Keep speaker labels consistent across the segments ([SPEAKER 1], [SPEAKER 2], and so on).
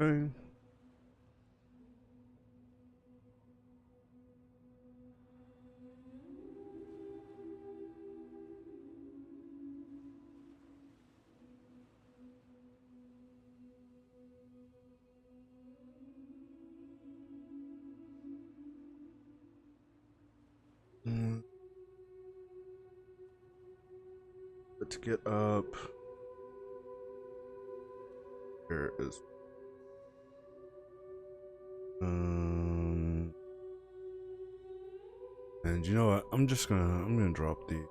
[SPEAKER 1] Okay. Let's get up. Here is and you know what? I'm gonna drop the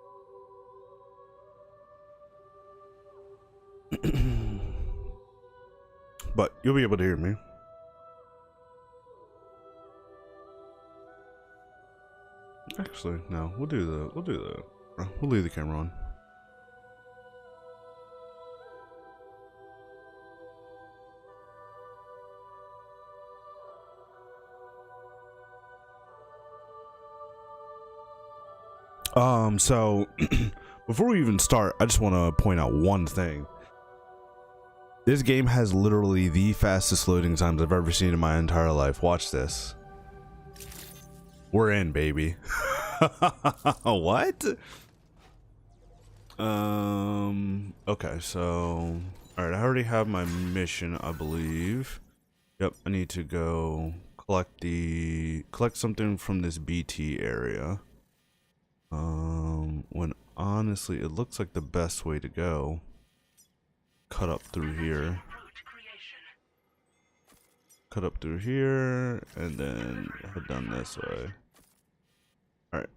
[SPEAKER 1] but you'll be able to hear me. Actually, no, we'll leave the camera on. So before we even start, I just want to point out one thing. This game has literally the fastest loading times I've ever seen in my entire life. Watch this. We're in, baby. What? Okay, so all right, I already have my mission, I believe. Yep, I need to go collect something from this BT area. When honestly it looks like the best way to go, cut up through here, and then head down this way. All right.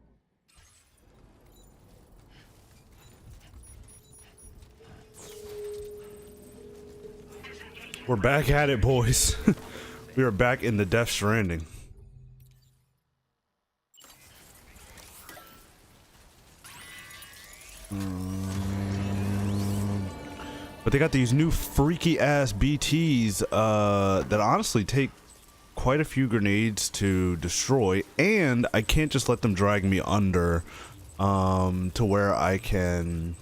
[SPEAKER 1] We're back at it, boys. We are back in the Death Stranding. But they got these new freaky ass BTs that honestly take quite a few grenades to destroy, and I can't just let them drag me under to where I can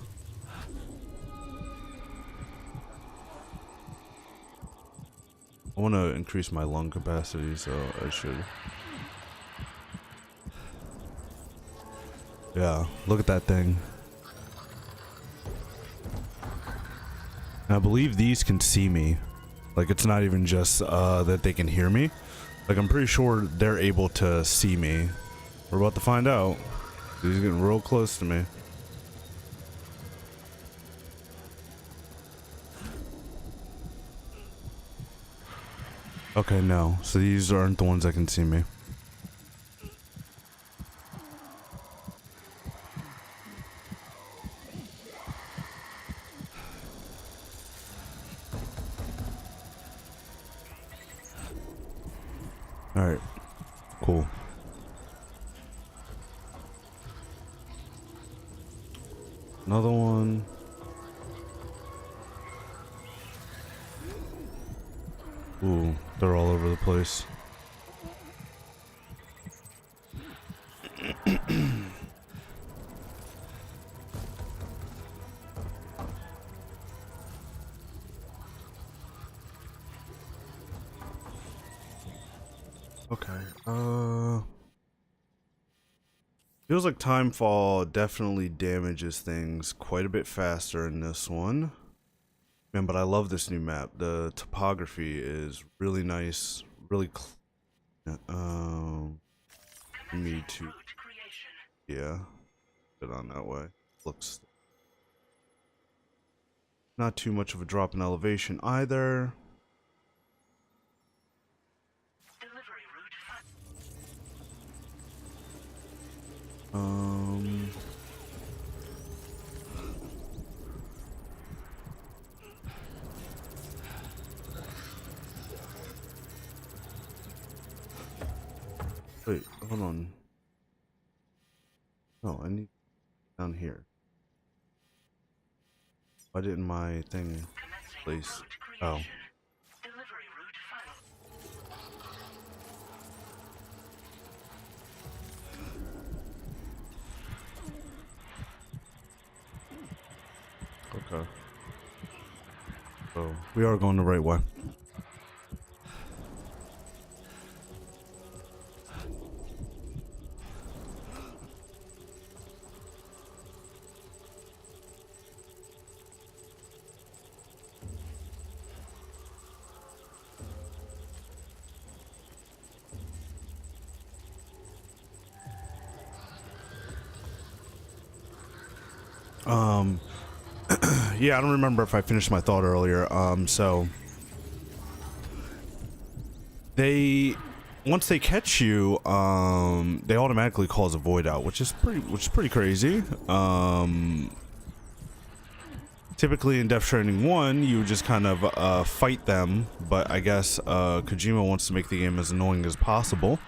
[SPEAKER 1] I want to increase my lung capacity, so I should. Yeah, look at that thing. And I believe these can see me. Like, it's not even just that they can hear me. Like, I'm pretty sure they're able to see me. We're about to find out. He's getting real close to me. Okay, no. So these aren't the ones that can see me. Alright. Cool. Another one. Ooh, they're all over the place. Okay, feels like Timefall definitely damages things quite a bit faster in this one. Man, but I love this new map. The topography is really nice, really need to, yeah, get on that way. Looks not too much of a drop in elevation either. Wait, hold on. No, I need down here. Why didn't my thing place? Oh. Okay. So we are going the right way. Um, yeah, I don't remember if I finished my thought earlier. So they, once they catch you, they automatically cause a void out, which is pretty crazy. Typically in Death Stranding 1, you just kind of fight them, but I guess Kojima wants to make the game as annoying as possible.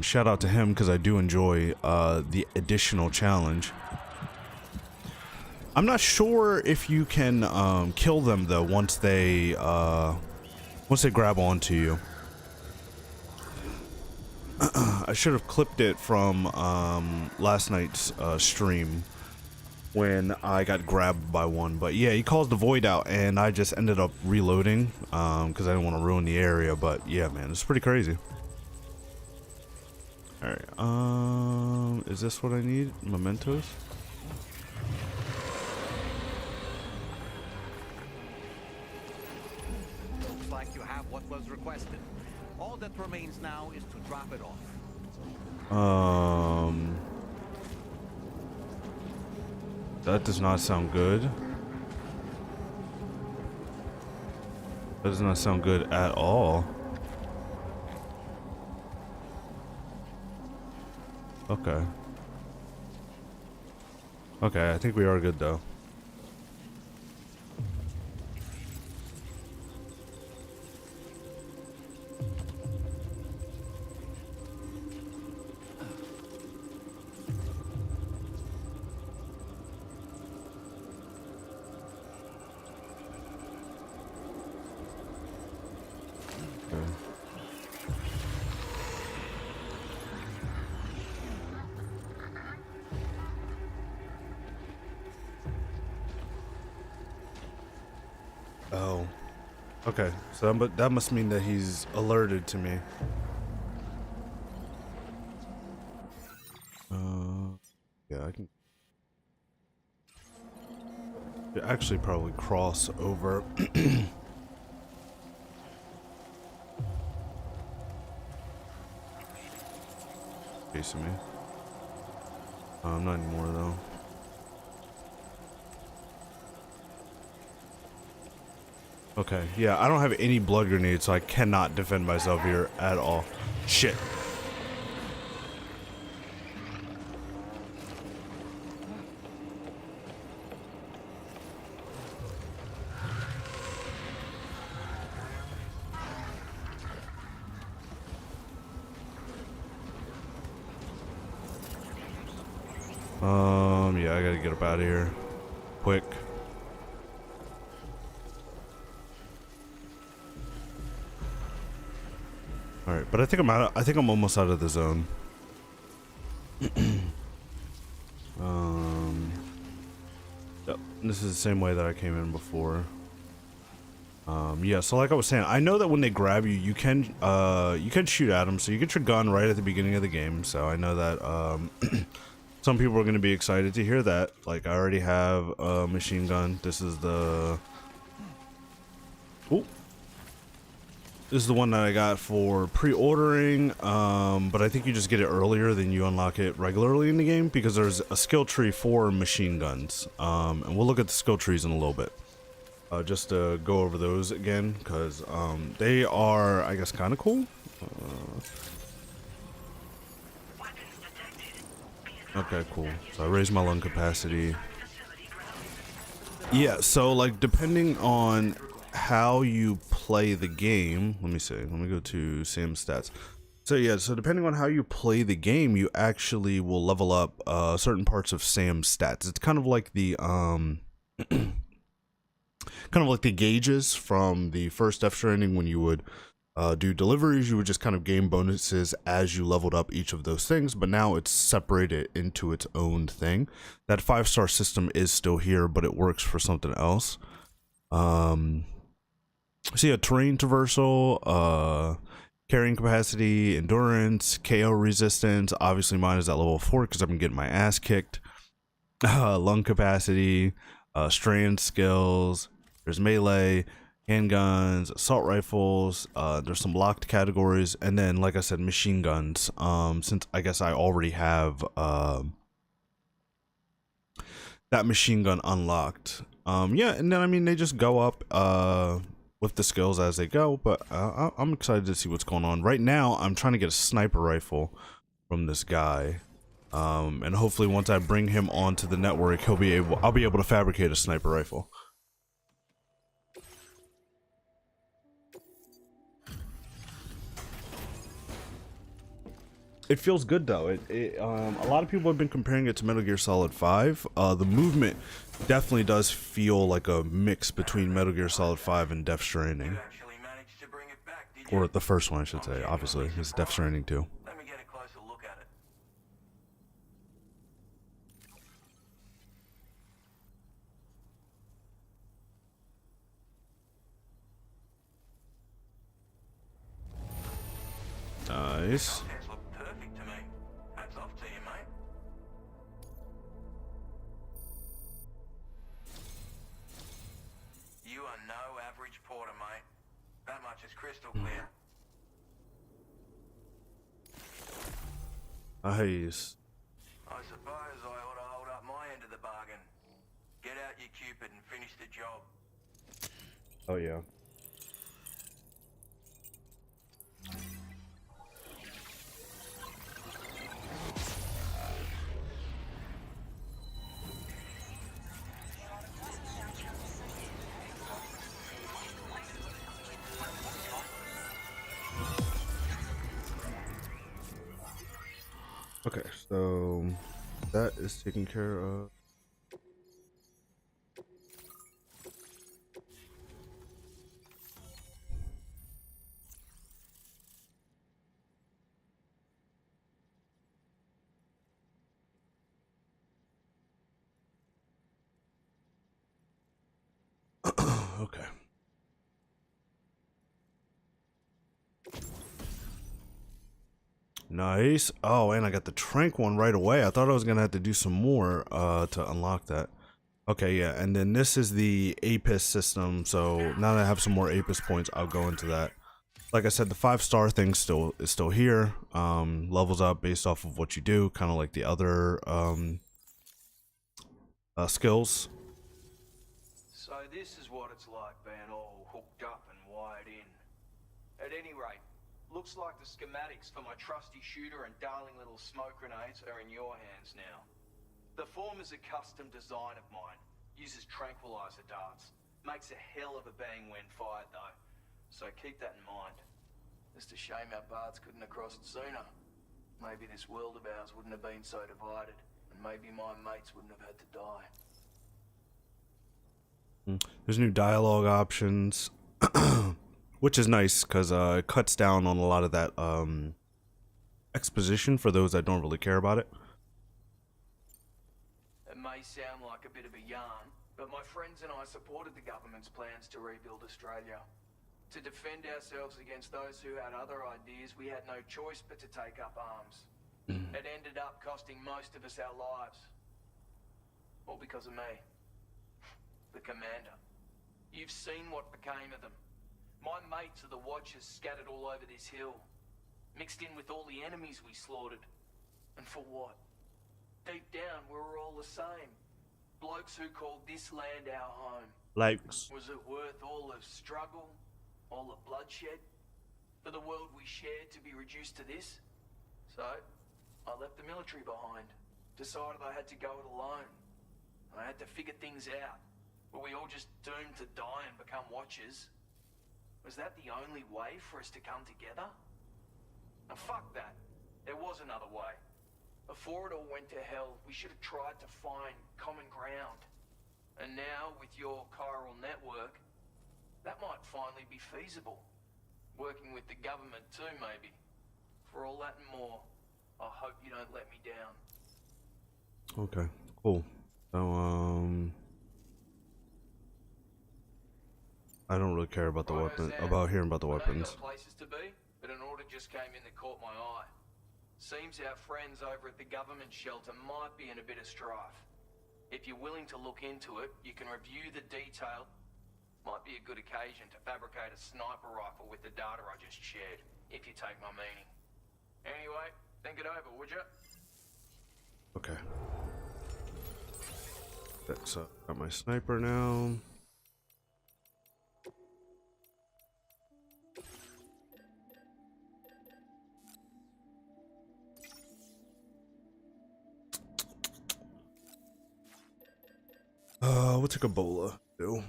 [SPEAKER 1] Shout out to him, because I do enjoy the additional challenge. I'm not sure if you can kill them though once they grab onto you. I should have clipped it from last night's stream when I got grabbed by one, but yeah, he calls the void out and I just ended up reloading because I didn't want to ruin the area. But yeah, man, it's pretty crazy. All right, is this what I need? Mementos?
[SPEAKER 2] Looks like you have what was requested. All that remains now is to drop it off.
[SPEAKER 1] That does not sound good. That does not sound good at all. Okay. Okay, I think we are good though. Oh, okay. So that must mean that he's alerted to me. Yeah, I can actually probably cross over. Chasing me. Not anymore though. Okay, yeah, I don't have any blood grenades, so I cannot defend myself here at all. Shit. Yeah, I gotta get up out of here. Quick. Alright, but I think I'm almost out of the zone. Yep, this is the same way that I came in before. Yeah, so like I was saying, I know that when they grab you, you can shoot at them, so you get your gun right at the beginning of the game, so I know that, some people are going to be excited to hear that. Like, I already have a machine gun. This is the... Ooh. This is the one that I got for pre-ordering, but I think you just get it earlier than you unlock it regularly in the game, because there's a skill tree for machine guns. And we'll look at the skill trees in a little bit. Just to go over those again, because they are, I guess, kind of cool. Okay, cool. So I raised my lung capacity. Yeah, so like depending on how you play the game, let me see. Let me go to Sam's stats. So yeah, so depending on how you play the game, you actually will level up certain parts of Sam's stats. It's kind of like the kind of like the gauges from the first Death Stranding when you would do deliveries. You would just kind of gain bonuses as you leveled up each of those things, but now it's separated into its own thing. That 5-star system is still here, but it works for something else. So yeah, terrain traversal, carrying capacity, endurance, KO resistance. Obviously mine is at level 4 because I've been getting my ass kicked. Lung capacity, strand skills, there's melee, handguns, assault rifles, there's some locked categories, and then like I said, machine guns. Since I guess I already have that machine gun unlocked. Yeah, and then I mean they just go up with the skills as they go, but I'm excited to see what's going on. Right now, I'm trying to get a sniper rifle from this guy. And hopefully once I bring him onto the network, I'll be able to fabricate a sniper rifle. It feels good though. A lot of people have been comparing it to Metal Gear Solid 5. The movement definitely does feel like a mix between Metal Gear Solid 5 and Death Stranding. Or the first one, I should say. Obviously, it's Death Stranding too.
[SPEAKER 3] Let me get a closer look at it.
[SPEAKER 1] Nice.
[SPEAKER 3] Contents look perfect to me. Hats off to you, mate. You are no average porter, mate. That much is crystal clear.
[SPEAKER 1] Nice.
[SPEAKER 3] I suppose I ought to hold up my end of the bargain. Get out your Cupid and finish the job.
[SPEAKER 1] Oh yeah. Okay, so that is taken care of. Okay. Nice. Oh, and I got the Trank one right away. I thought I was gonna have to do some more to unlock that. Okay, yeah, and then this is the APIS system. So now that I have some more APIS points, I'll go into that. Like I said, the 5-star thing is still here. Levels up based off of what you do, kind of like the other skills.
[SPEAKER 4] So this is what it's like being all hooked up and wired in. At any rate, looks like the schematics for my trusty shooter and darling little smoke grenades are in your hands now. The form is a custom design of mine. Uses tranquilizer darts. Makes a hell of a bang when fired though. So keep that in mind. Just a shame our paths couldn't have crossed sooner. Maybe this world of ours wouldn't have been so divided. And maybe my mates wouldn't have had to die.
[SPEAKER 1] There's new dialogue options, which is nice because it cuts down on a lot of that exposition for those that don't really care about it.
[SPEAKER 4] It may sound like a bit of a yarn, but my friends and I supported the government's plans to rebuild Australia. To defend ourselves against those who had other ideas, we had no choice but to take up arms. It ended up costing most of us our lives. All because of me. The commander. You've seen what became of them. My mates are the Watchers scattered all over this hill. Mixed in with all the enemies we slaughtered. And for what? Deep down, we were all the same. Blokes who called this land our home.
[SPEAKER 1] Likes.
[SPEAKER 4] Was it worth all the struggle? All the bloodshed? For the world we shared to be reduced to this? So, I left the military behind. Decided I had to go it alone. I had to figure things out. Were we all just doomed to die and become Watchers? Was that the only way for us to come together? Now fuck that. There was another way. Before it all went to hell, we should have tried to find common ground. And now, with your chiral network, that might finally be feasible. Working with the government too, maybe. For all that and more, I hope you don't let me down.
[SPEAKER 1] Okay, cool. So, I don't really care about the weapon, about hearing about the weapons.
[SPEAKER 4] Places to be, but an order just came in that caught my eye. Seems our friends over at the government shelter might be in a bit of strife. If you're willing to look into it, you can review the detail. Might be a good occasion to fabricate a sniper rifle with the data I just shared, if you take my meaning. Anyway, think it over, would you?
[SPEAKER 1] Okay. Okay, so got my sniper now. What's a Ebola do?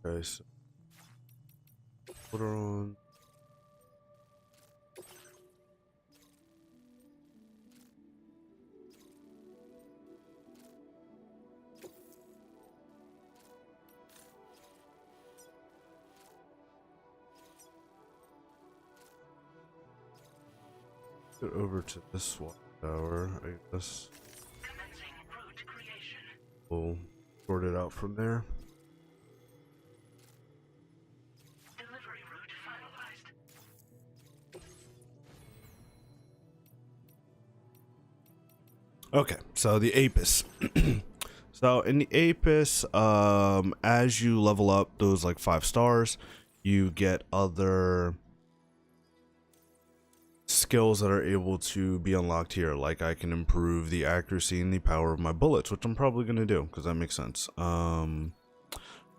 [SPEAKER 1] Okay, so put her on. Get over to this one tower, I guess. We'll sort it out from there.
[SPEAKER 5] Delivery route finalized.
[SPEAKER 1] Okay, so the Apis. So in the Apis, as you level up those like 5 stars, you get other skills that are able to be unlocked here. Like I can improve the accuracy and the power of my bullets, which I'm probably gonna do because that makes sense. There's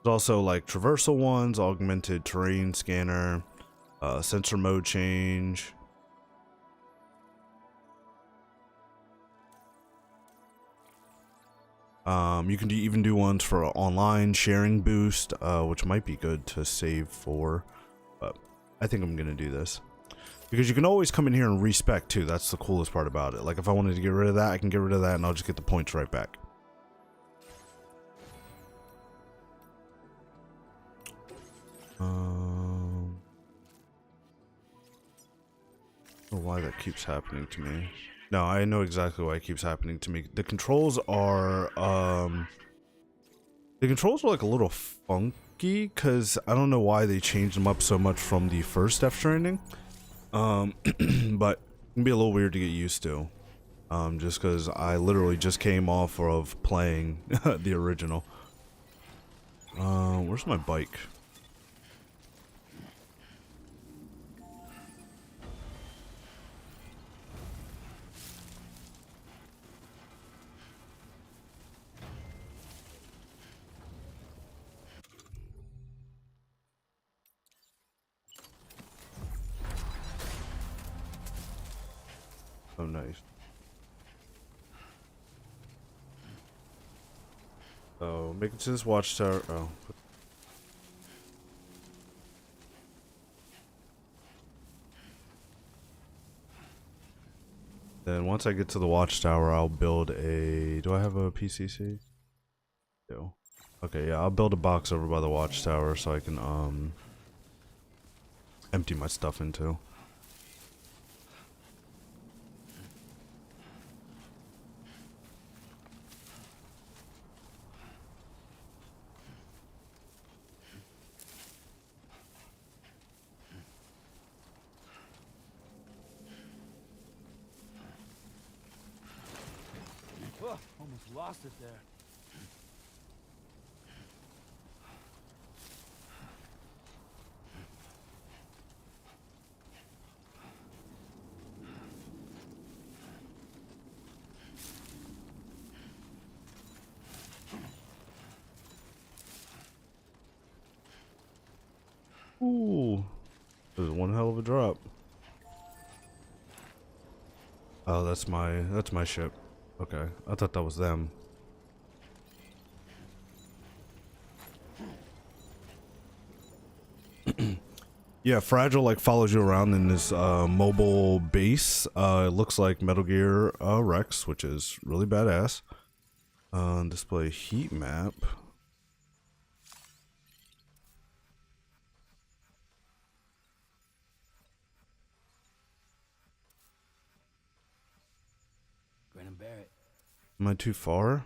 [SPEAKER 1] also like traversal ones, augmented terrain scanner, sensor mode change. You can even do ones for online sharing boost, which might be good to save for, but I think I'm gonna do this because you can always come in here and respec too. That's the coolest part about it. Like if I wanted to get rid of that, I can get rid of that and I'll just get the points right back. I don't know why that keeps happening to me. No, I know exactly why it keeps happening to me. The controls are like a little funky because I don't know why they changed them up so much from the first Death Stranding. But it can be a little weird to get used to. Just because I literally just came off of playing the original. Where's my bike? Oh, nice. Oh, make it to this watchtower. Oh. Then once I get to the watchtower, I'll build a... Do I have a PCC? No. Okay, yeah, I'll build a box over by the watchtower so I can, empty my stuff into.
[SPEAKER 6] Oh, almost lost it there.
[SPEAKER 1] Ooh. This is one hell of a drop. Oh, that's my ship. Okay, I thought that was them. Yeah, Fragile like follows you around in this mobile base. It looks like Metal Gear Rex, which is really badass. Display heat map.
[SPEAKER 6] Grin and bear it.
[SPEAKER 1] Am I too far?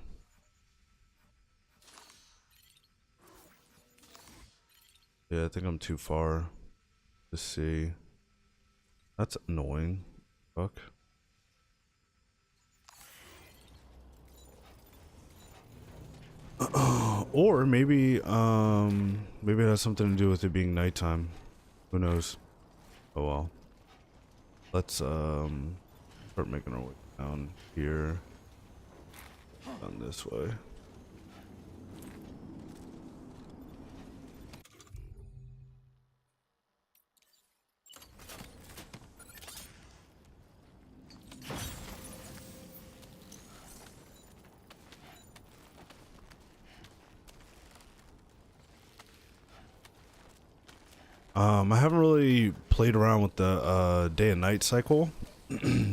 [SPEAKER 1] Yeah, I think I'm too far to see. That's annoying. Fuck. Or maybe maybe it has something to do with it being nighttime. Who knows? Oh well. Let's start making our way down here. Down this way. I haven't really played around with the day and night cycle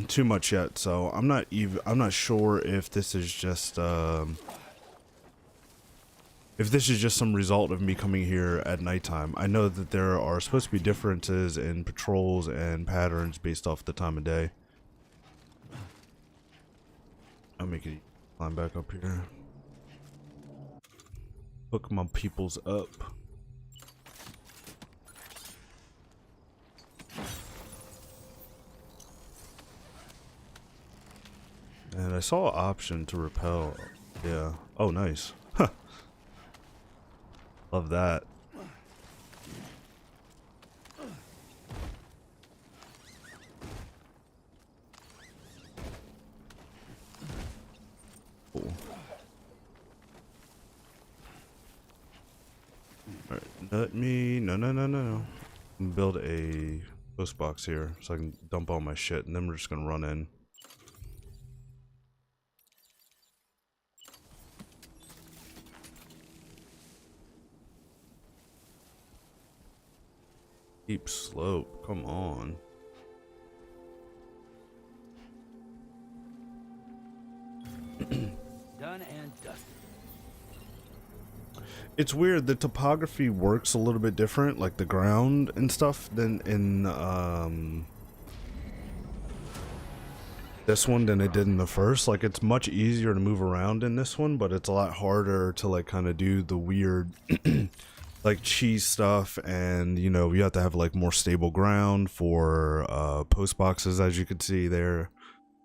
[SPEAKER 1] too much yet, so I'm not sure if this is just some result of me coming here at nighttime. I know that there are supposed to be differences in patrols and patterns based off the time of day. I'll make it climb back up here. Hook my peoples up. And I saw an option to repel. Yeah. Oh, nice. Huh. Love that. Cool. Alright, let me... No. Build a post box here so I can dump all my shit, and then we're just gonna run in. Steep slope, come on.
[SPEAKER 6] Done and dusted.
[SPEAKER 1] It's weird, the topography works a little bit different, like the ground and stuff, than in this one than it did in the first. Like, it's much easier to move around in this one, but it's a lot harder to like kind of do the weird like cheese stuff, and you know, you have to have like more stable ground for post boxes, as you could see there a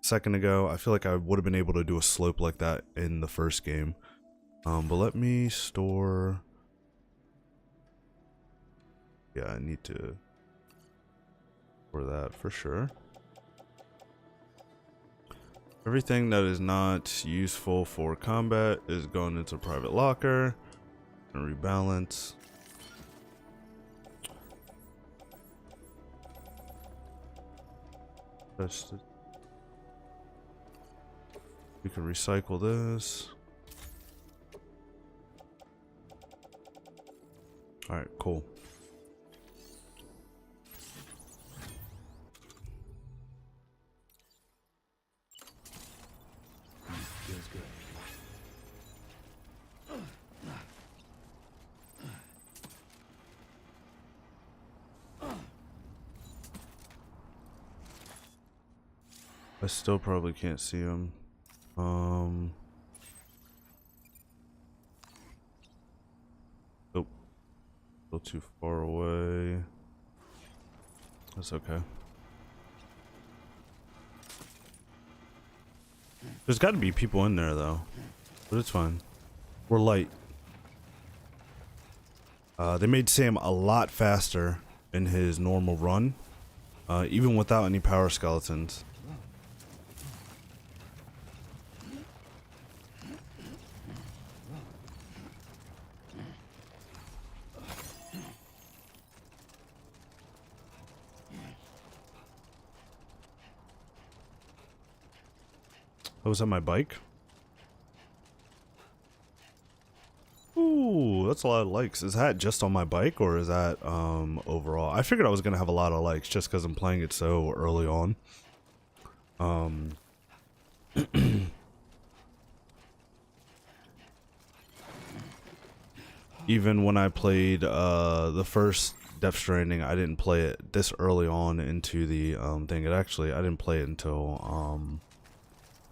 [SPEAKER 1] second ago. I feel like I would have been able to do a slope like that in the first game. But let me store... Yeah, I need to store that for sure. Everything that is not useful for combat is going into private locker. And rebalance. That's the... We can recycle this. Alright, cool.
[SPEAKER 6] Feels good.
[SPEAKER 1] I still probably can't see him. Oh. Still too far away. That's okay. There's got to be people in there though, but it's fine. We're light. They made Sam a lot faster in his normal run, even without any power skeletons. Oh, was that my bike? Ooh, that's a lot of likes. Is that just on my bike, or is that overall? I figured I was gonna have a lot of likes just because I'm playing it so early on. Even when I played the first Death Stranding, I didn't play it this early on into the thing. I didn't play it until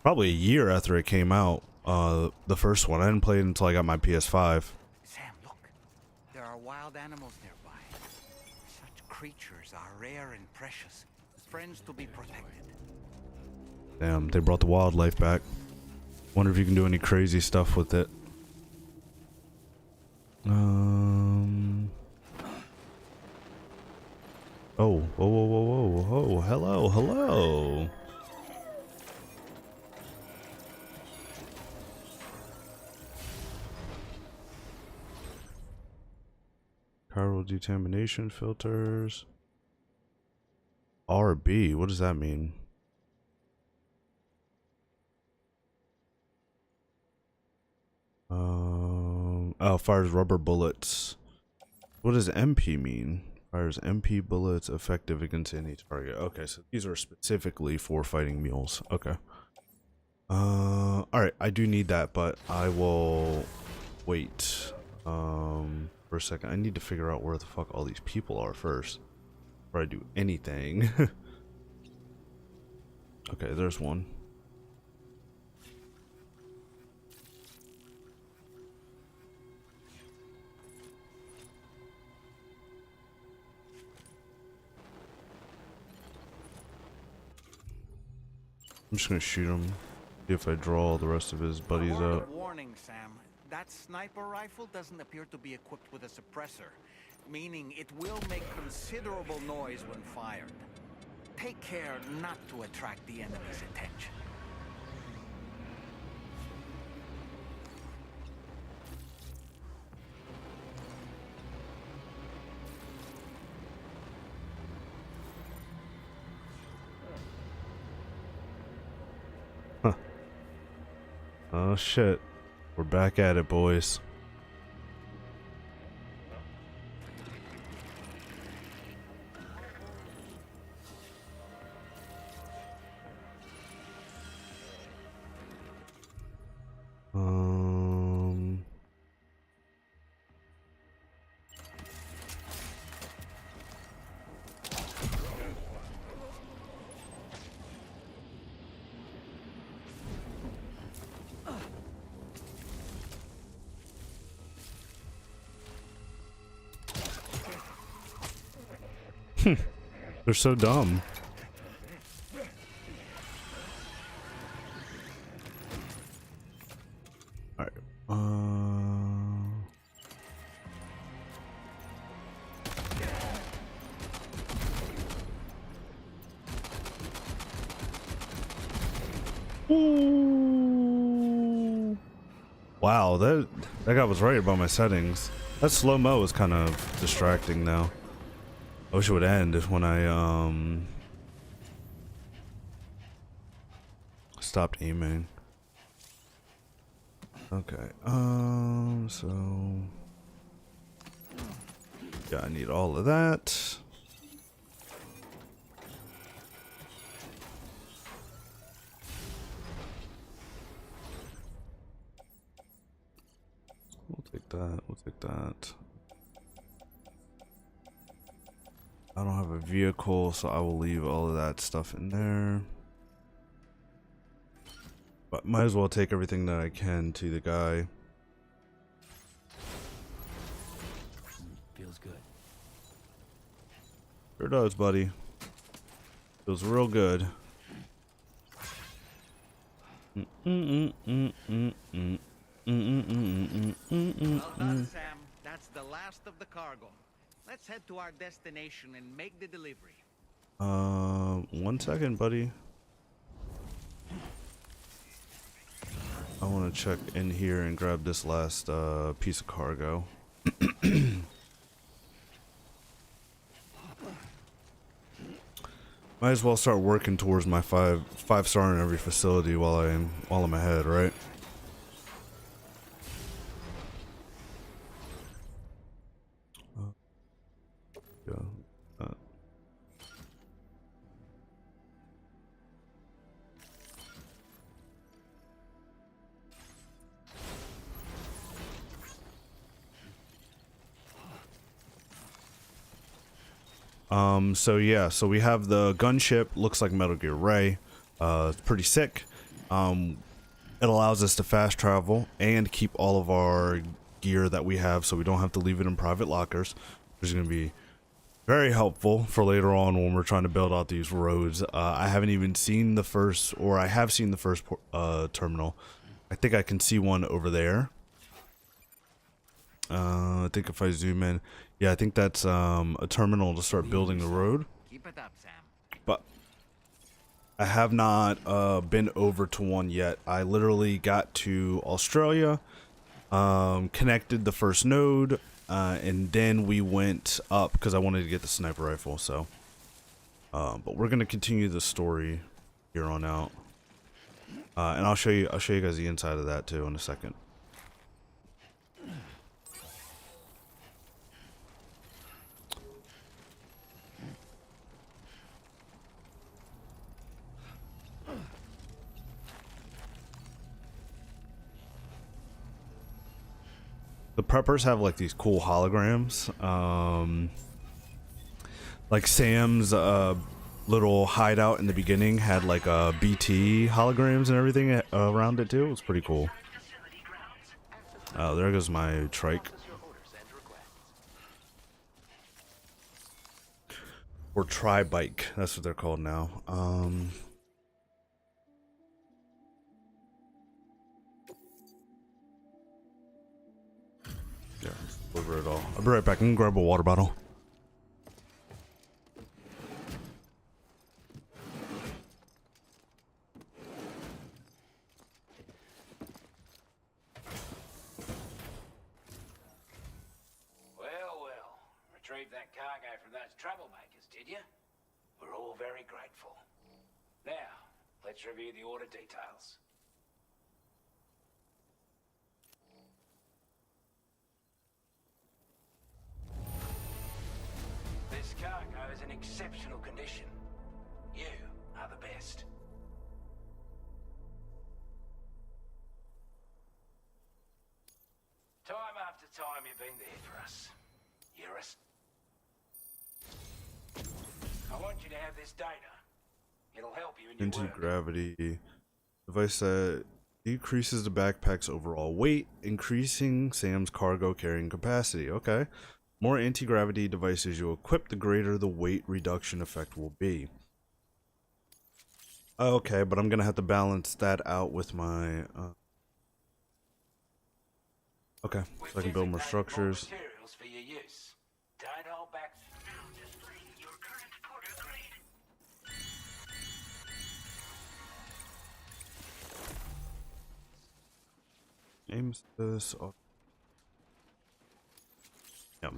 [SPEAKER 1] probably a year after it came out. The first one, I didn't play it until I got my PS5.
[SPEAKER 2] Sam, look. There are wild animals nearby. Such creatures are rare and precious. Friends to be protected.
[SPEAKER 1] Damn, they brought the wildlife back. Wonder if you can do any crazy stuff with it. Oh, whoa, whoa, whoa, whoa, whoa, hello, hello. Chiral decontamination filters. RB, what does that mean? Oh, fires rubber bullets. What does MP mean? Fires MP bullets effective against any target. Okay, so these are specifically for fighting mules. Okay. Alright, I do need that, but I will wait for a second. I need to figure out where the fuck all these people are first before I do anything. Okay, there's one. I'm just gonna shoot him. See if I draw all the rest of his buddies
[SPEAKER 2] A word
[SPEAKER 1] out.
[SPEAKER 2] of warning, Sam. That sniper rifle doesn't appear to be equipped with a suppressor, meaning it will make considerable noise when fired. Take care not to attract the enemy's attention.
[SPEAKER 1] Oh shit. We're back at it, boys. They're so dumb. Alright. Ooh. Wow, that guy was right about my settings. That slow-mo is kind of distracting now. I wish it would end when I stopped aiming. Okay, so yeah, I need all of that. We'll take that, we'll take that. I don't have a vehicle, so I will leave all of that stuff in there. But might as well take everything that I can to the guy.
[SPEAKER 6] Feels good.
[SPEAKER 1] Sure does, buddy. Feels real good.
[SPEAKER 2] Well done, Sam. That's the last of the cargo. Let's head to our destination and make the delivery.
[SPEAKER 1] 1 second, buddy. I want to check in here and grab this last piece of cargo. Might as well start working towards my five star in every facility while I'm ahead, right? Yeah. So yeah, so we have the gunship, looks like Metal Gear Ray. It's pretty sick. It allows us to fast travel and keep all of our gear that we have, so we don't have to leave it in private lockers, which is going to be very helpful for later on when we're trying to build out these roads. I haven't even seen the first, or I have seen the first terminal. I think I can see one over there. I think if I zoom in, yeah, I think that's a terminal to start building the road.
[SPEAKER 2] Keep it up, Sam.
[SPEAKER 1] But I have not been over to one yet. I literally got to Australia, connected the first node, and then we went up because I wanted to get the sniper rifle. So, but we're gonna continue the story here on out, and I'll show you guys the inside of that too in a second. The preppers have like these cool holograms. Like Sam's little hideout in the beginning had like BT holograms and everything around it too. It was pretty cool. Oh, there goes my trike. Or tri-bike. That's what they're called now. Yeah, let's deliver it all. I'll be right back. I'm gonna grab a water bottle.
[SPEAKER 6] Well, well. Retrieved that cargo from those troublemakers, did you? We're all very grateful. Now, let's review the order details. This cargo is in exceptional condition. You are the best. Time after time you've been there for us. You're I want you to have this data. It'll help you in your work.
[SPEAKER 1] Anti-gravity device that decreases the backpack's overall weight, increasing Sam's cargo carrying capacity. Okay. More anti-gravity devices you equip, the greater the weight reduction effect will be. Okay, but I'm gonna have to balance that out with my okay, so I can build more structures.
[SPEAKER 6] Materials for your use. Don't hold back.
[SPEAKER 5] Now displaying your current porter grade.
[SPEAKER 1] Aims this. Yep.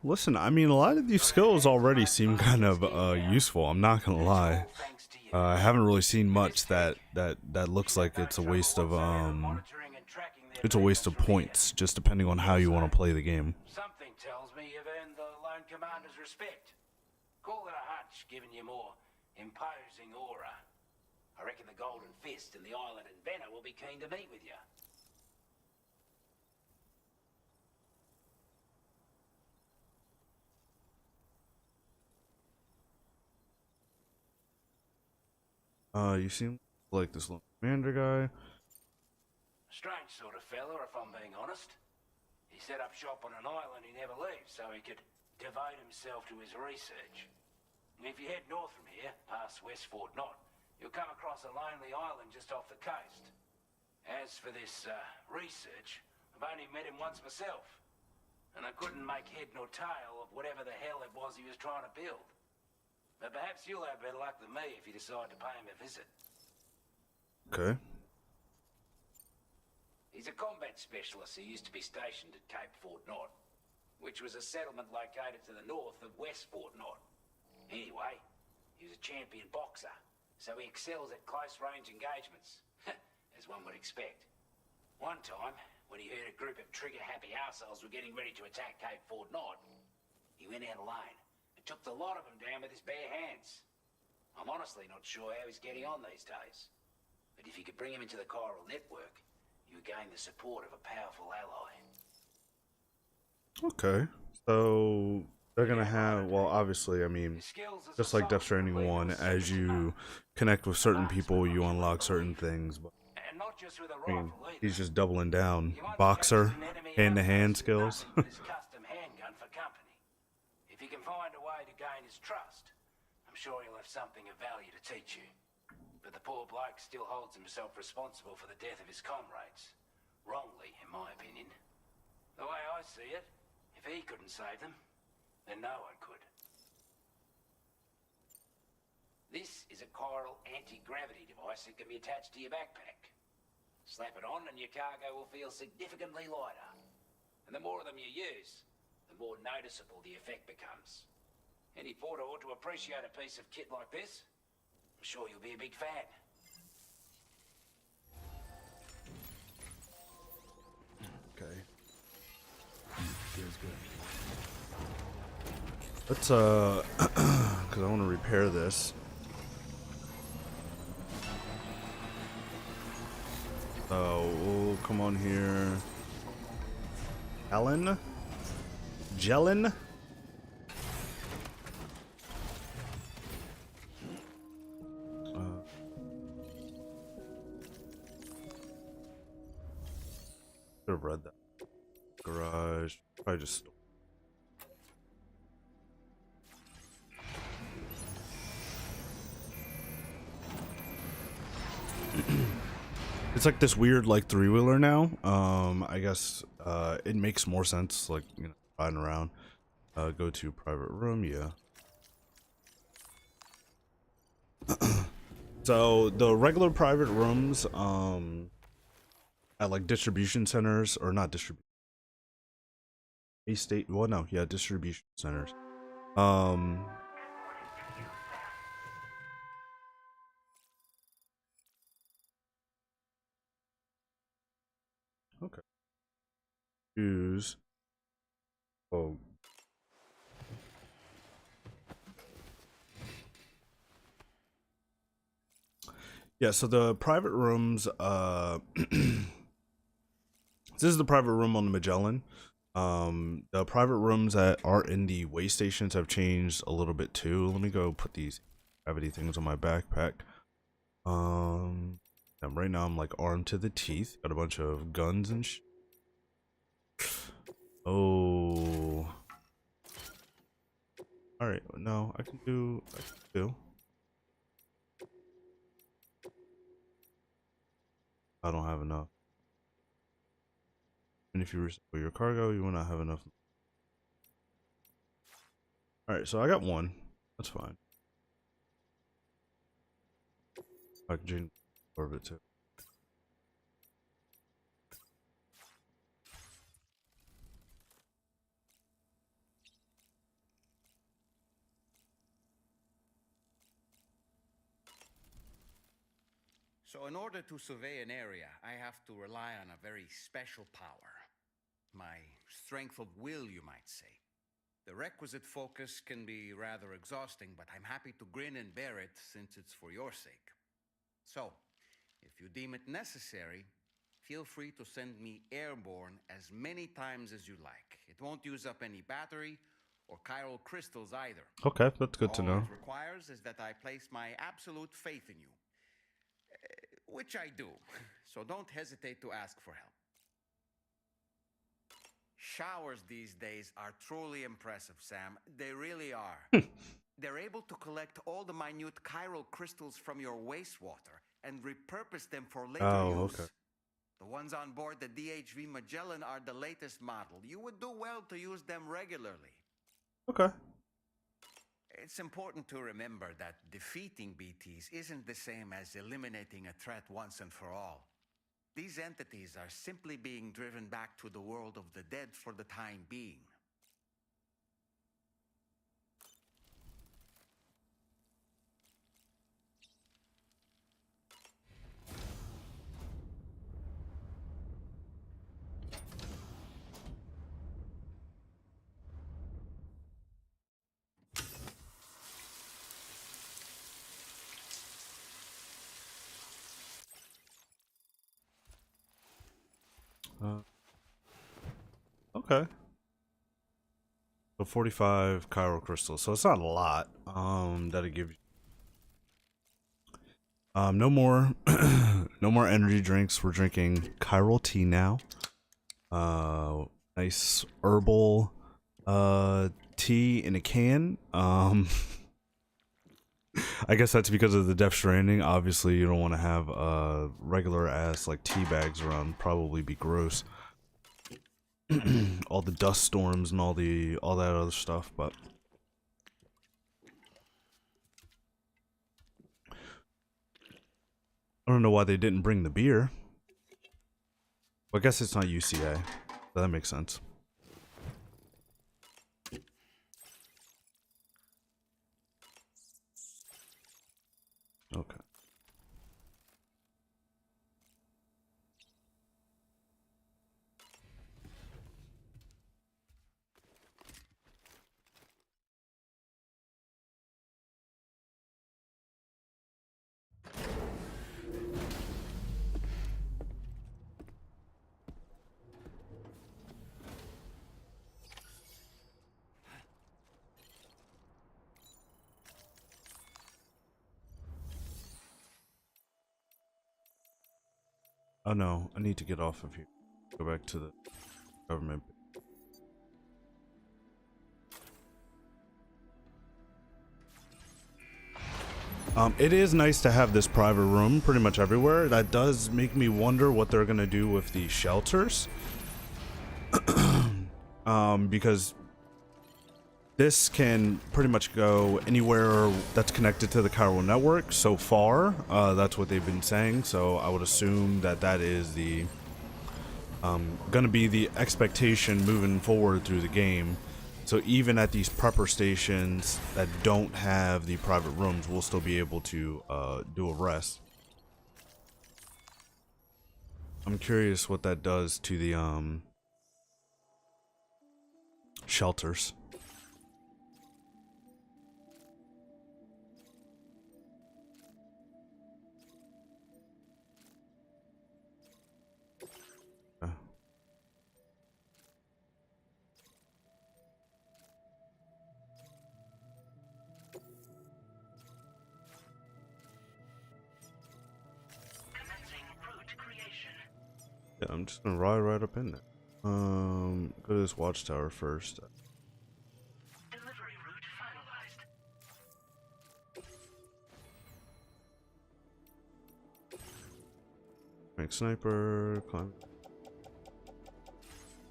[SPEAKER 1] Listen, I mean, a lot of these skills already seem kind of useful. I'm not gonna lie. I haven't really seen much that looks like it's a waste of points, just depending on how you want to play the game.
[SPEAKER 6] Something tells me you've earned the Lone Commander's respect. Call it a hunch, giving you more imposing aura. I reckon the Golden Fist and the Island Inventor will be keen to meet with you.
[SPEAKER 1] You seem like this little commander guy.
[SPEAKER 6] Strange sort of fella, if I'm being honest. He set up shop on an island he never leaves, so he could devote himself to his research. And if you head north from here, past West Fort Knot, you'll come across a lonely island just off the coast. As for this research, I've only met him once myself, and I couldn't make head nor tail of whatever the hell it was he was trying to build. But perhaps you'll have better luck than me if you decide to pay him a visit.
[SPEAKER 1] Okay.
[SPEAKER 6] He's a combat specialist who used to be stationed at Cape Fort Knot, which was a settlement located to the north of West Fort Knot. Anyway, he was a champion boxer, so he excels at close-range engagements, as one would expect. One time, when he heard a group of trigger-happy arseholes were getting ready to attack Cape Fort Knot, he went out alone and took the lot of them down with his bare hands. I'm honestly not sure how he's getting on these days, but if you could bring him into the chiral network, you gain the support of a powerful ally.
[SPEAKER 1] Okay, so they're gonna have, well, obviously, I mean, just like Death Stranding 1, as you connect with certain people, you unlock certain things. But
[SPEAKER 6] And not just with a
[SPEAKER 1] I mean,
[SPEAKER 6] rifle either.
[SPEAKER 1] he's just doubling down.
[SPEAKER 6] You might
[SPEAKER 1] Boxer,
[SPEAKER 6] suggest an enemy
[SPEAKER 1] hand-to-hand
[SPEAKER 6] outpost
[SPEAKER 1] skills.
[SPEAKER 6] nothing but his custom handgun for company. If you can find a way to gain his trust, sure he'll have something of value to teach you. But the poor bloke still holds himself responsible for the death of his comrades. Wrongly, in my opinion. The way I see it, if he couldn't save them, then no one could. This is a chiral anti-gravity device that can be attached to your backpack. Slap it on and your cargo will feel significantly lighter. And the more of them you use, the more noticeable the effect becomes. Any porter ought to appreciate a piece of kit like this. I'm sure you'll be a big fan.
[SPEAKER 1] Okay. Feels good. Let's because I want to repair this. So we'll come on here. Alan? Jellin? Should have read that. Garage. Probably just. It's like this weird like three-wheeler now. I guess it makes more sense like, you know, riding around. Go to private room, yeah. So the regular private rooms at like distribution centers, or not distribution, well no, yeah, distribution centers. Okay. Use. Oh. Yeah, so the private rooms, this is the private room on the Magellan. The private rooms that are in the way stations have changed a little bit too. Let me go put these gravity things on my backpack. And right now I'm like armed to the teeth. Got a bunch of guns and Oh. Alright, no, I can do. I don't have enough. And if you recycle your cargo, you will not have enough. Alright, so I got one. That's fine. I can change orbit too.
[SPEAKER 2] So in order to survey an area, I have to rely on a very special power. My strength of will, you might say. The requisite focus can be rather exhausting, but I'm happy to grin and bear it since it's for your sake. So, if you deem it necessary, feel free to send me airborne as many times as you like. It won't use up any battery or chiral crystals either.
[SPEAKER 1] Okay, that's good to know.
[SPEAKER 2] All it requires is that I place my absolute faith in you. Which I do, so don't hesitate to ask for help. Showers these days are truly impressive, Sam. They really are. They're able to collect all the minute chiral crystals from your wastewater and repurpose them for later use.
[SPEAKER 1] Okay.
[SPEAKER 2] The ones on board the DHV Magellan are the latest model. You would do well to use them regularly.
[SPEAKER 1] Okay.
[SPEAKER 2] It's important to remember that defeating BTs isn't the same as eliminating a threat once and for all. These entities are simply being driven back to the world of the dead for the time being.
[SPEAKER 1] Okay. So 45 chiral crystals. So it's not a lot. That'll give you. No more, no more energy drinks. We're drinking chiral tea now. Nice herbal, tea in a can. I guess that's because of the Death Stranding. Obviously, you don't want to have regular ass like tea bags around. Probably be gross. All the dust storms and all that other stuff, but I don't know why they didn't bring the beer. Well, I guess it's not UCA. So that makes sense. Okay. Oh no, I need to get off of here. Go back to the government. It is nice to have this private room pretty much everywhere. That does make me wonder what they're gonna do with the shelters. Because this can pretty much go anywhere that's connected to the Cairo network so far. That's what they've been saying, so I would assume that that is the gonna be the expectation moving forward through the game. So even at these prepper stations that don't have the private rooms, we'll still be able to do a rest. I'm curious what that does to the shelters.
[SPEAKER 5] Commencing route creation.
[SPEAKER 1] Yeah, I'm just gonna ride right up in there. Go to this watchtower first.
[SPEAKER 5] Delivery route finalized.
[SPEAKER 1] Make sniper, climb.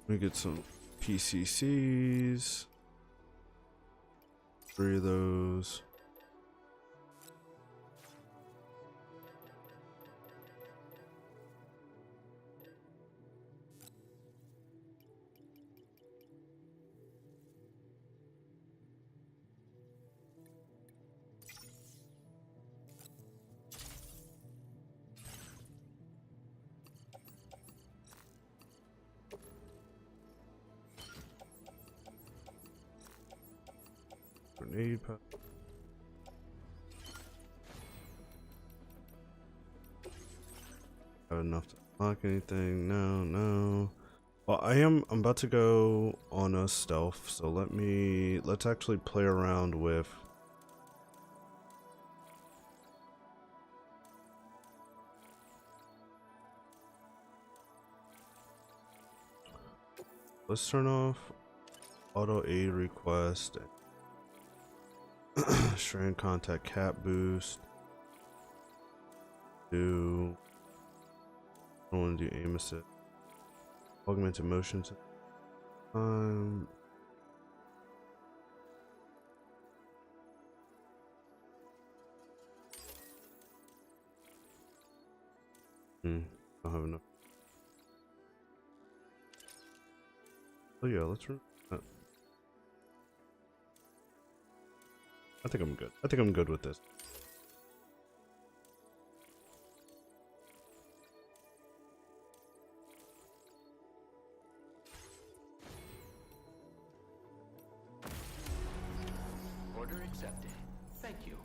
[SPEAKER 1] Let me get some PCCs. 3 of those. Grenade pack. Have enough to unlock anything? No. Well, I'm about to go on a stealth, so let's actually play around with let's turn off auto aid request. Strand contact cap boost. I don't want to do aim assist. Augmented motion time. Don't have enough. Oh yeah, let's run that. I think I'm good. I think I'm good with this.
[SPEAKER 4] Order accepted. Thank you.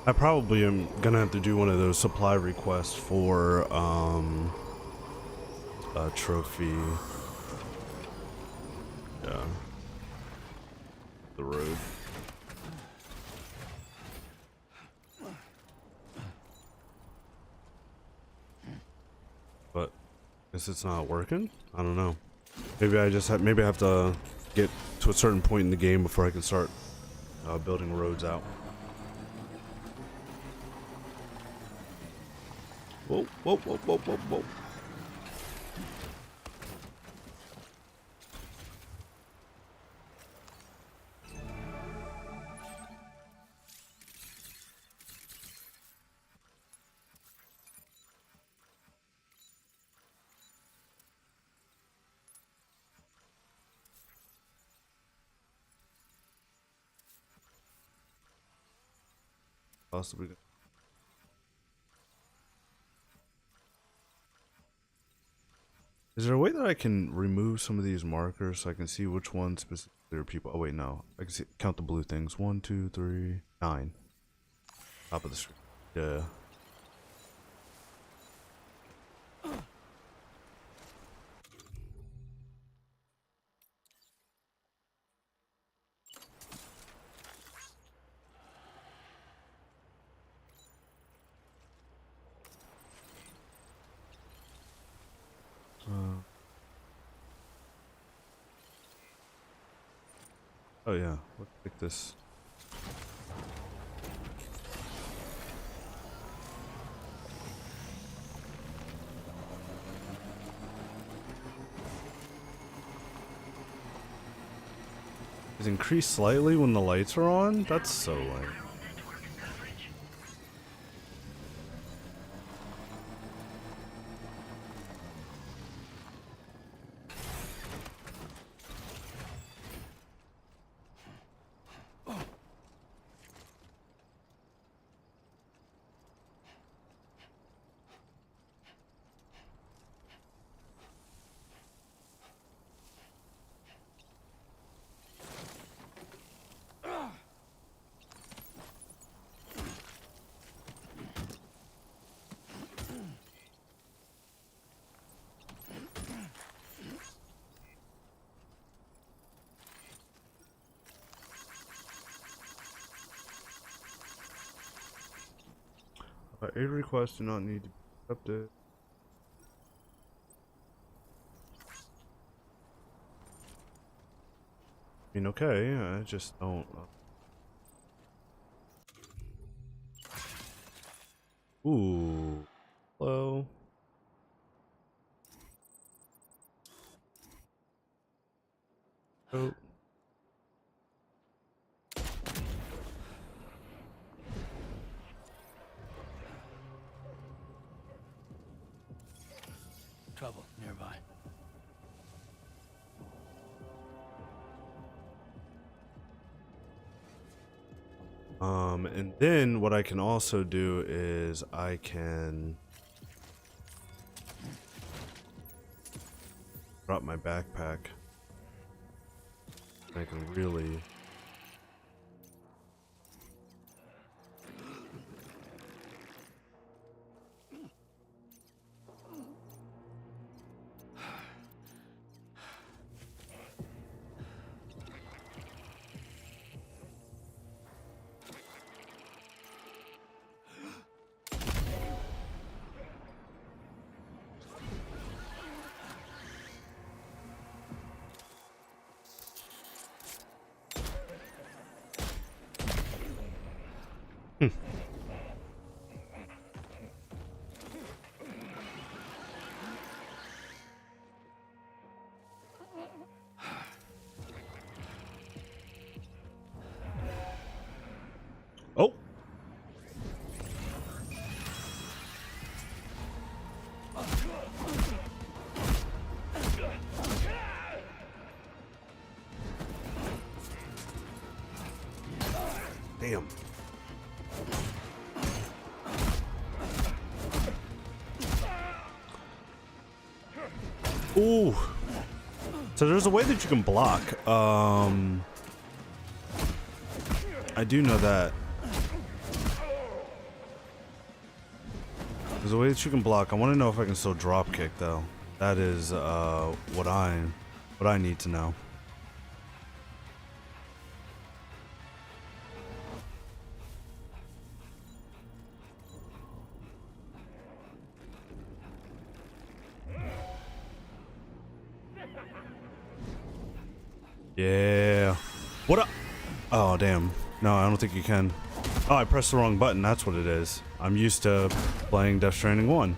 [SPEAKER 1] I probably am gonna have to do one of those supply requests for a trophy. Yeah. The road. But guess it's not working. I don't know. Maybe I just have, maybe I have to get to a certain point in the game before I can start building roads out. Whoa, whoa, whoa, whoa, whoa, whoa. Possibly. Is there a way that I can remove some of these markers so I can see which ones specifically are people? Oh wait, no. I can see, count the blue things. 1, 2, 3, 9. Top of the screen. Yeah. Oh yeah, let's pick this. Is increased slightly when the lights are on? That's so light.
[SPEAKER 5] Network coverage.
[SPEAKER 1] Aid requests do not need to be accepted. I mean, okay, I just don't. Ooh. Hello. Oh.
[SPEAKER 2] Trouble nearby.
[SPEAKER 1] And then what I can also do is I can drop my backpack. I can really Oh. Damn. Ooh. So there's a way that you can block. I do know that. There's a way that you can block. I want to know if I can still drop kick though. That is what I need to know. Yeah. What up? Oh, damn. No, I don't think you can. Oh, I pressed the wrong button. That's what it is. I'm used to playing Death Stranding 1.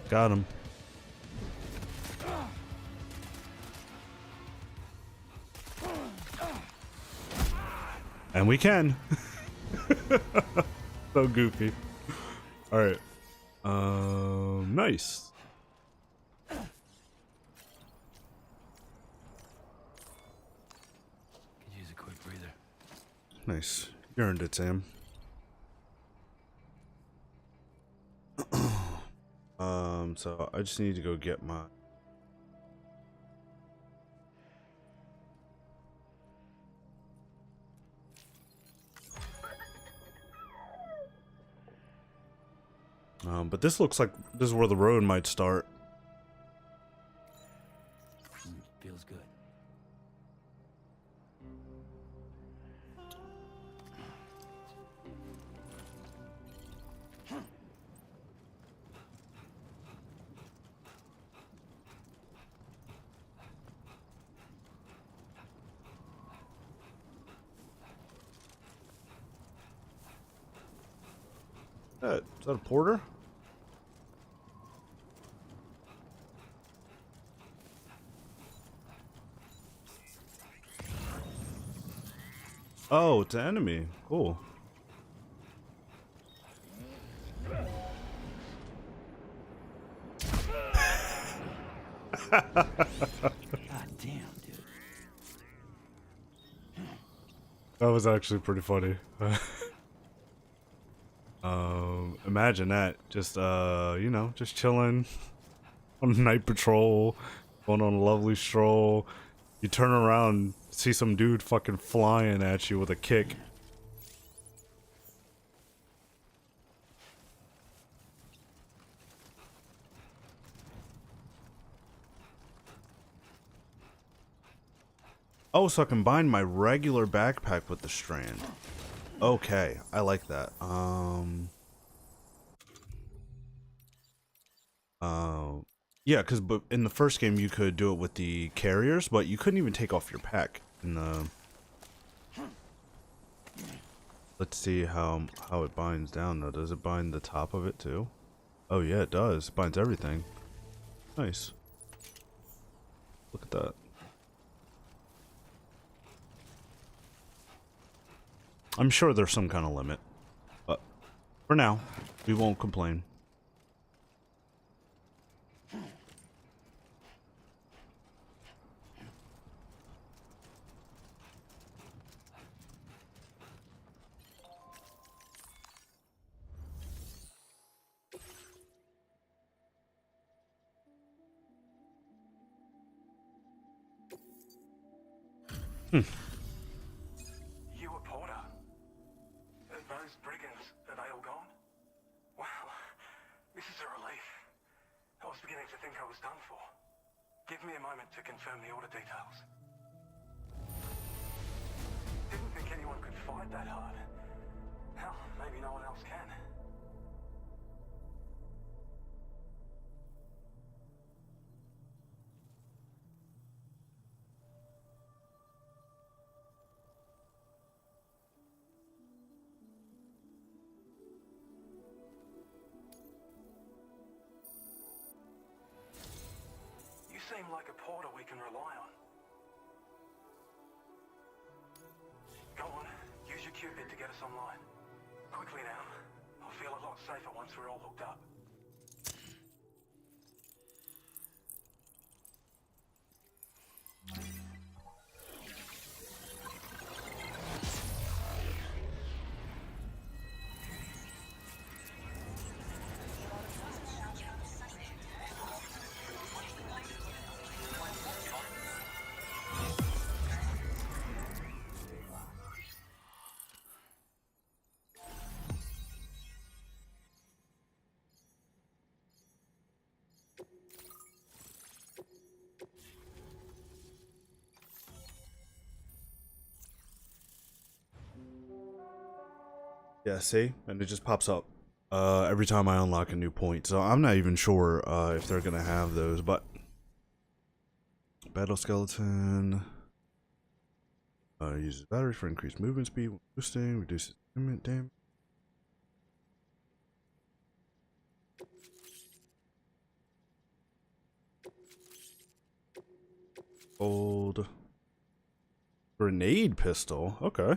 [SPEAKER 1] Got him. And we can. So goofy. All right. Nice.
[SPEAKER 4] Could use a quick breather.
[SPEAKER 1] Nice. You earned it, Sam. So I just need to go get my. But this looks like this is where the road might start.
[SPEAKER 4] Feels good.
[SPEAKER 1] Is that a porter? Oh, it's an enemy. Cool.
[SPEAKER 4] God damn, dude.
[SPEAKER 1] That was actually pretty funny. Imagine that. Just you know, just chilling on night patrol, going on a lovely stroll. You turn around, see some dude fucking flying at you with a kick. Oh, so I can bind my regular backpack with the strand. Okay, I like that. Yeah, because but in the first game you could do it with the carriers, but you couldn't even take off your pack in the. Let's see how it binds down though. Does it bind the top of it too? Oh yeah, it does. It binds everything. Nice. Look at that. I'm sure there's some kind of limit, but for now, we won't complain.
[SPEAKER 3] You a porter? Those brigands, are they all gone? Wow, this is a relief. I was beginning to think I was done for. Give me a moment to confirm the order details. Didn't think anyone could fight that hard. Hell, maybe no one else can. You seem like a porter we can rely on. Go on, use your Cupid to get us online. Quickly now. I'll feel a lot safer once we're all hooked up.
[SPEAKER 1] Yeah, see? And it just pops up every time I unlock a new point. So I'm not even sure if they're going to have those, but... Battle skeleton... uses battery for increased movement speed, boosting, reduces movement damage. Old grenade pistol. Okay.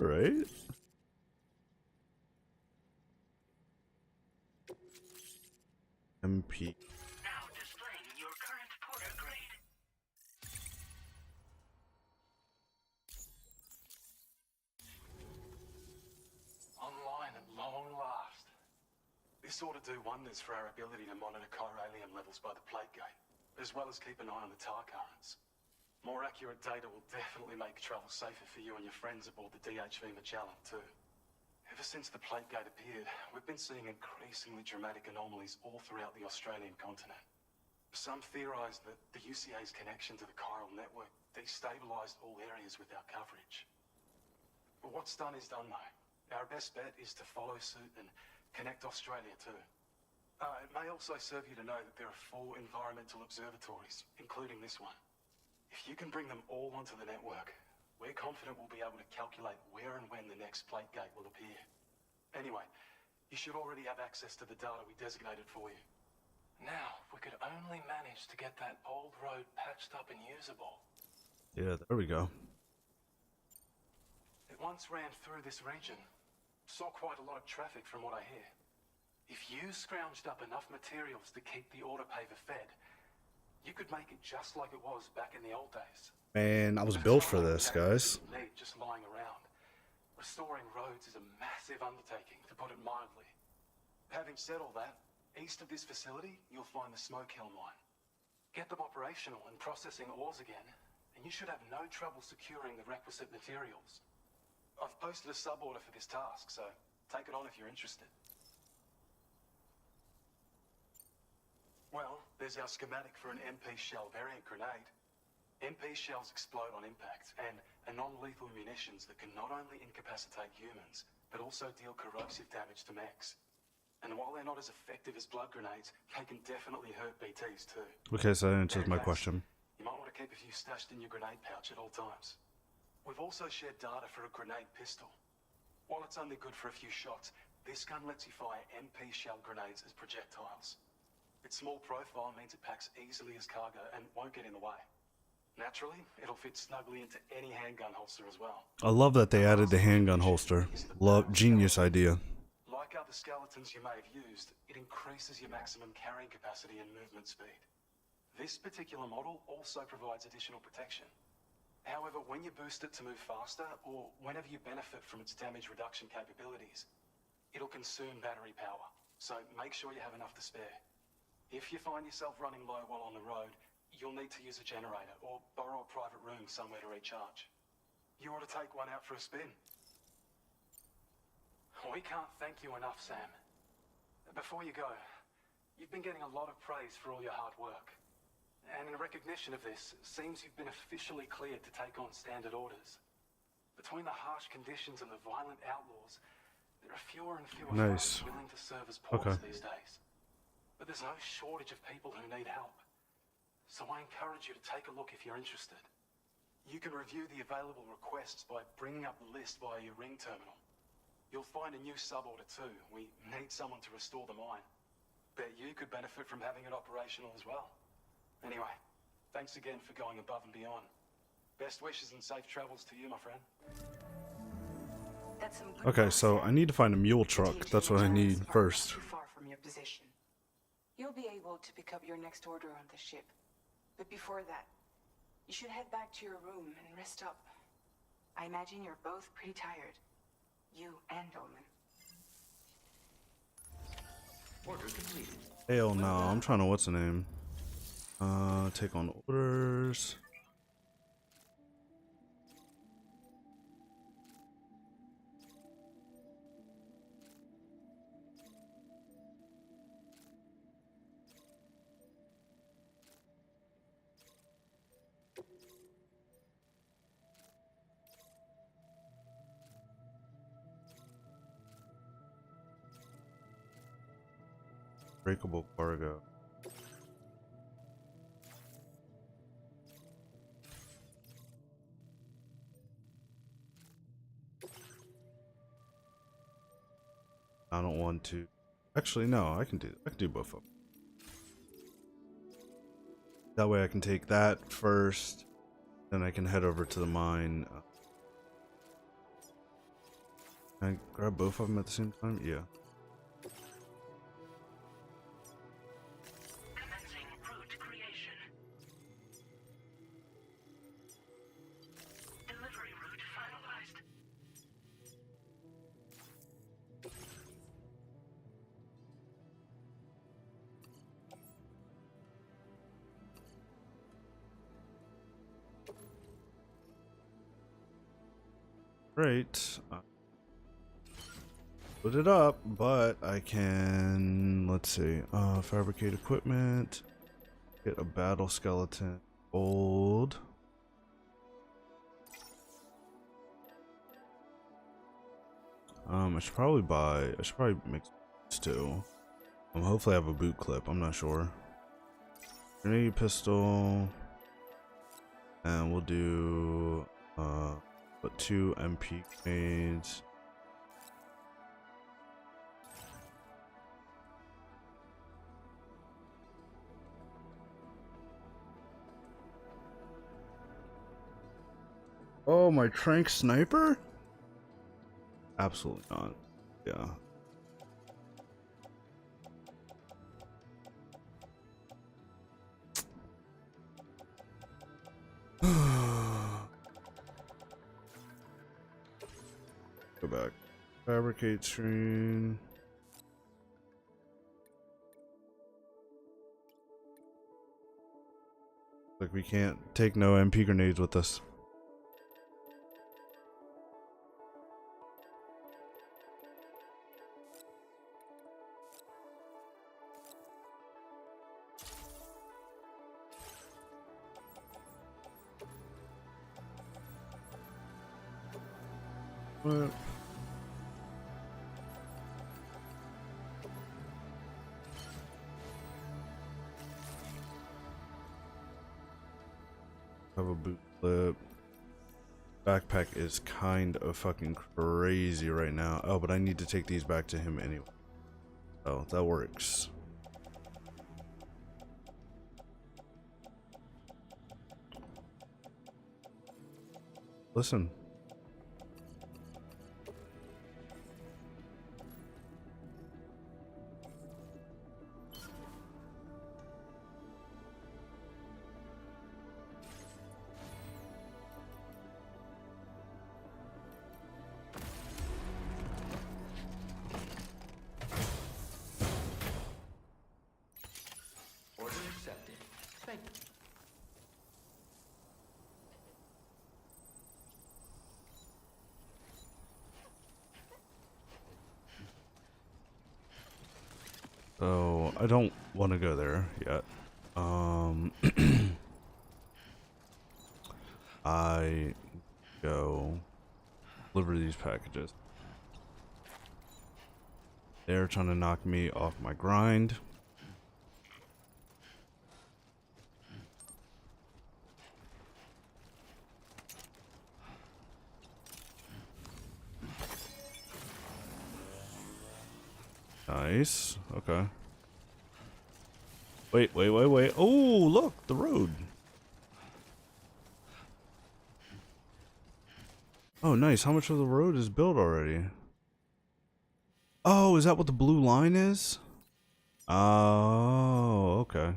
[SPEAKER 1] Right. MP.
[SPEAKER 5] Now displaying your current porter grade.
[SPEAKER 3] Online at long last. This ought to do wonders for our ability to monitor chiralium levels by the plate gate, as well as keep an eye on the tar currents. More accurate data will definitely make travel safer for you and your friends aboard the DHV Magellan, too. Ever since the plate gate appeared, we've been seeing increasingly dramatic anomalies all throughout the Australian continent. Some theorise that the UCA's connection to the chiral network destabilised all areas with our coverage. But what's done is done, though. Our best bet is to follow suit and connect Australia, too. It may also serve you to know that there are 4 environmental observatories, including this one. If you can bring them all onto the network, we're confident we'll be able to calculate where and when the next plate gate will appear. Anyway, you should already have access to the data we designated for you. Now, if we could only manage to get that old road patched up and usable.
[SPEAKER 1] Yeah, there we go.
[SPEAKER 3] It once ran through this region. Saw quite a lot of traffic from what I hear. If you scrounged up enough materials to keep the autopaver fed, you could make it just like it was back in the old days.
[SPEAKER 1] Man, I was built for this, guys.
[SPEAKER 3] Just lying around. Restoring roads is a massive undertaking, to put it mildly. Having said all that, east of this facility, you'll find the Smoke Hill mine. Get them operational and processing ores again, and you should have no trouble securing the requisite materials. I've posted a sub-order for this task, so take it on if you're interested. Well, there's our schematic for an MP shell variant grenade. MP shells explode on impact, and are non-lethal munitions that can not only incapacitate humans, but also deal corrosive damage to mechs. And while they're not as effective as blood grenades, they can definitely hurt BTs too.
[SPEAKER 1] Okay, so that answers my question.
[SPEAKER 3] You might want to keep a few stashed in your grenade pouch at all times. We've also shared data for a grenade pistol. While it's only good for a few shots, this gun lets you fire MP shell grenades as projectiles. Its small profile means it packs easily as cargo and won't get in the way. Naturally, it'll fit snugly into any handgun holster as well.
[SPEAKER 1] I love that they added the handgun holster. Genius idea.
[SPEAKER 3] Like other skeletons you may have used, it increases your maximum carrying capacity and movement speed. This particular model also provides additional protection. However, when you boost it to move faster, or whenever you benefit from its damage reduction capabilities, it'll consume battery power, so make sure you have enough to spare. If you find yourself running low while on the road, you'll need to use a generator or borrow a private room somewhere to recharge. You ought to take one out for a spin. We can't thank you enough, Sam. Before you go, you've been getting a lot of praise for all your hard work. And in recognition of this, it seems you've been officially cleared to take on standard orders. Between the harsh conditions and the violent outlaws, there are fewer and fewer folks willing to serve as porters these days. But there's no shortage of people who need help. So I encourage you to take a look if you're interested. You can review the available requests by bringing up the list via your ring terminal. You'll find a new sub-order too. We need someone to restore the mine. Bet you could benefit from having it operational as well. Anyway, thanks again for going above and beyond. Best wishes and safe travels to you, my friend.
[SPEAKER 1] Okay, so I need to find a mule truck. That's what I need first.
[SPEAKER 7] Too far from your position. You'll be able to pick up your next order on the ship. But before that, you should head back to your room and rest up. I imagine you're both pretty tired. You and Dolman.
[SPEAKER 6] Order completed.
[SPEAKER 1] Hell no, I'm trying to what's the name? Take on orders. Breakable cargo. I don't want to. Actually, no. I can do both of them. That way, I can take that first, then I can head over to the mine. Can I grab both of them at the same time? Yeah.
[SPEAKER 5] Commencing route creation. Delivery route finalized.
[SPEAKER 1] Great. Put it up, but I can, let's see, fabricate equipment, get a battle skeleton, gold. I should probably make these two. Hopefully I have a boot clip, I'm not sure. Grenade pistol, and we'll do, put 2 MP grenades. Oh, my trank sniper? Absolutely not. Yeah. Go back. Fabricate screen. Like we can't take no MP grenades with us. What? Have a boot clip. Backpack is kind of fucking crazy right now. Oh, but I need to take these back to him anyway. Oh, that works. Listen.
[SPEAKER 4] Order accepted. Thank you.
[SPEAKER 1] So I don't want to go there yet. I go deliver these packages. They're trying to knock me off my grind. Nice. Okay. Wait. Oh, look, the road. Oh, nice. How much of the road is built already? Oh, is that what the blue line is? Oh, okay.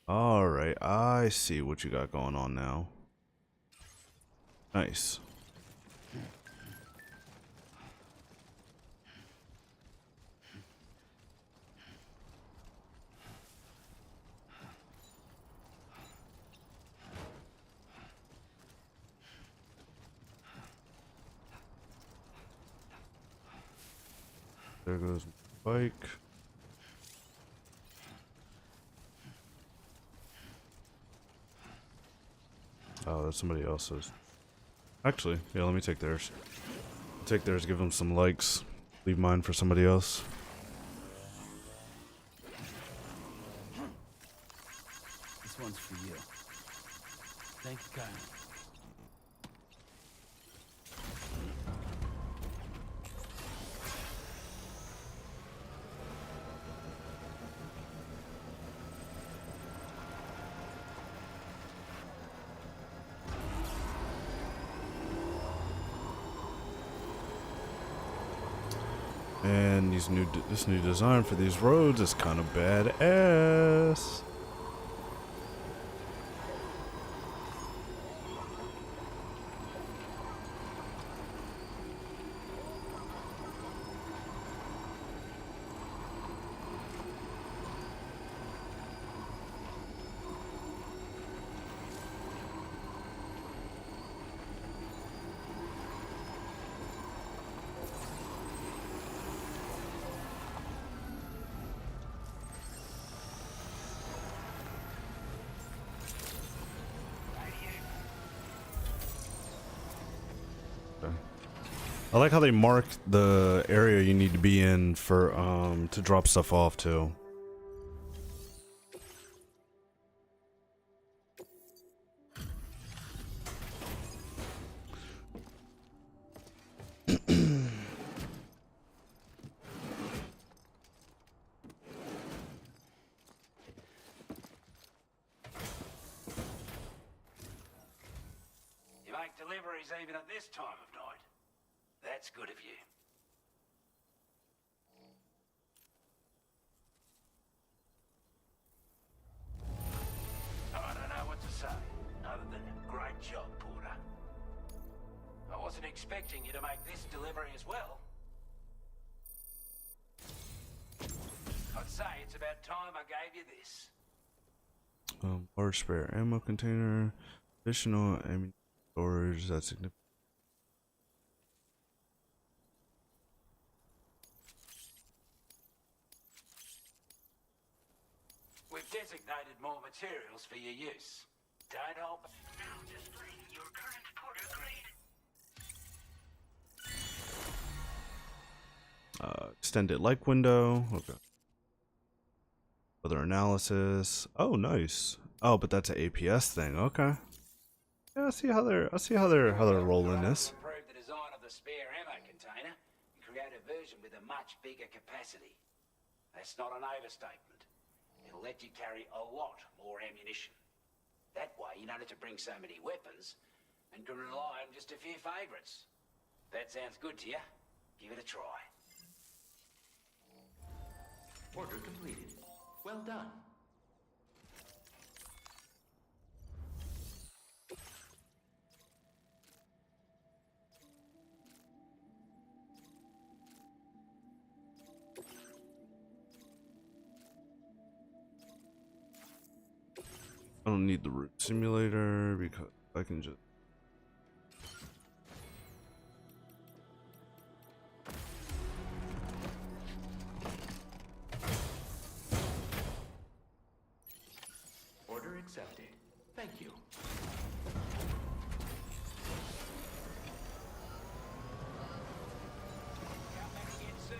[SPEAKER 1] All right. I see what you got going on now. Nice. There goes my bike. Oh, that's somebody else's. Actually, yeah, let me take theirs. Take theirs, give them some likes. Leave mine for somebody else.
[SPEAKER 8] for you. Thank you kindly.
[SPEAKER 1] And this new design for these roads is kind of badass. I like how they mark the area you need to be in for to drop stuff off too.
[SPEAKER 6] You make deliveries even at this time of night. That's good of you. I don't know what to say, other than great job, Porter. I wasn't expecting you to make this delivery as well. I'd say it's about time I gave you this.
[SPEAKER 1] Large spare ammo container, additional ammunition storage. That's significant.
[SPEAKER 6] We've designated more materials for your use. Don't hold back.
[SPEAKER 5] Now displaying your current Porter grade.
[SPEAKER 1] Extended like window. Okay. Other analysis. Oh, nice. Oh, but that's an APS thing. Okay. Yeah, I see how they're rolling this.
[SPEAKER 6] Improve the design of the spare ammo container and create a version with a much bigger capacity. That's not an overstatement. It'll let you carry a lot more ammunition. That way, you don't have to bring so many weapons and can rely on just a few favorites. That sounds good to you? Give it a try.
[SPEAKER 8] Order completed. Well done.
[SPEAKER 1] I don't need the route simulator because I can just.
[SPEAKER 8] Order accepted. Thank you.
[SPEAKER 6] Come back again soon.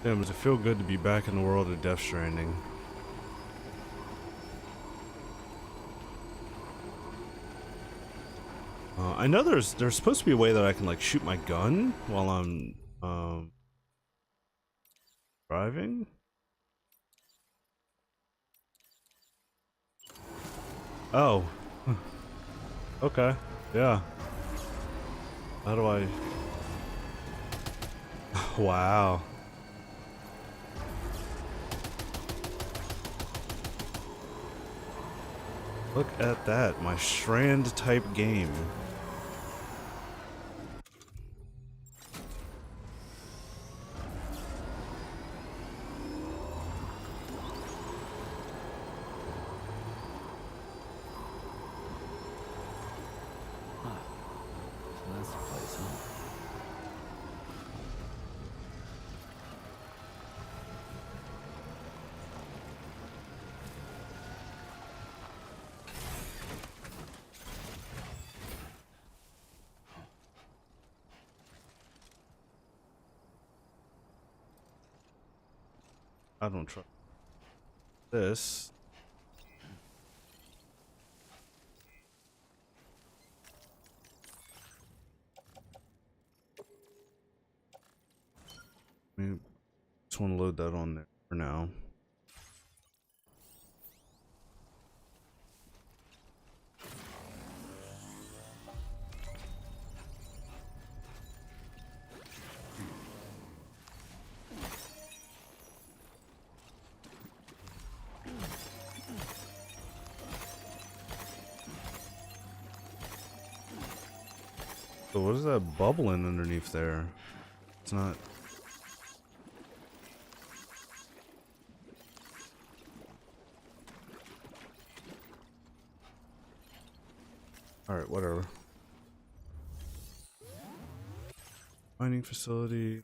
[SPEAKER 1] Damn, does it feel good to be back in the world of Death Stranding? I know there's supposed to be a way that I can like shoot my gun while I'm driving. Oh. Okay. Yeah. How do I? Wow. Look at that, my Strand type game.
[SPEAKER 8] So that's the place, huh?
[SPEAKER 1] I don't trust this. I just want to load that on there for now. So what is that bubbling underneath there? It's not. Alright, whatever. Mining facility.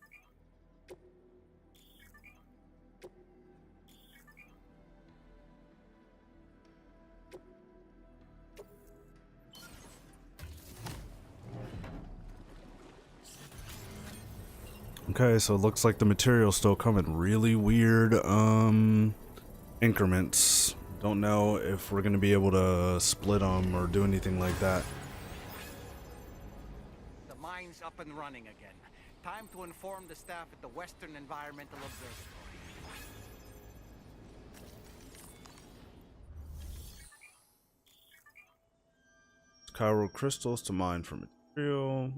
[SPEAKER 1] Okay, so it looks like the materials still come in really weird increments. Don't know if we're gonna be able to split them or do anything like that.
[SPEAKER 2] The mine's up and running again. Time to inform the staff at the Western Environmental Observatory.
[SPEAKER 1] Chiral crystals to mine for material.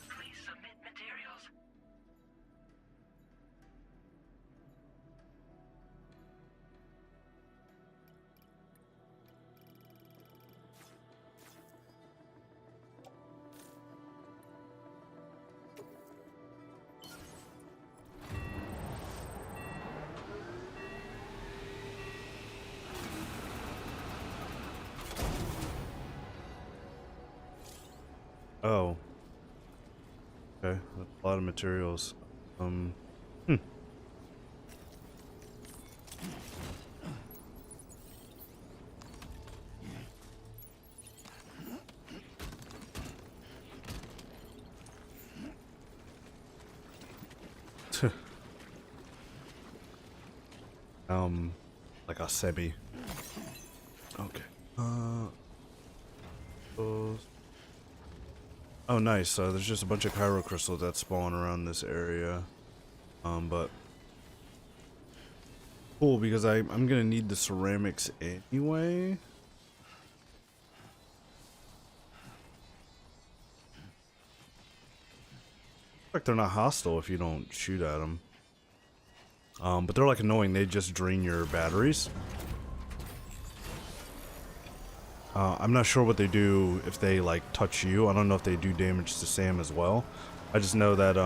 [SPEAKER 5] Please submit materials.
[SPEAKER 1] Oh. Okay, that's a lot of materials. Like a semi. Okay. Oh, nice. There's just a bunch of chiral crystals that spawn around this area. But cool because I'm gonna need the ceramics anyway. Looks like they're not hostile if you don't shoot at them. But they're like annoying. They just drain your batteries. I'm not sure what they do if they like touch you. I don't know if they do damage to Sam as well. I just know that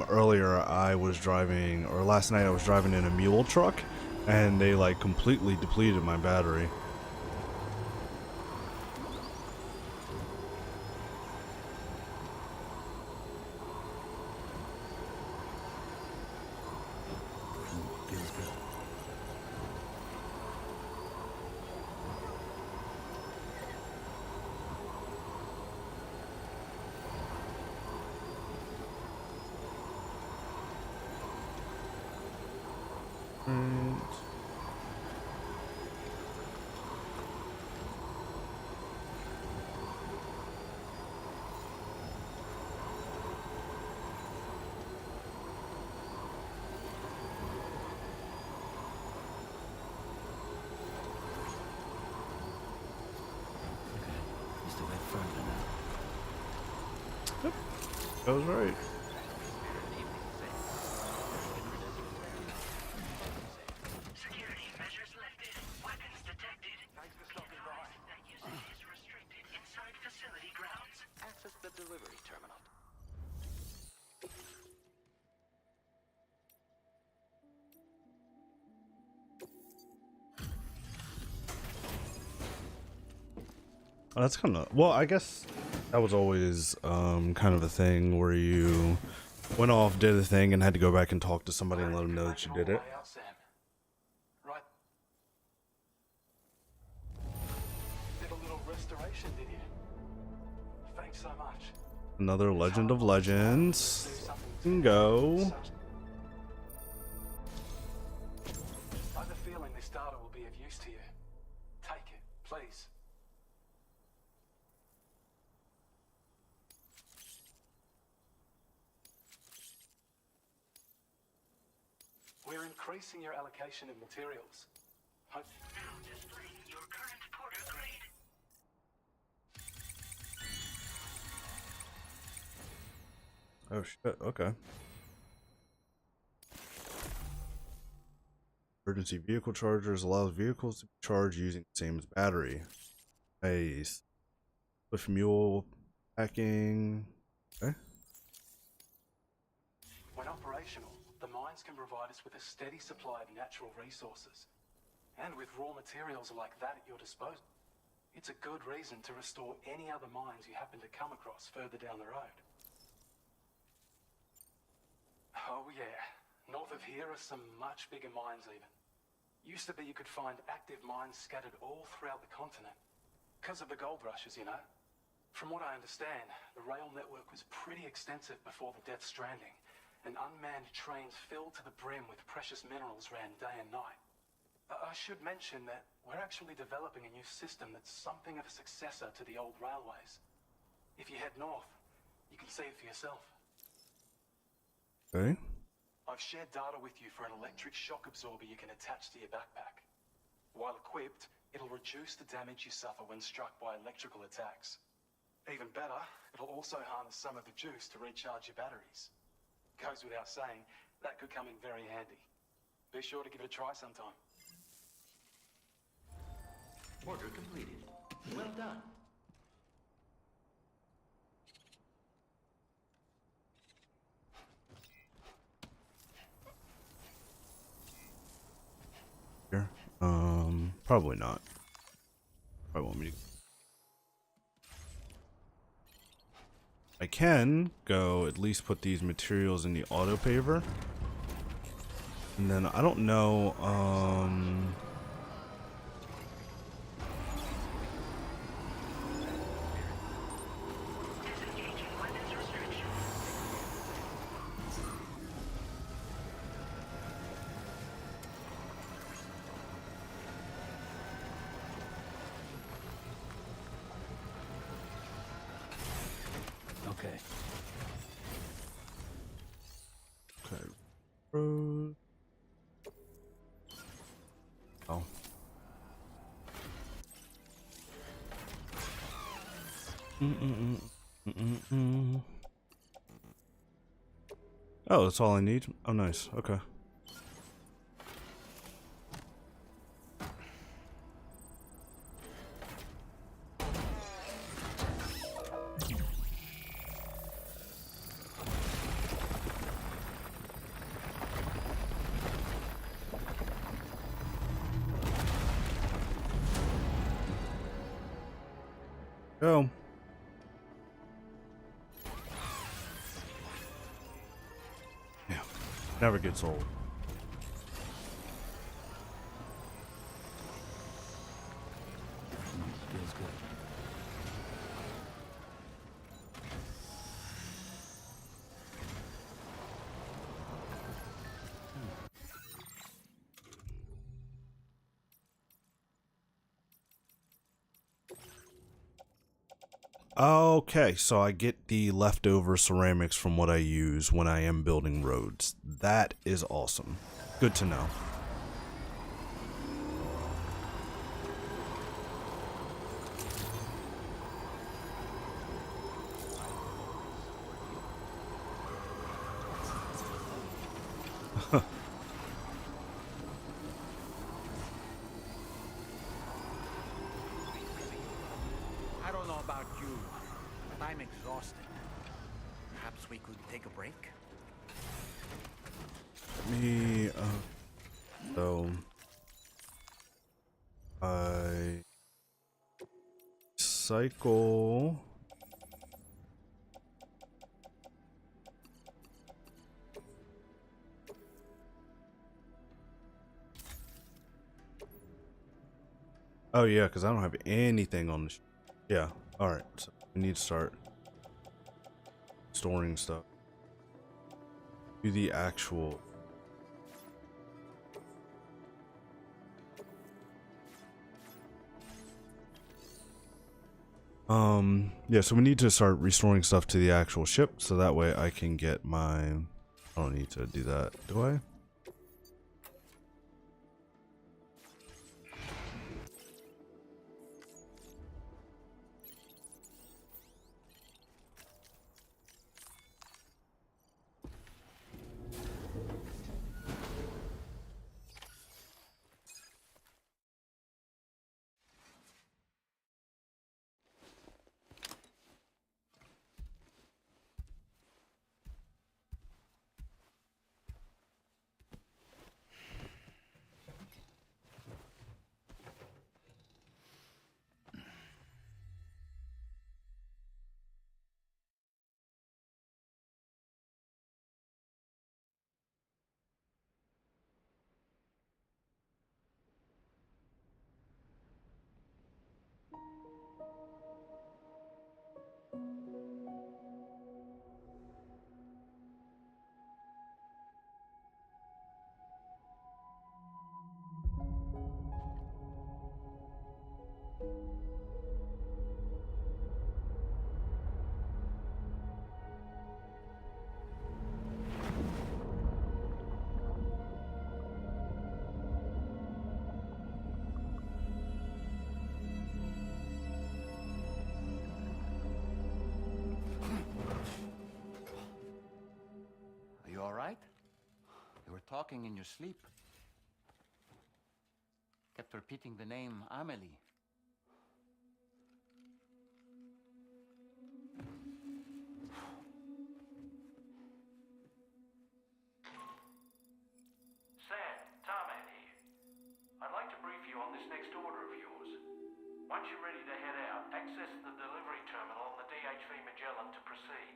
[SPEAKER 1] earlier I was driving, or last night I was driving in a mule truck, and they like completely depleted my battery.
[SPEAKER 8] Feels good. Used to wait further now.
[SPEAKER 1] That was right.
[SPEAKER 5] Security measures lifted. Weapons detected.
[SPEAKER 3] Thanks for stopping by.
[SPEAKER 5] That usage is restricted inside facility grounds.
[SPEAKER 8] Access the delivery terminal.
[SPEAKER 1] Oh, that's kind of, well, I guess that was always kind of a thing where you went off, did a thing, and had to go back and talk to somebody and let them know that you did it.
[SPEAKER 4] Out, Sam. Right. Did a little restoration, did you? Thanks so much.
[SPEAKER 1] Another Legend of Legends. Can go.
[SPEAKER 3] I have a feeling this data will be of use to you. Take it, please. We're increasing your allocation of materials. Hope
[SPEAKER 5] Now displaying your current porter grade.
[SPEAKER 1] Oh shit, okay. Emergency vehicle chargers allows vehicles to be charged using the same as battery. Nice. Push mule packing. Okay.
[SPEAKER 3] when operational, the mines can provide us with a steady supply of natural resources. And with raw materials like that at your disposal, it's a good reason to restore any other mines you happen to come across further down the road. Oh yeah, north of here are some much bigger mines even. Used to be you could find active mines scattered all throughout the continent. Because of the gold rushes, you know. From what I understand, the rail network was pretty extensive before the Death Stranding, and unmanned trains filled to the brim with precious minerals ran day and night. I should mention that we're actually developing a new system that's something of a successor to the old railways. If you head north, you can see it for yourself.
[SPEAKER 1] Okay.
[SPEAKER 3] I've shared data with you for an electric shock absorber you can attach to your backpack. While equipped, it'll reduce the damage you suffer when struck by electrical attacks. Even better, it'll also harness some of the juice to recharge your batteries. Goes without saying, that could come in very handy. Be sure to give it a try sometime.
[SPEAKER 9] Order completed. Well done.
[SPEAKER 1] Here. Probably not. Probably want me to. I can go at least put these materials in the auto paver. And then I don't know,
[SPEAKER 5] Disengaging weapons restriction.
[SPEAKER 9] Okay.
[SPEAKER 1] okay. Road. Oh. Oh, that's all I need? Oh, nice. Okay. Go. Yeah. Never gets old.
[SPEAKER 9] Feels good.
[SPEAKER 1] Okay, so I get the leftover ceramics from what I use when I am building roads. That is awesome. Good to know.
[SPEAKER 2] I don't know about you, but I'm exhausted. Perhaps we could take a break?
[SPEAKER 1] Me, so I cycle. Oh yeah, because I don't have anything on the. Yeah. All right. So we need to start. storing stuff to the actual. Yeah, so we need to start restoring stuff to the actual ship so that way I can get my, I don't need to do that, do I?
[SPEAKER 2] Are you all right? You were talking in your sleep. Kept repeating the name Amelie.
[SPEAKER 3] Sam, Tarman here. I'd like to brief you on this next order of yours. Once you're ready to head out, access the delivery terminal on the DHV Magellan to proceed.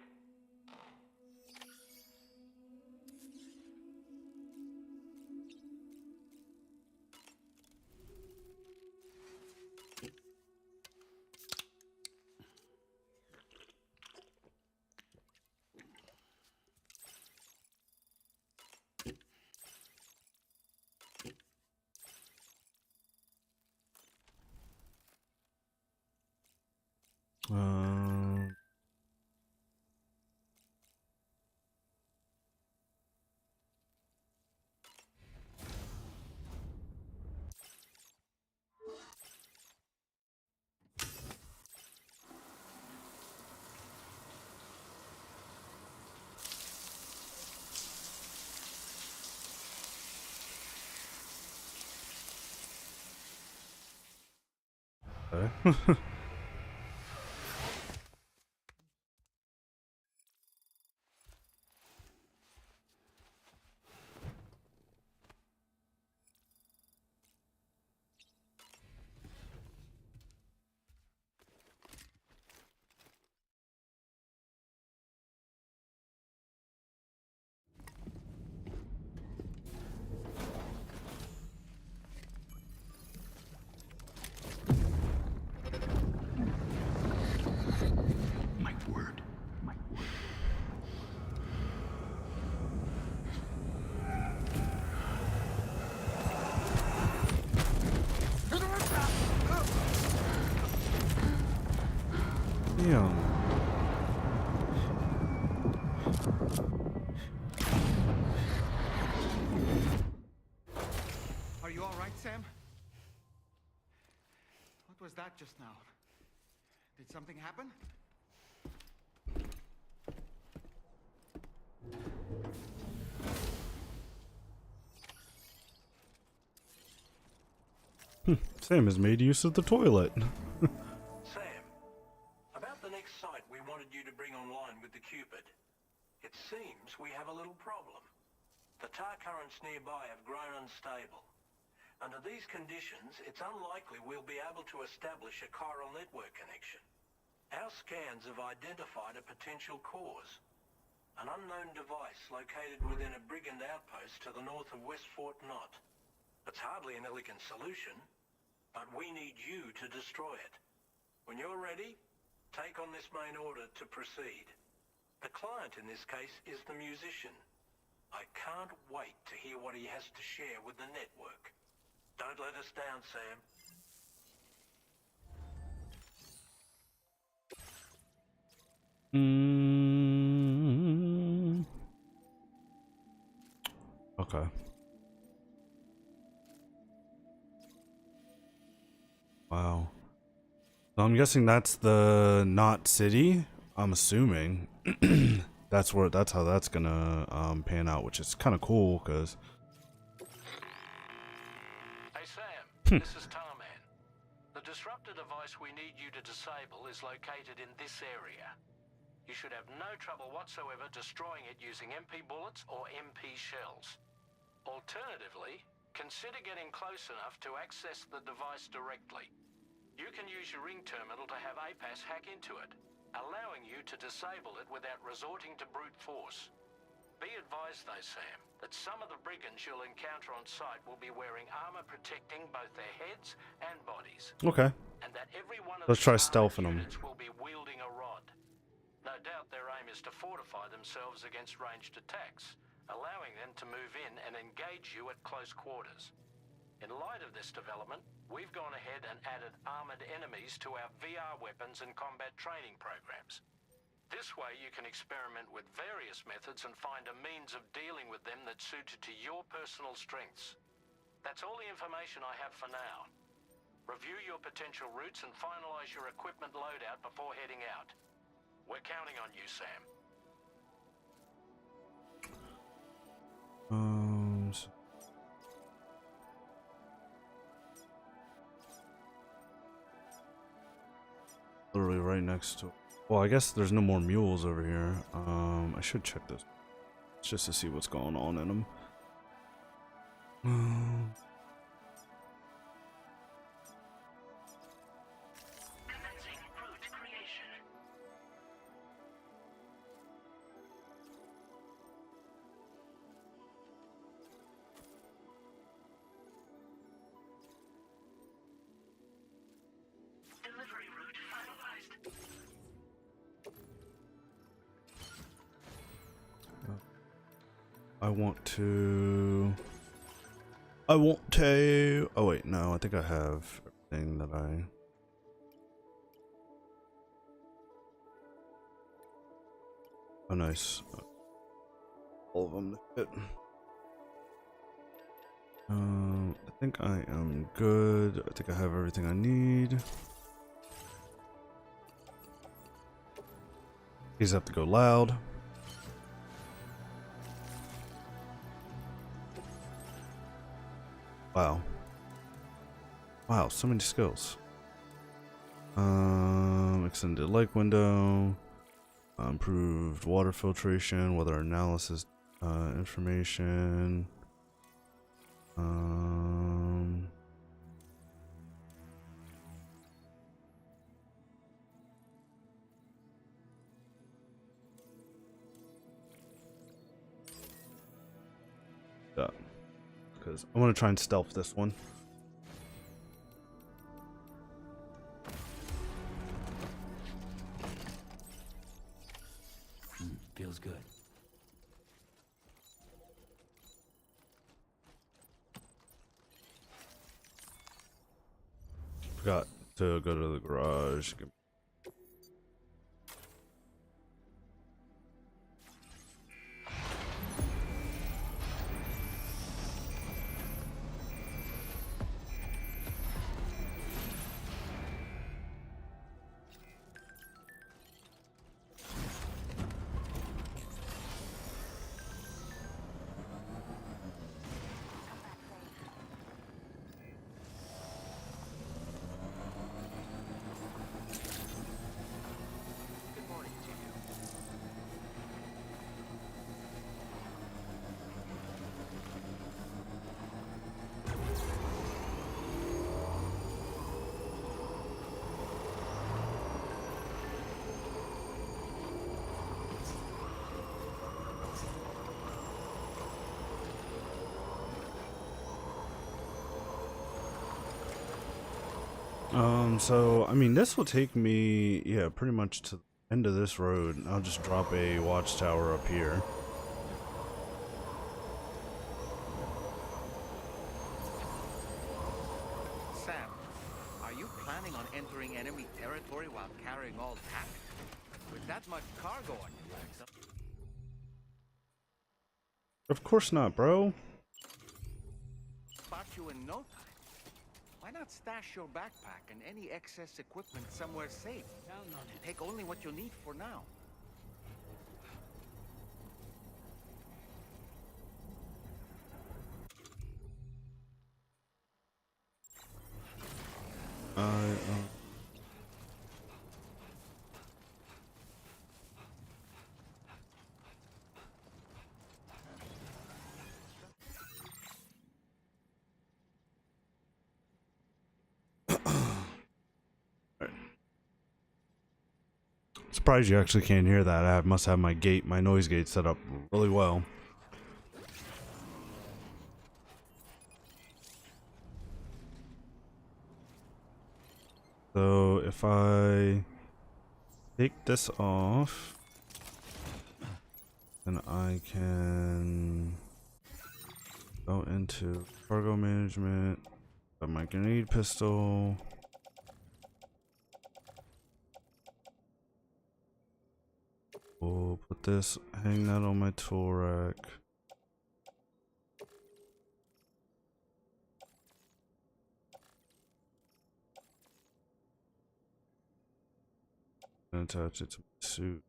[SPEAKER 1] Um, okay.
[SPEAKER 9] My word. My word.
[SPEAKER 1] Damn.
[SPEAKER 2] Are you all right, Sam? What was that just now? Did something happen?
[SPEAKER 1] Sam has made use of the toilet.
[SPEAKER 3] Sam, about the next site we wanted you to bring online with the Cupid. It seems we have a little problem. The tar currents nearby have grown unstable. Under these conditions, it's unlikely we'll be able to establish a chiral network connection. Our scans have identified a potential cause. An unknown device located within a brigand outpost to the north of West Fort Knot. It's hardly an elegant solution, but we need you to destroy it. When you're ready, take on this main order to proceed. The client in this case is the musician. I can't wait to hear what he has to share with the network. Don't let us down, Sam.
[SPEAKER 1] Okay. Wow. So I'm guessing that's the not city. I'm assuming that's how that's gonna pan out, which is kind of cool because.
[SPEAKER 3] Hey Sam, this is Tarman. The disruptor device we need you to disable is located in this area. You should have no trouble whatsoever destroying it using MP bullets or MP shells. Alternatively, consider getting close enough to access the device directly. You can use your ring terminal to have APAS hack into it, allowing you to disable it without resorting to brute force. Be advised though, Sam, that some of the brigands you'll encounter on site will be wearing armor protecting both their heads and bodies.
[SPEAKER 1] Okay.
[SPEAKER 3] And that every one of
[SPEAKER 1] Let's try stealthing them.
[SPEAKER 3] units will be wielding a rod. No doubt their aim is to fortify themselves against ranged attacks, allowing them to move in and engage you at close quarters. In light of this development, we've gone ahead and added armored enemies to our VR weapons and combat training programs. This way you can experiment with various methods and find a means of dealing with them that's suited to your personal strengths. That's all the information I have for now. Review your potential routes and finalize your equipment loadout before heading out. We're counting on you, Sam.
[SPEAKER 1] Literally right next to. Well, I guess there's no more mules over here. I should check this just to see what's going on in them.
[SPEAKER 5] Commencing route creation. Delivery route finalized.
[SPEAKER 1] I want to. Oh wait, no. I think I have everything that I. Oh, nice. All of them. I think I am good. I think I have everything I need. These have to go loud. Wow. Wow, so many skills. Extended light window. Improved water filtration, weather analysis information. Yeah. Because I want to try and stealth this one.
[SPEAKER 9] Feels good.
[SPEAKER 1] Forgot to go to the garage.
[SPEAKER 2] Good morning to you.
[SPEAKER 1] So I mean, this will take me, yeah, pretty much to end of this road. I'll just drop a watchtower up here.
[SPEAKER 2] Sam, are you planning on entering enemy territory while carrying all that? With that much cargo on your backs,
[SPEAKER 1] Of course not, bro.
[SPEAKER 2] spot you in no time. Why not stash your backpack and any excess equipment somewhere safe? Take only what you need for now.
[SPEAKER 1] Surprised you actually can't hear that. I must have my noise gate set up really well. So if I take this off, then I can go into cargo management, got my grenade pistol. We'll put this, hang that on my tool rack. And attach it to my suit.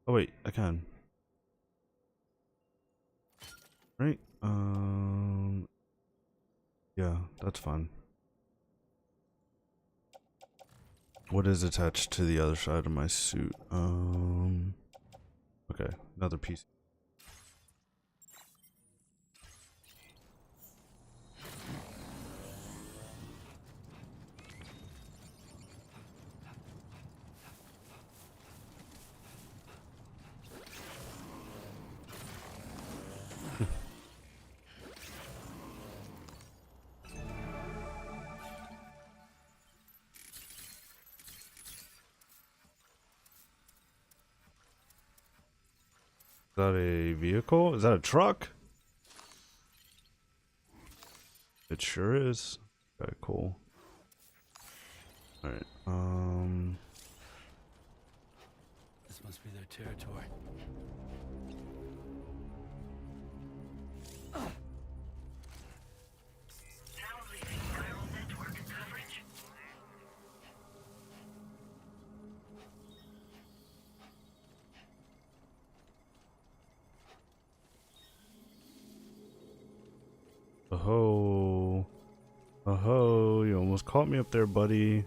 [SPEAKER 1] Oh wait, I can. Right? Yeah, that's fine. What is attached to the other side of my suit? Okay, another piece. Is that a vehicle? Is that a truck? It sure is. Okay, cool. Alright,
[SPEAKER 8] This must be their territory.
[SPEAKER 5] Now leaving viral network coverage.
[SPEAKER 1] oh, oh, you almost caught me up there, buddy.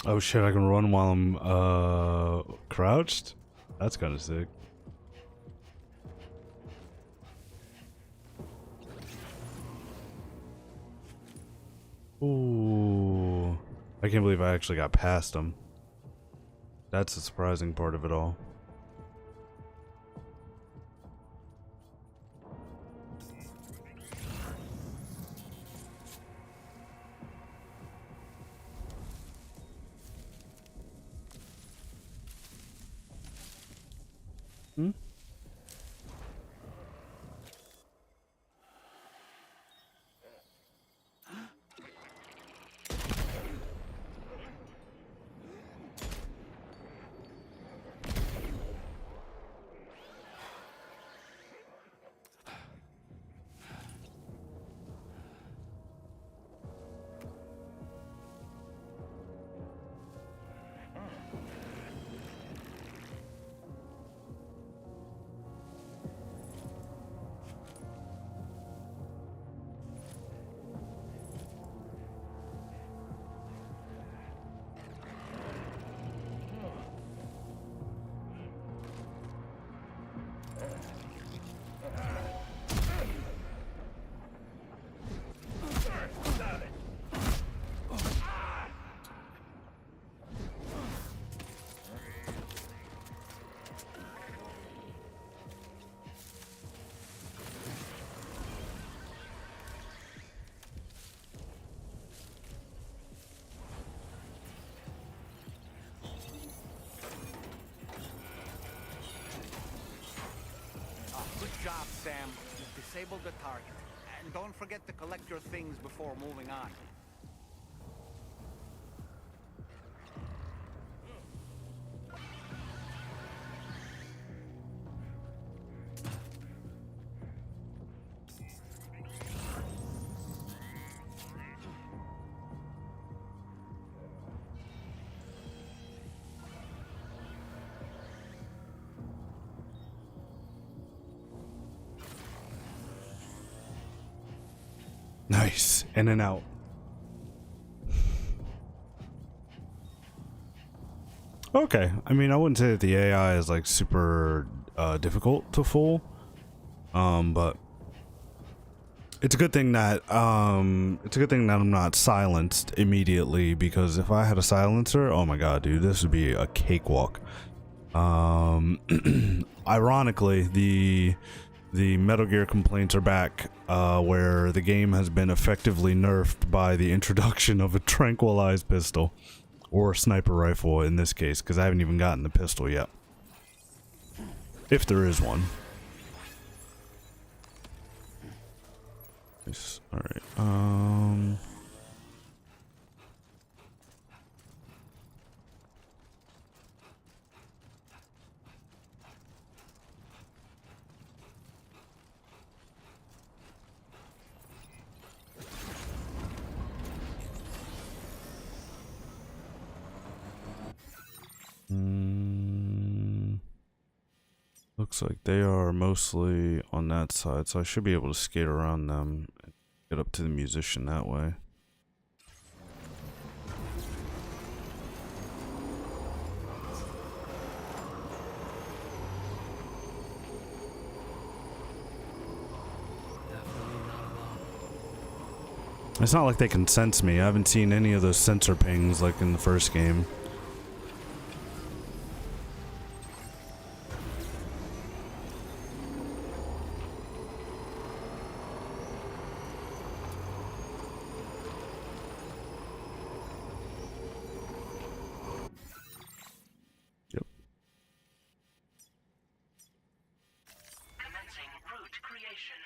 [SPEAKER 1] Oh shit, I can run while I'm crouched? That's kind of sick. Ooh. I can't believe I actually got past him. That's the surprising part of it all. Hmm?
[SPEAKER 2] Sam. You've disabled the target. And don't forget to collect your things before moving on.
[SPEAKER 1] Nice. In and out. Okay. I mean, I wouldn't say that the AI is like super difficult to fool. But it's a good thing that I'm not silenced immediately, because if I had a silencer, oh my god, dude, this would be a cakewalk. Ironically, the Metal Gear complaints are back, where the game has been effectively nerfed by the introduction of a tranquilized pistol, or sniper rifle in this case, because I haven't even gotten the pistol yet. If there is one. Nice. Alright, looks like they are mostly on that side, so I should be able to skate around them and get up to the musician that way. It's not like they can sense me. I haven't seen any of those sensor pings like in the first game.
[SPEAKER 5] Commencing route creation.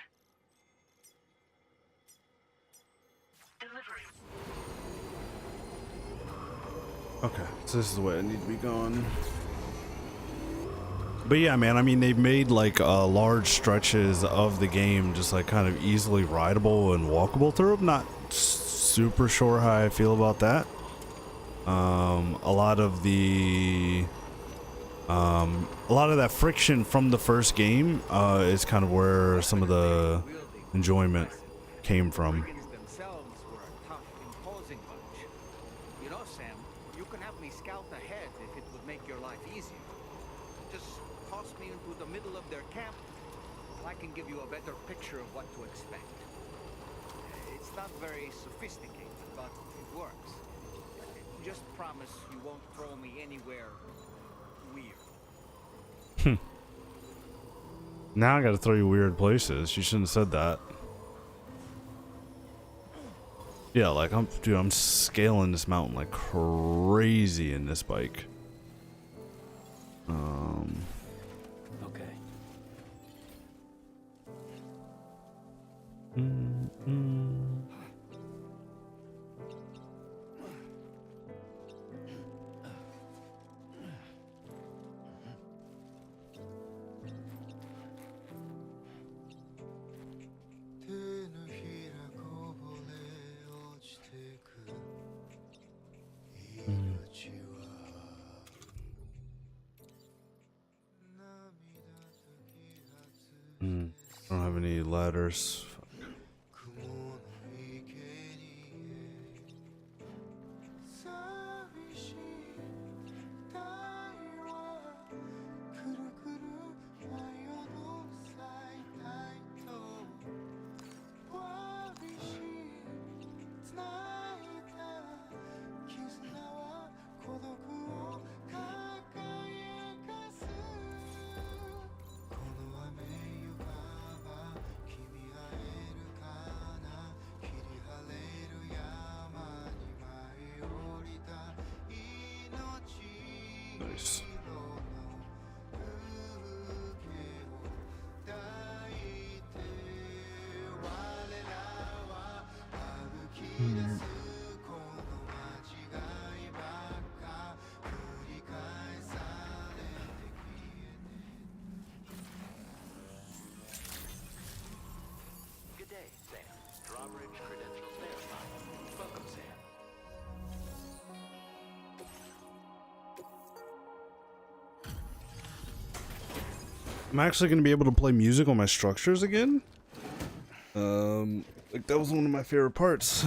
[SPEAKER 5] Delivery.
[SPEAKER 1] Okay, so this is the way I need to be going. But yeah, man, I mean, they've made like large stretches of the game just like kind of easily rideable and walkable through. I'm not super sure how I feel about that. A lot of that friction from the first game is kind of where some of the enjoyment came from.
[SPEAKER 2] Brigands themselves were a tough, imposing bunch. You know, Sam, you can have me scout ahead if it would make your life easier. Just toss me into the middle of their camp, and I can give you a better picture of what to expect. It's not very sophisticated, but it works. Just promise you won't throw me anywhere weird.
[SPEAKER 1] Now I gotta throw you weird places. You shouldn't have said that. Yeah, like I'm scaling this mountain like crazy in this bike.
[SPEAKER 4] Okay.
[SPEAKER 1] I don't have any ladders. Nice. I'm actually going to be able to play music on my structures again. Like that was one of my favorite parts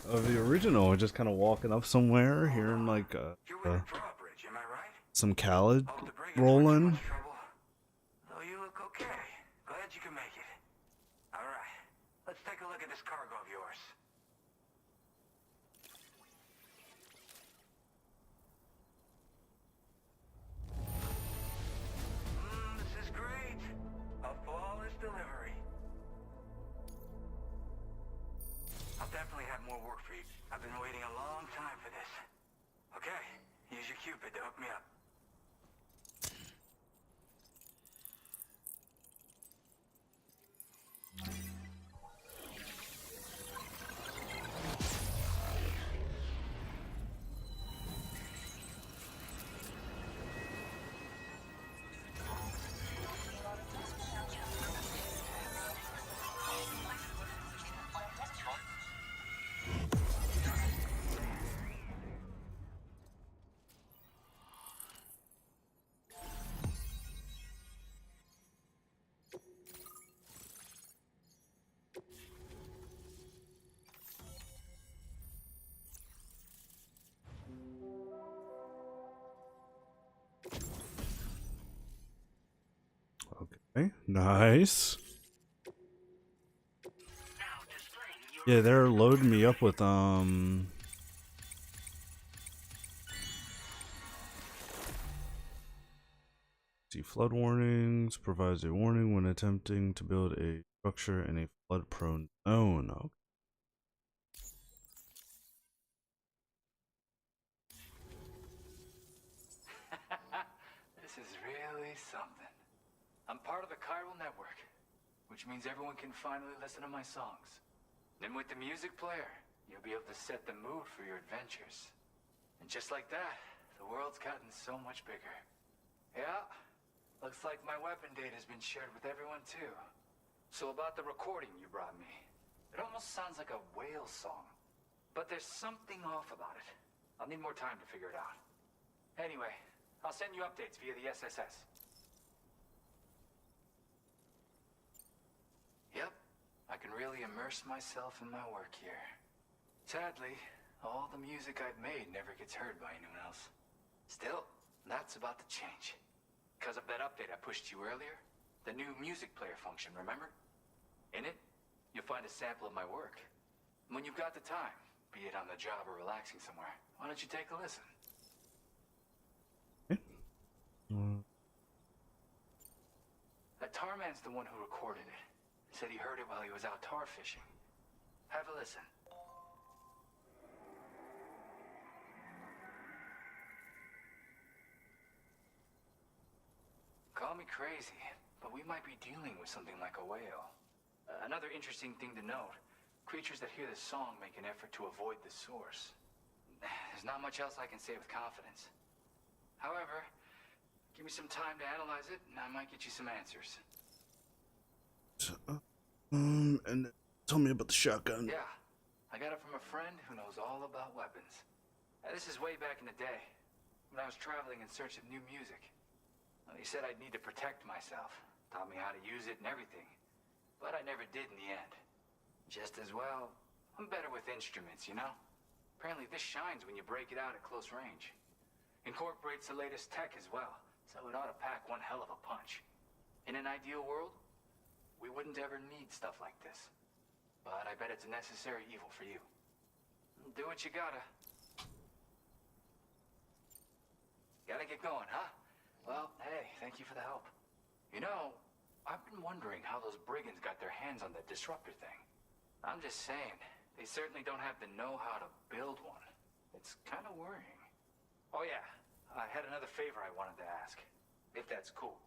[SPEAKER 1] of the original. Just kind of walking up somewhere, hearing like
[SPEAKER 3] You're with the drawbridge, am I right?
[SPEAKER 1] some Khaled
[SPEAKER 3] Oh, the brigands
[SPEAKER 1] rolling.
[SPEAKER 3] weren't too much trouble. Oh, you look okay. Glad you can make it. All right, let's take a look at this cargo of yours. This is great. A flawless delivery. I'll definitely have more work for you. I've been waiting a long time for this. Okay, use your Cupid to hook me up.
[SPEAKER 1] Okay, nice. Yeah, they're loading me up with see, flood warnings provides a warning when attempting to build a structure in a flood-prone zone. Okay.
[SPEAKER 4] This is really something. I'm part of the chiral network, which means everyone can finally listen to my songs. And with the music player, you'll be able to set the mood for your adventures. And just like that, the world's gotten so much bigger. Yeah, looks like my weapon data has been shared with everyone too. So about the recording you brought me, it almost sounds like a whale song. But there's something off about it. I'll need more time to figure it out. Anyway, I'll send you updates via the SSS. Yep, I can really immerse myself in my work here. Sadly, all the music I've made never gets heard by anyone else. Still, that's about to change. Because of that update I pushed you earlier, the new music player function, remember? In it, you'll find a sample of my work. When you've got the time, be it on the job or relaxing somewhere, why don't you take a listen? That Tarman's the one who recorded it. Said he heard it while he was out tar fishing. Have a listen. Call me crazy, but we might be dealing with something like a whale. Another interesting thing to note, creatures that hear this song make an effort to avoid the source. There's not much else I can say with confidence. However, give me some time to analyze it, and I might get you some answers.
[SPEAKER 1] And tell me about the shotgun.
[SPEAKER 4] Yeah, I got it from a friend who knows all about weapons. This is way back in the day, when I was traveling in search of new music. He said I'd need to protect myself, taught me how to use it and everything. But I never did in the end. Just as well, I'm better with instruments, you know? Apparently this shines when you break it out at close range. Incorporates the latest tech as well, so it ought to pack one hell of a punch. In an ideal world, we wouldn't ever need stuff like this. But I bet it's a necessary evil for you. Do what you gotta. Gotta get going, huh? Well, hey, thank you for the help. You know, I've been wondering how those brigands got their hands on that disruptor thing. I'm just saying, they certainly don't have the know-how to build one. It's kind of worrying. Oh yeah, I had another favor I wanted to ask, if that's cool.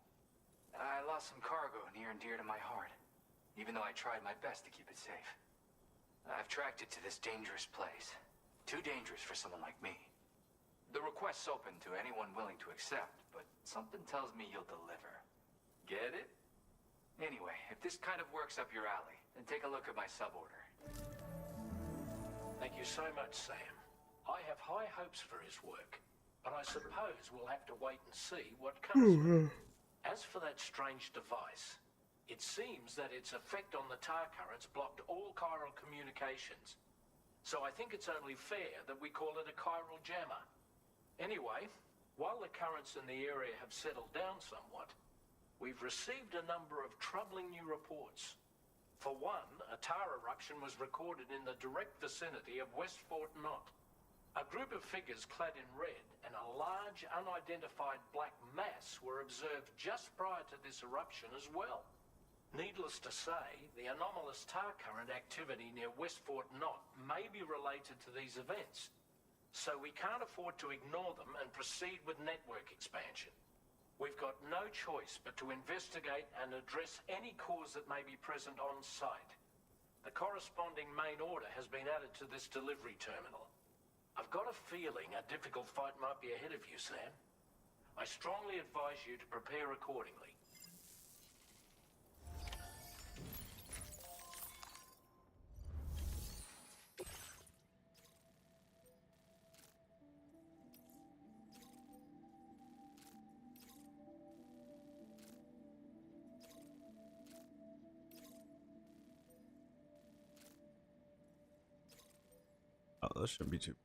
[SPEAKER 4] I lost some cargo near and dear to my heart, even though I tried my best to keep it safe. I've tracked it to this dangerous place. Too dangerous for someone like me. The request's open to anyone willing to accept, but something tells me you'll deliver. Get it? Anyway, if this kind of works up your alley, then take a look at my suborder.
[SPEAKER 8] Thank you so much, Sam. I have high hopes for his work, but I suppose we'll have to wait and see what comes of it. As for that strange device, it seems that its effect on the tar currents blocked all chiral communications. So I think it's only fair that we call it a chiral jammer. Anyway, while the currents in the area have settled down somewhat, we've received a number of troubling new reports. For one, a tar eruption was recorded in the direct vicinity of West Fort Knot. A group of figures clad in red and a large unidentified black mass were observed just prior to this eruption as well. Needless to say, the anomalous tar current activity near West Fort Knot may be related to these events, so we can't afford to ignore them and proceed with network expansion. We've got no choice but to investigate and address any cause that may be present on site. The corresponding main order has been added to this delivery terminal. I've got a feeling a difficult fight might be ahead of you, Sam. I strongly advise you to prepare accordingly.
[SPEAKER 1] Oh, that shouldn't be too.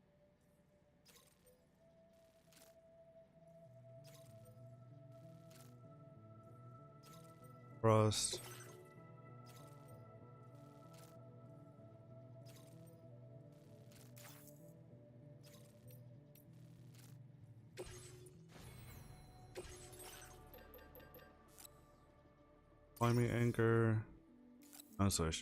[SPEAKER 1] Frost. Climbing anchor. Oh, sorry.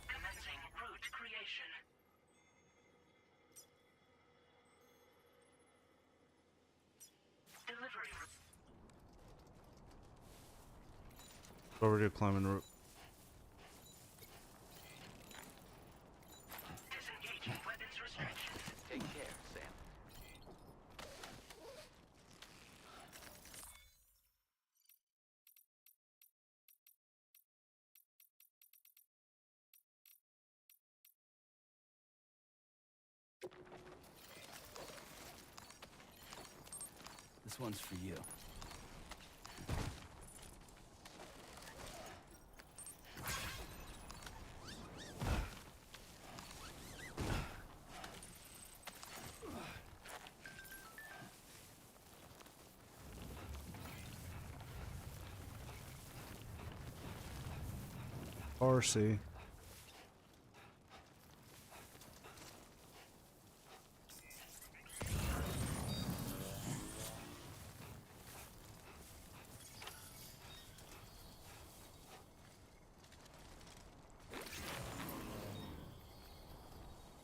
[SPEAKER 5] Commencing route creation. Delivery.
[SPEAKER 1] Already a climbing rope.
[SPEAKER 5] Disengaging weapons restrictions.
[SPEAKER 2] Take care, Sam.
[SPEAKER 10] This one's for you.
[SPEAKER 1] RC.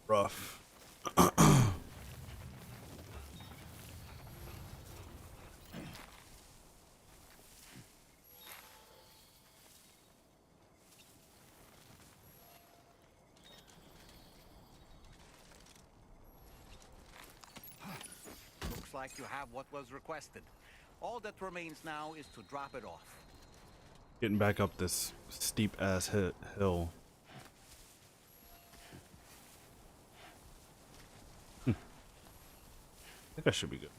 [SPEAKER 1] Rough.
[SPEAKER 2] Looks like you have what was requested. All that remains now is to drop it off.
[SPEAKER 1] Getting back up this steep ass hill. I think I should be good.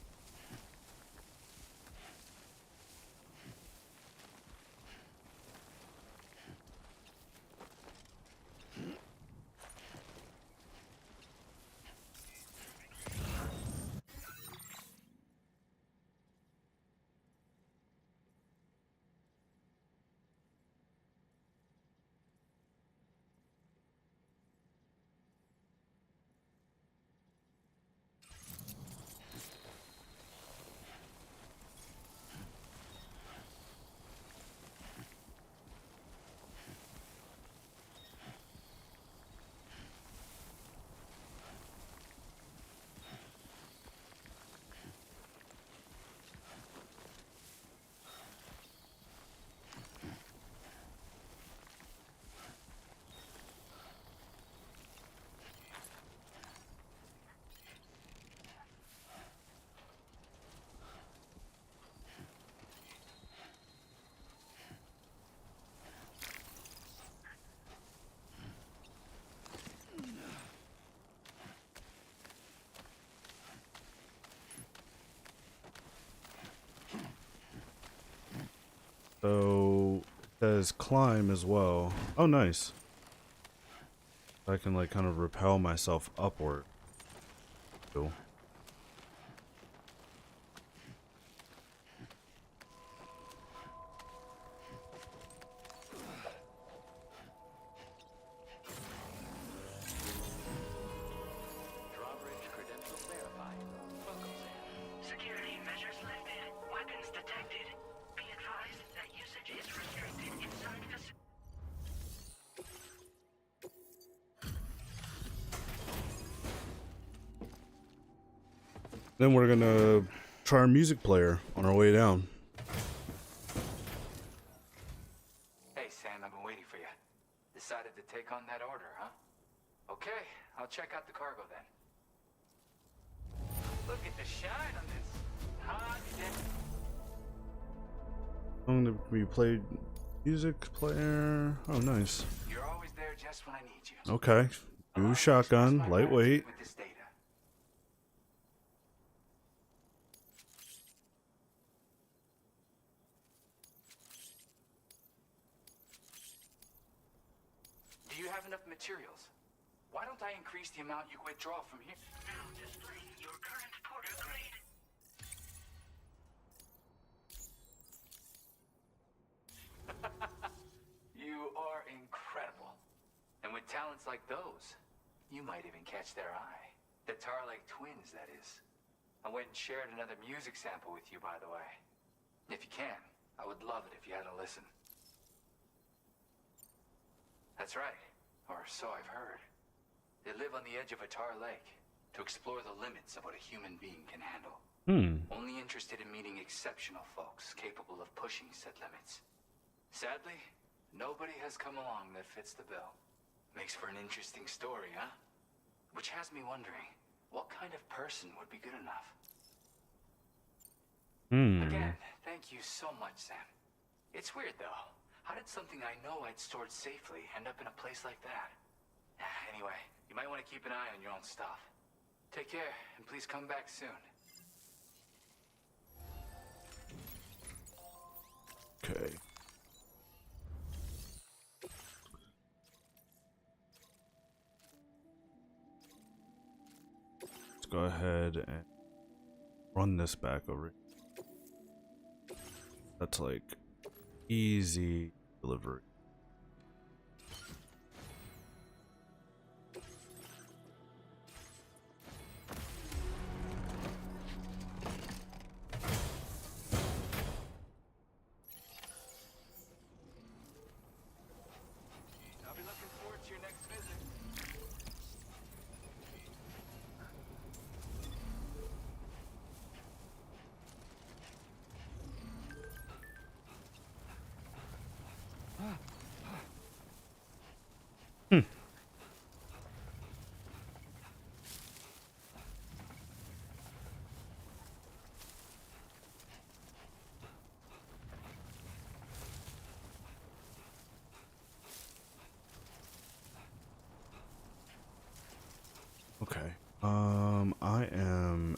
[SPEAKER 1] So it says climb as well. Oh, nice. I can like kind of repel myself upward. Cool.
[SPEAKER 5] Drawbridge credentials verified. Welcome, Sam. Security measures lifted. Weapons detected. Be advised that usage is restricted inside the...
[SPEAKER 1] Then we're gonna try our music player on our way down.
[SPEAKER 11] Hey, Sam, I've been waiting for you. Decided to take on that order, huh? Okay, I'll check out the cargo then. Look at the shine on this. Hot day.
[SPEAKER 1] I'm gonna be played music player. Oh, nice.
[SPEAKER 11] You're always there just when I need you.
[SPEAKER 1] Okay. New shotgun, lightweight.
[SPEAKER 11] With this data. Do you have enough materials? Why don't I increase the amount you withdraw from here?
[SPEAKER 5] Now displaying your current porter grade.
[SPEAKER 11] You are incredible. And with talents like those, you might even catch their eye. The Tarlake twins, that is. I went and shared another music sample with you, by the way. If you can, I would love it if you had a listen. That's right, or so I've heard. They live on the edge of a tar lake to explore the limits of what a human being can handle. Only interested in meeting exceptional folks capable of pushing said limits. Sadly, nobody has come along that fits the bill. Makes for an interesting story, huh? Which has me wondering, what kind of person would be good enough? Again, thank you so much, Sam. It's weird, though. How did something I know I'd stored safely end up in a place like that? Anyway, you might want to keep an eye on your own stuff. Take care, and please come back soon.
[SPEAKER 1] Okay. Let's go ahead and run this back over. That's like easy delivery.
[SPEAKER 11] I'll be looking forward to your next visit.
[SPEAKER 1] Okay. I am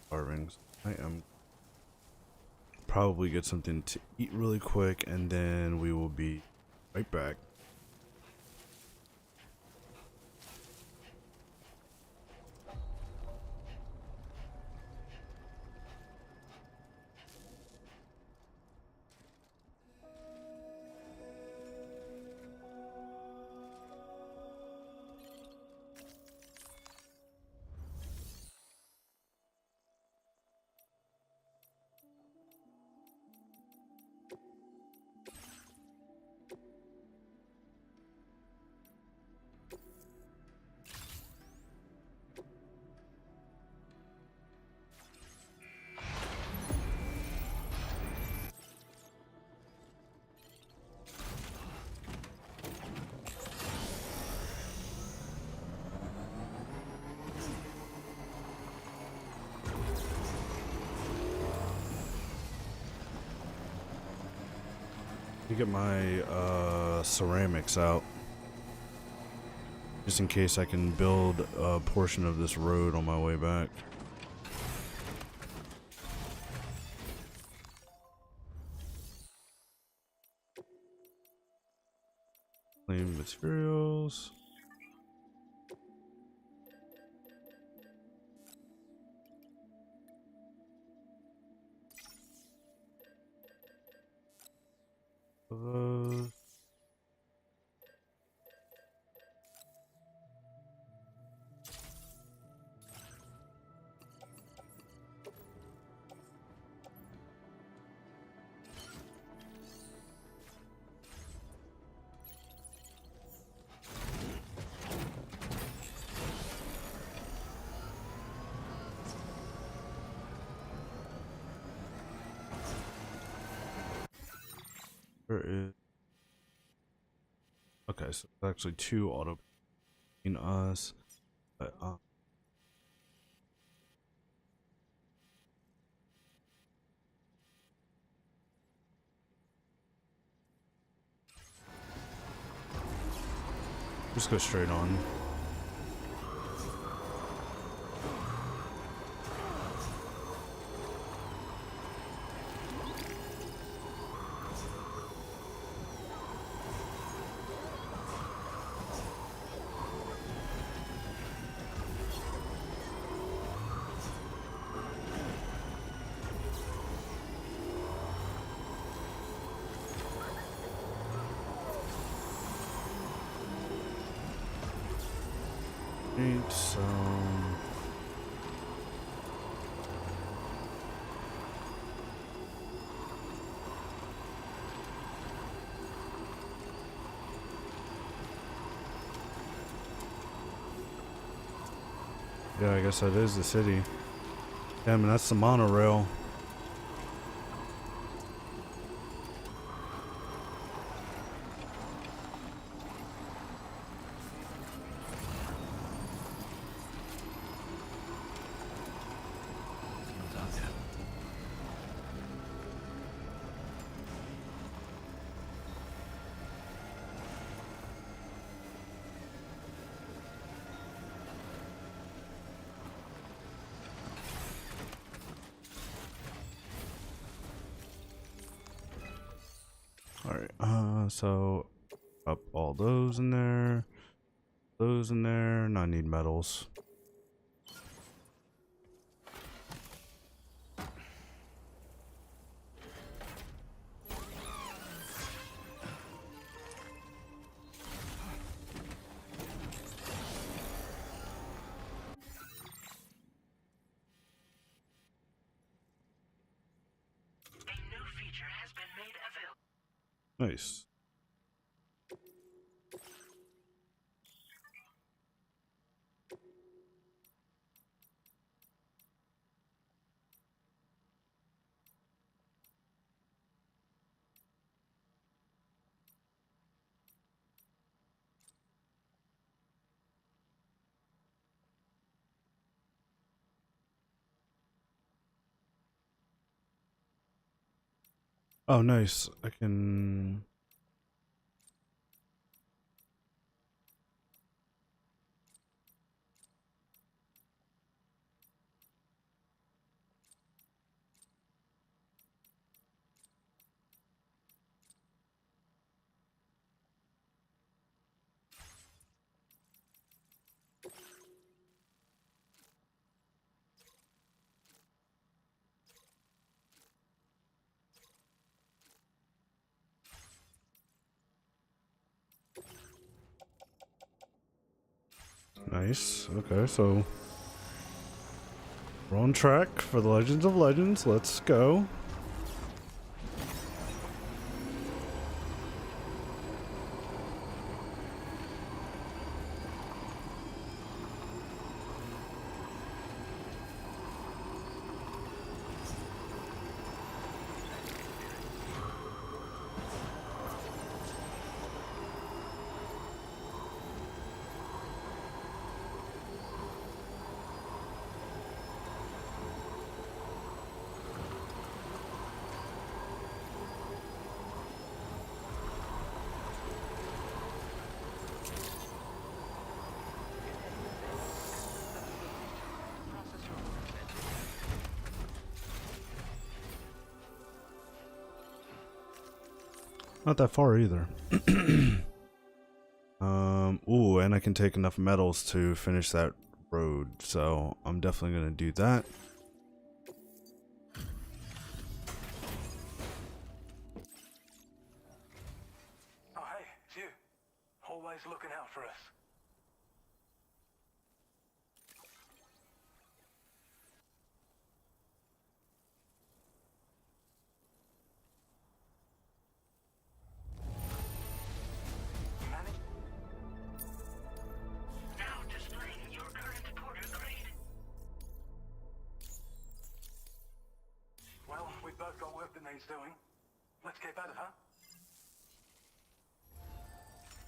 [SPEAKER 1] starving. I am probably get something to eat really quick, and then we will be right back. To get my ceramics out, just in case I can build a portion of this road on my way back. Claim materials. Those. There is. Okay, so it's actually two auto in us, but just go straight on. Need some. Yeah, I guess that is the city. Damn, and that's the monorail. Alright, so up all those in there, and I need metals.
[SPEAKER 5] A new feature has been made available.
[SPEAKER 1] Nice. Oh, nice. I can. Nice. Okay, so we're on track for the Legends of Legends. Let's go. Not that far either. Ooh, and I can take enough metals to finish that road, so I'm definitely gonna do that.
[SPEAKER 3] Oh, hey, it's you. Always looking out for us.
[SPEAKER 5] Now displaying your current porter grade.
[SPEAKER 3] Well, we've both got work that needs doing. Let's get at it, huh?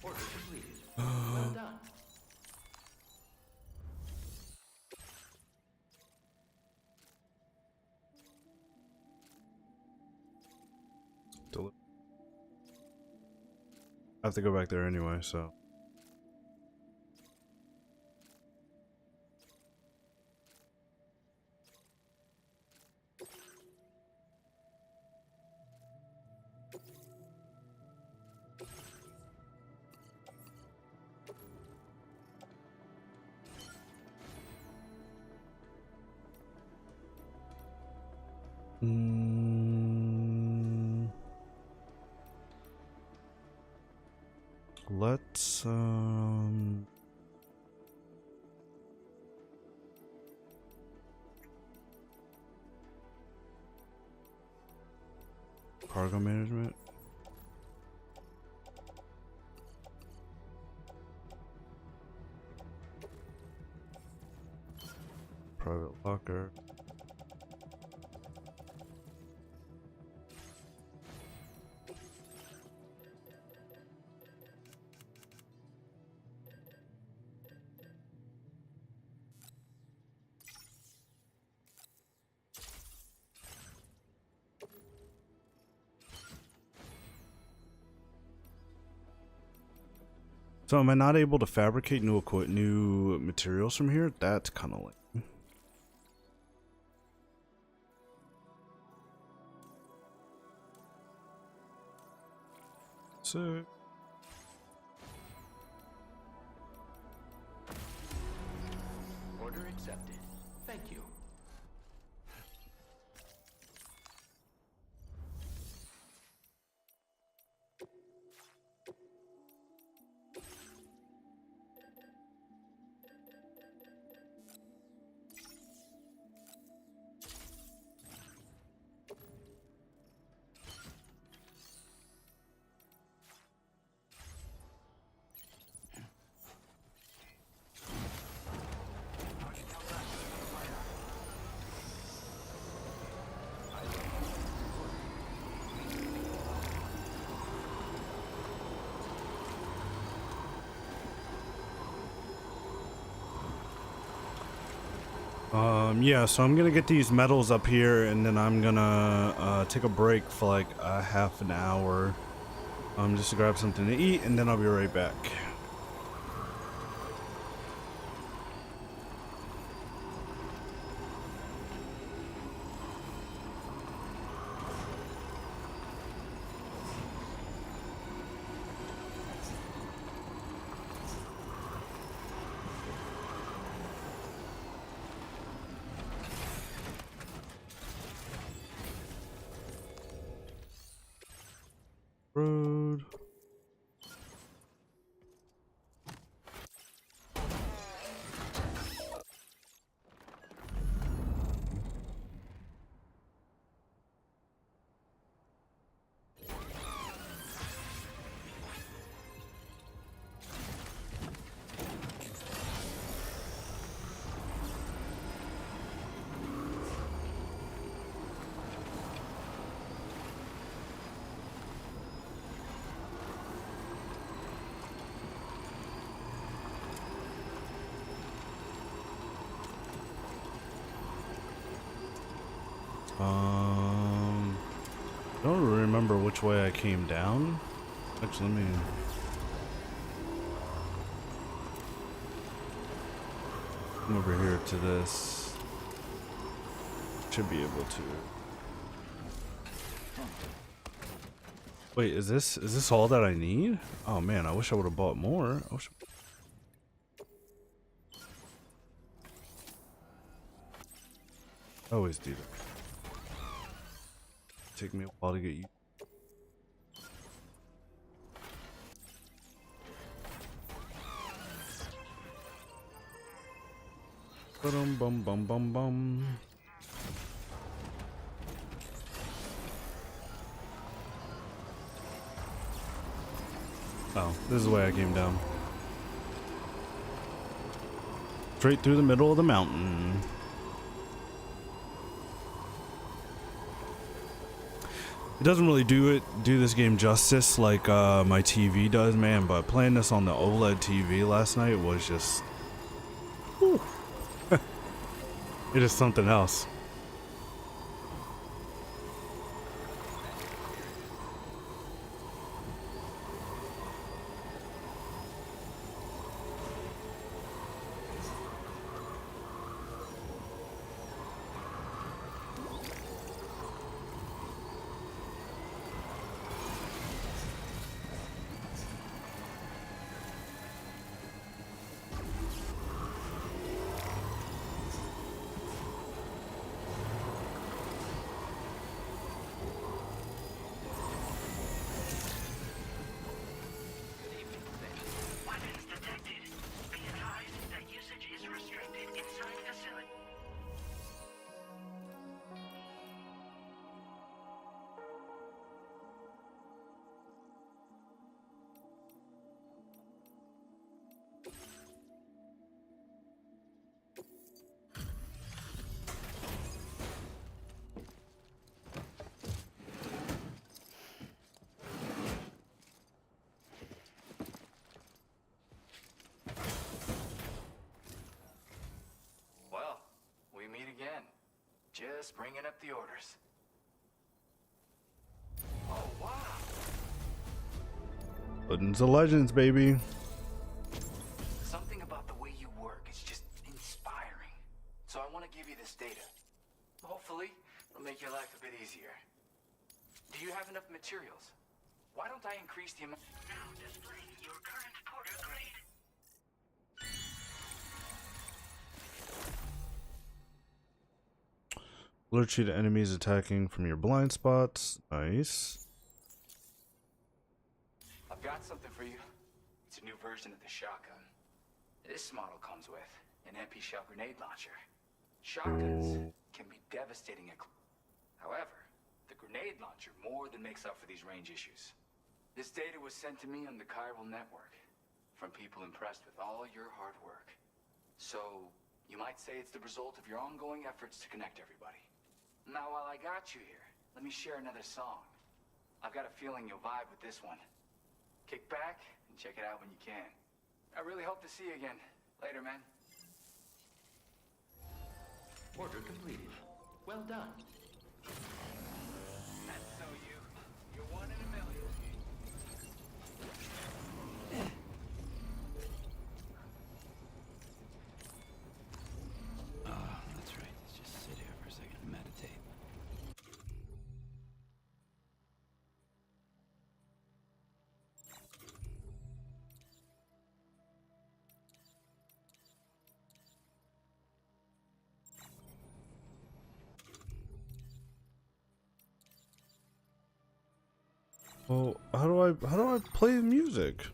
[SPEAKER 10] Order completed. Well done.
[SPEAKER 1] I have to go back there anyway, so. Let's cargo management. Private locker. So am I not able to fabricate new materials from here? That's kind of lame. So
[SPEAKER 8] Order accepted. Thank you.
[SPEAKER 1] yeah, so I'm gonna get these metals up here, and then I'm gonna take a break for like a half an hour, just to grab something to eat, and then I'll be right back. Road. I don't remember which way I came down. Actually, let me. Come over here to this. Should be able to. Wait, is this all that I need? Oh man, I wish I would have bought more. I always do that. Take me a while to get you. Bum bum bum bum bum. Oh, this is the way I came down. Straight through the middle of the mountain. It doesn't really do this game justice like my TV does, man, but playing this on the OLED TV last night was just... Whew. It is something else.
[SPEAKER 5] Weapons detected. Be advised that usage is restricted inside facility.
[SPEAKER 11] Well, we meet again. Just bringing up the orders. Oh, wow.
[SPEAKER 1] Legends of Legends, baby.
[SPEAKER 11] Something about the way you work is just inspiring. So I want to give you this data. Hopefully, it'll make your life a bit easier. Do you have enough materials? Why don't I increase the amount?
[SPEAKER 5] Now displaying your current porter grade.
[SPEAKER 1] Alert you to enemies attacking from your blind spots. Nice.
[SPEAKER 11] I've got something for you. It's a new version of the shotgun. This model comes with an MP shell grenade launcher. Shotguns can be devastating. However, the grenade launcher more than makes up for these range issues. This data was sent to me on the chiral network from people impressed with all your hard work. So, you might say it's the result of your ongoing efforts to connect everybody. Now, while I got you here, let me share another song. I've got a feeling you'll vibe with this one. Kick back and check it out when you can. I really hope to see you again. Later, man.
[SPEAKER 10] Order completed. Well done.
[SPEAKER 11] That's so you. You're one in a million.
[SPEAKER 9] That's right. Let's just sit here for a second and meditate.
[SPEAKER 1] Well, how do I play the music?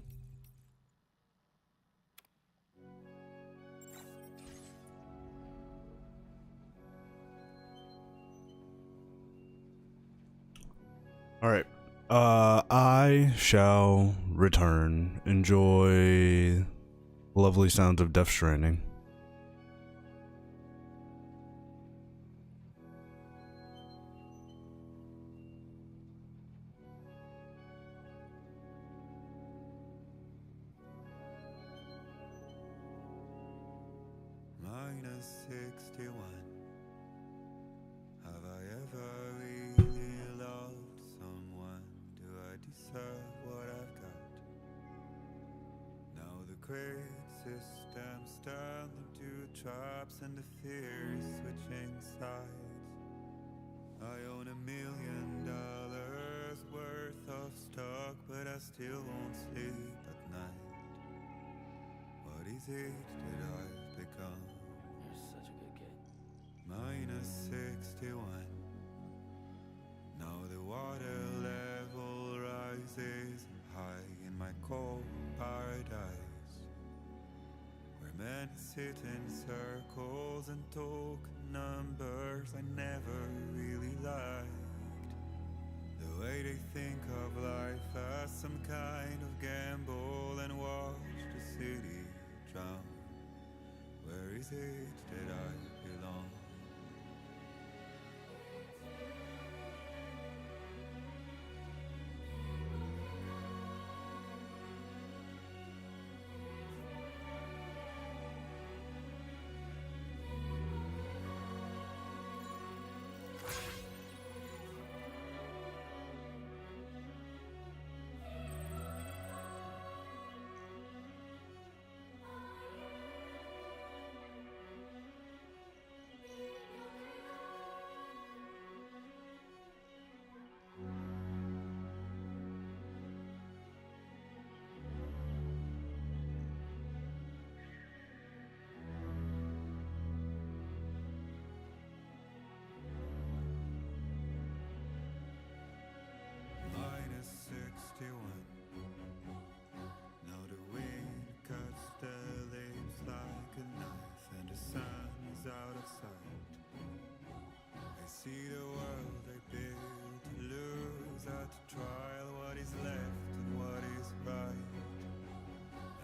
[SPEAKER 1] All right. I shall return. Enjoy lovely sounds of Death Stranding.
[SPEAKER 12] -61. Have I ever really loved someone? Do I deserve what I've got? Now the great systems turn them to traps and the fear is switching sides. I own $1 million worth of is it that I've become?
[SPEAKER 9] You're such a good kid.
[SPEAKER 12] Minus 61. Now the water level rises high in my cold paradise, where men sit in circles and talk numbers I never really liked. The way they think of life as some kind of gamble and watch the city drown. Where is it that I belong? Minus 61. Now the wind cuts the leaves like a knife, and the sun is out of sight. I see the world I built to lose at the trial. What is left and what is right?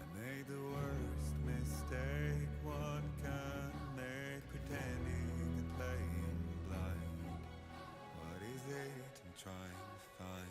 [SPEAKER 12] I made the worst mistake one can make, pretending and playing blind. What is it I'm trying to find?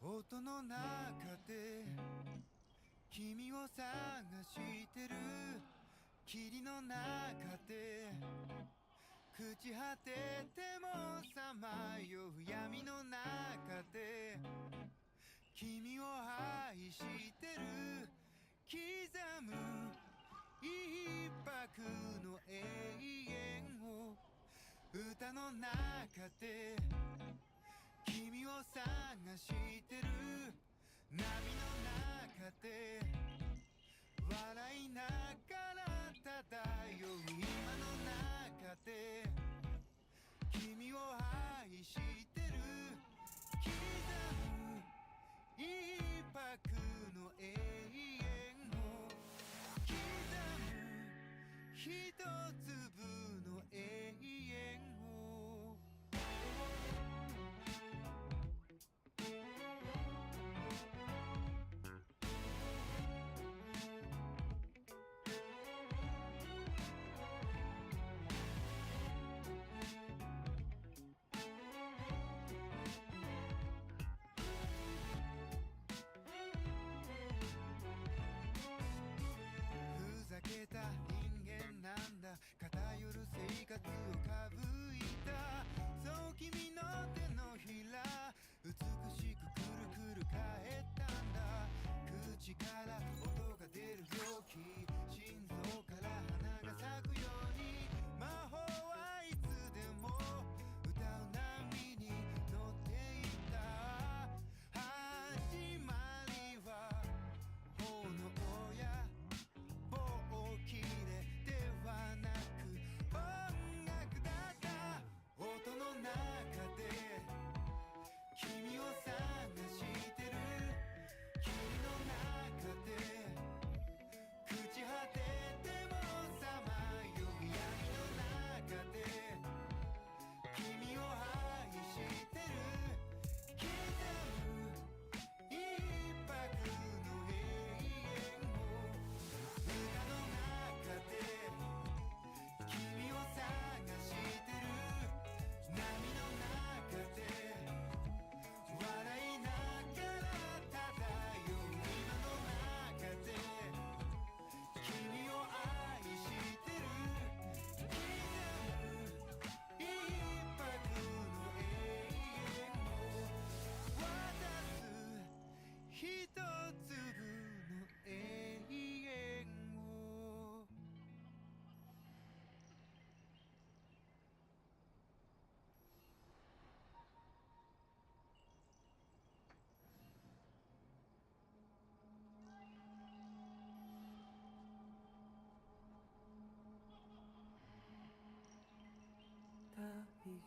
[SPEAKER 12] 「音の中で君を探してる」「霧の中で朽ち果ててもさまよう闇の中で君を愛してる」「刻む一拍の永遠を歌の中で君を探してる」「波の中で笑いながら漂う今の中で君を愛してる」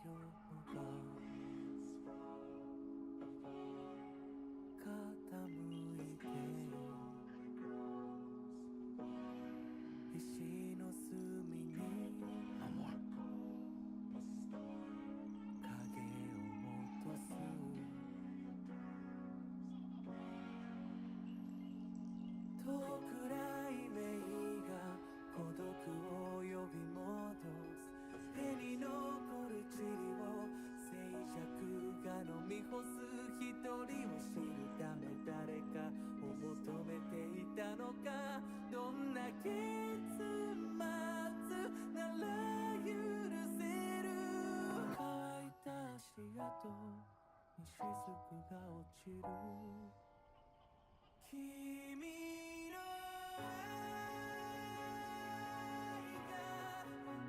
[SPEAKER 12] が傾いて石の隅に影を落とす遠く雷鳴が孤独を呼び戻す手に残る塵を静寂が飲み干す一人を知るため誰かを求めていたのかどんな結末なら許せる乾いた足跡に雫が落ちる君の愛が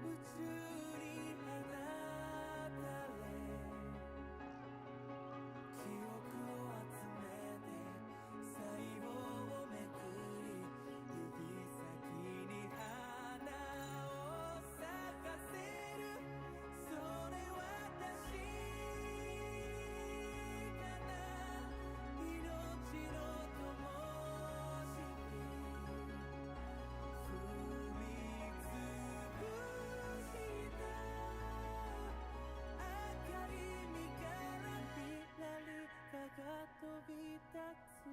[SPEAKER 12] 宇宙に放たれ記憶を集めて細胞をめくり指先に花を咲かせるそれ私かな命の灯火踏みつぶした明かりにからびらりかが飛び立つ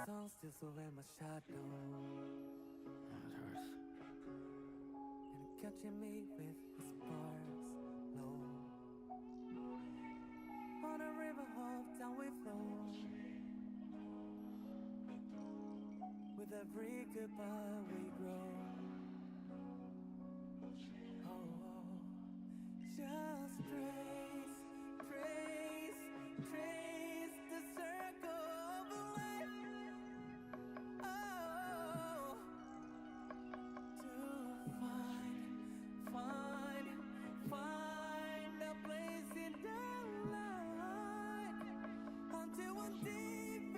[SPEAKER 12] Sun still surround my shadow and catching me with his sparks low on a river of down we flow with every goodbye we grow oh, just trace the circle of life oh to find a place in the light until one day 「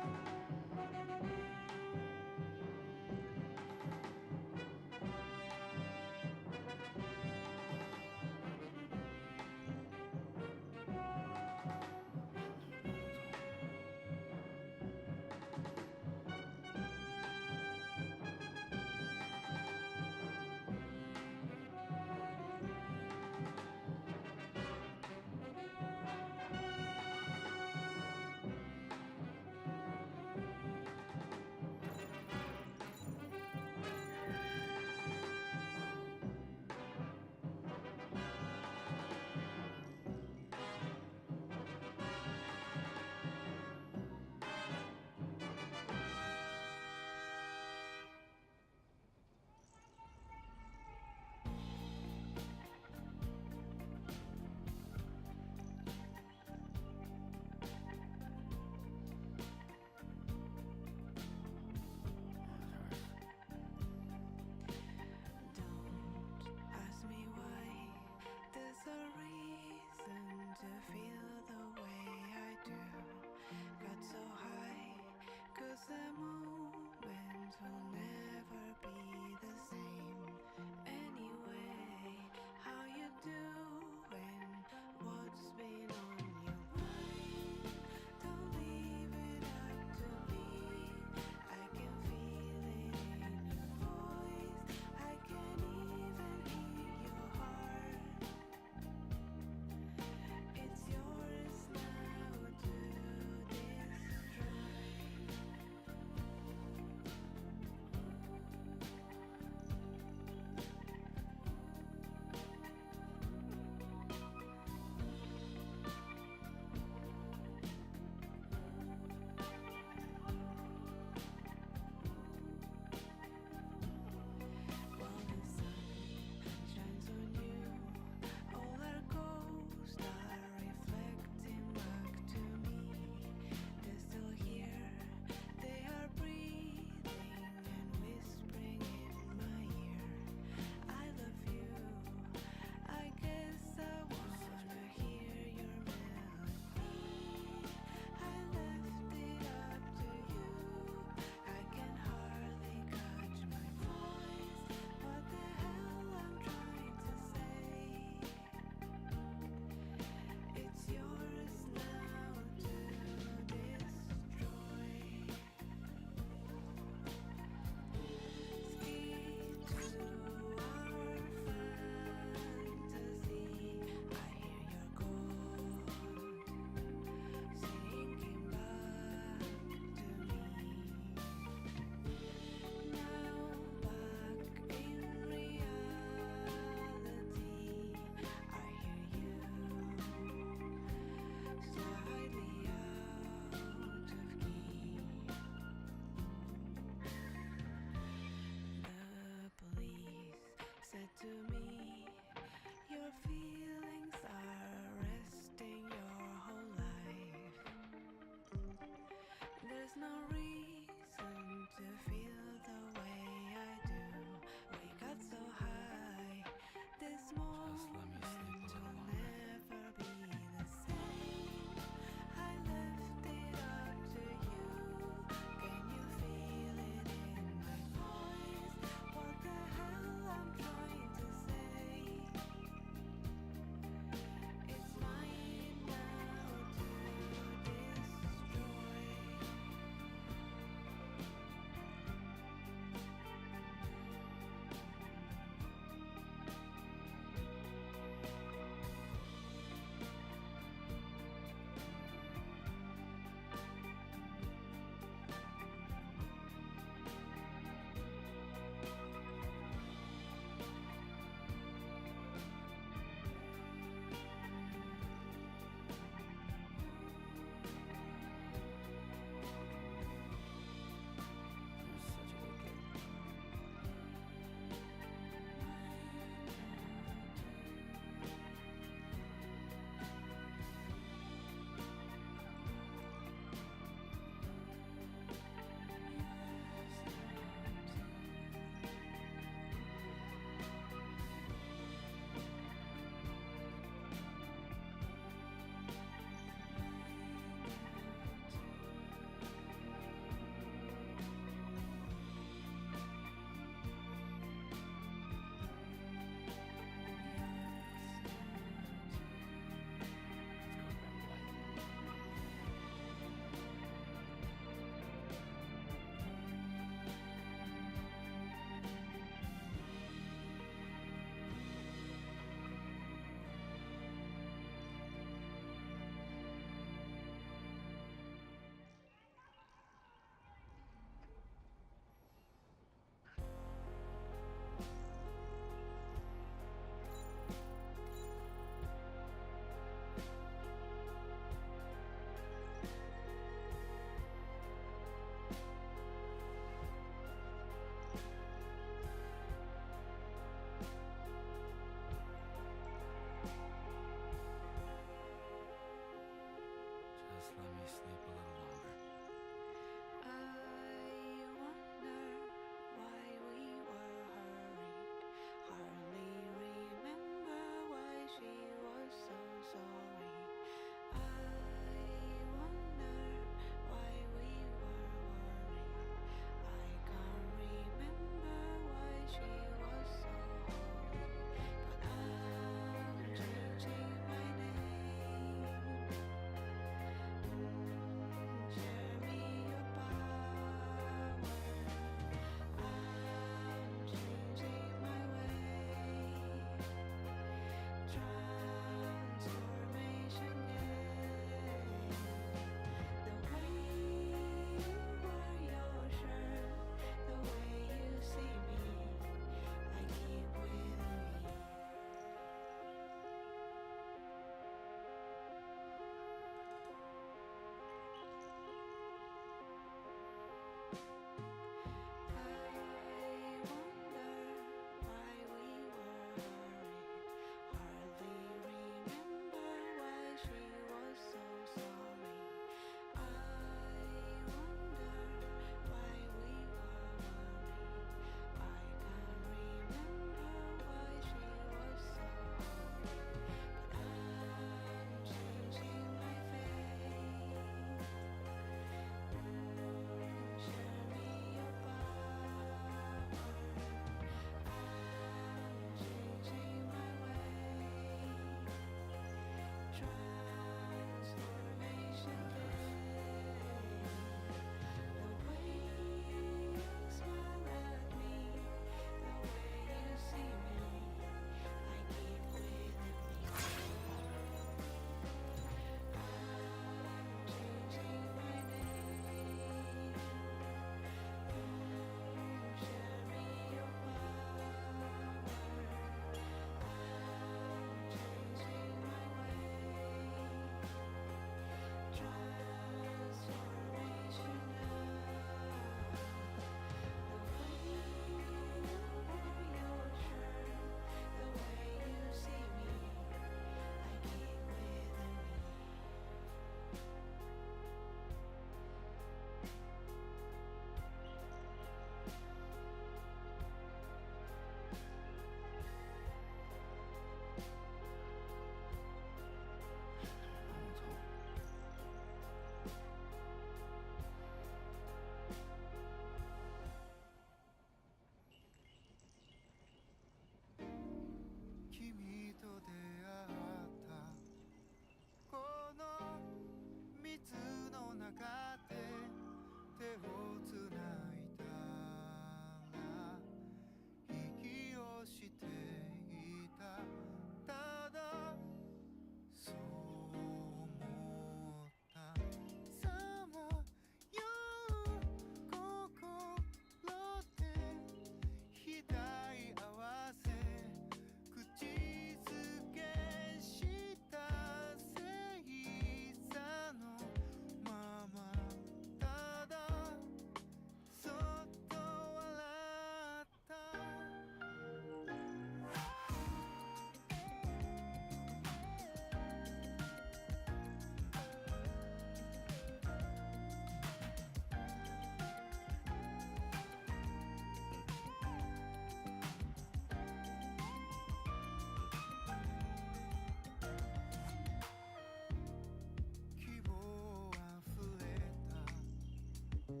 [SPEAKER 12] こ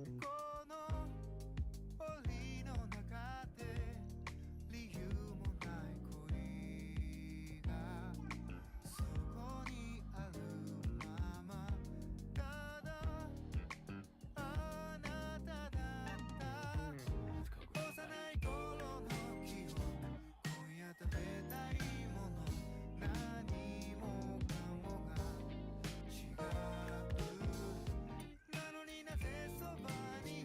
[SPEAKER 12] の檻の中で理由もない恋がそこにあるままただあなただった幼い頃の記憶今夜食べたいもの何もかもが違うなのになぜそばに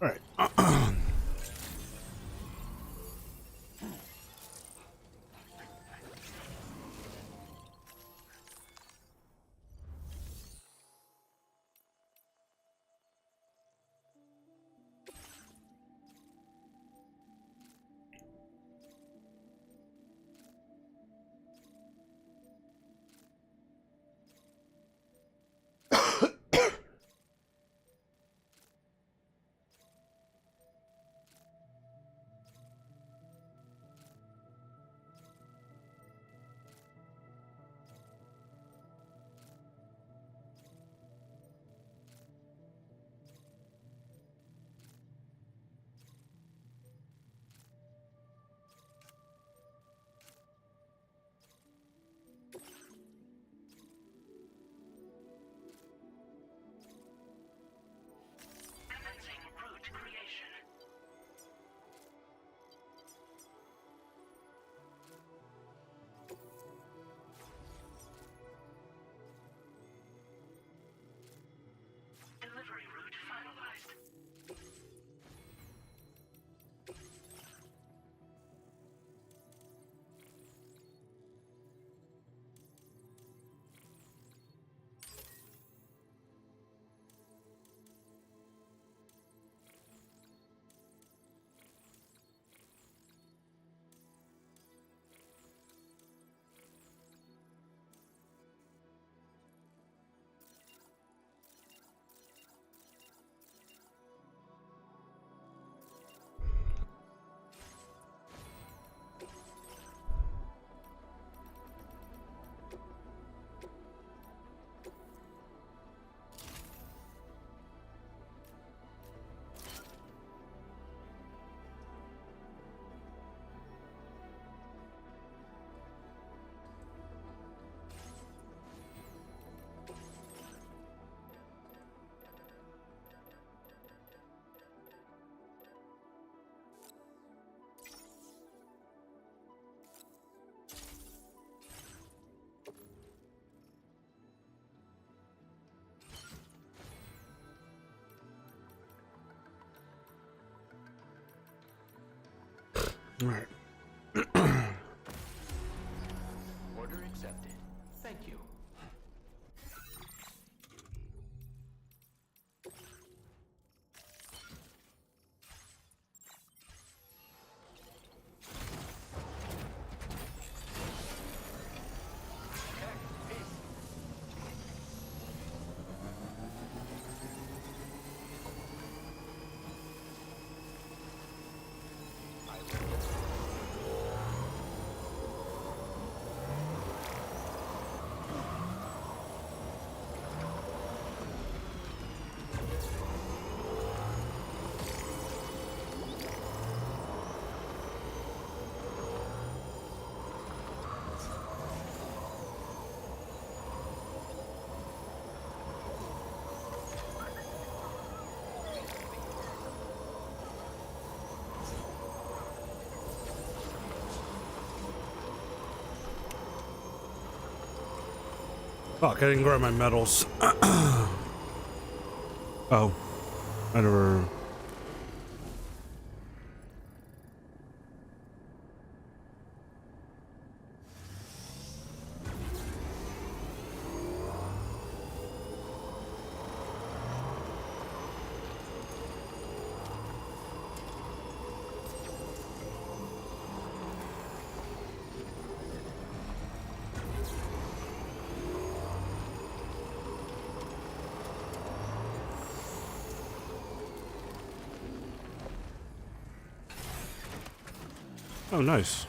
[SPEAKER 1] All right.
[SPEAKER 5] Commencing route creation. Delivery route finalized.
[SPEAKER 1] All right.
[SPEAKER 10] Order accepted. Thank you.
[SPEAKER 1] Fuck, I didn't grab my medals. Oh, I never. Oh, nice.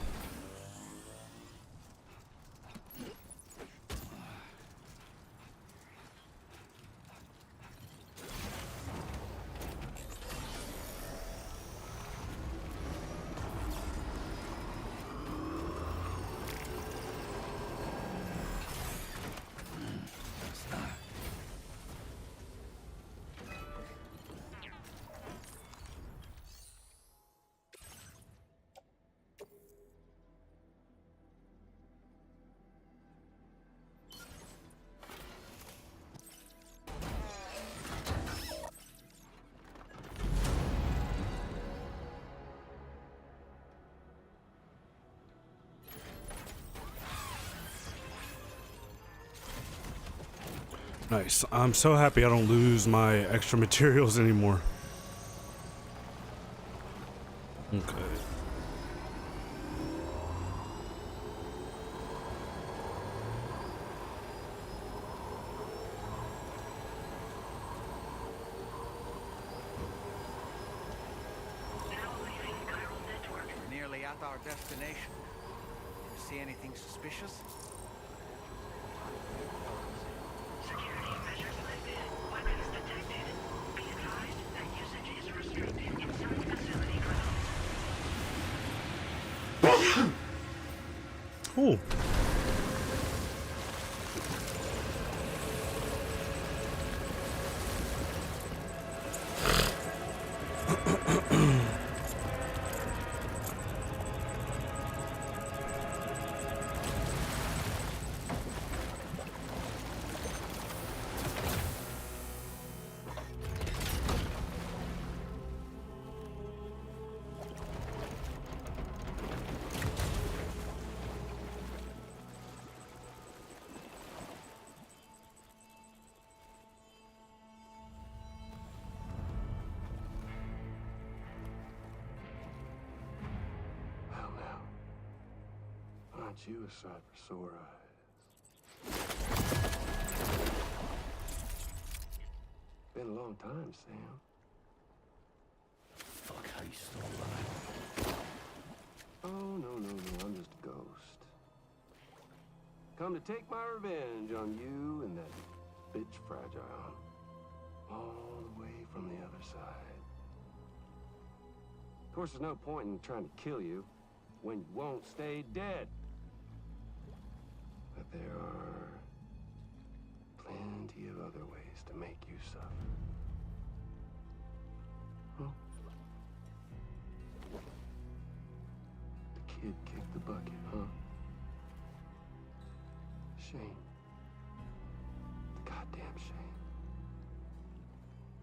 [SPEAKER 1] Nice. I'm so happy I don't lose my extra materials anymore. Okay.
[SPEAKER 2] We're nearly at our destination. You see anything suspicious?
[SPEAKER 5] Security measures lifted. Weapons detected. Be advised that usage is restricted inside facility grounds.
[SPEAKER 1] Cool.
[SPEAKER 3] Well, now, aren't you a sight for sore eyes? Been a long time, Sam.
[SPEAKER 9] Fuck, how you still alive?
[SPEAKER 3] Oh, no, I'm just a ghost. Come to take my revenge on you and that bitch Fragile. All the way from the other side. Of course, there's no point in trying to kill you when you won't stay dead. But there are plenty of other ways to make you suffer. Huh? The kid kicked the bucket, huh? Shame. The goddamn shame.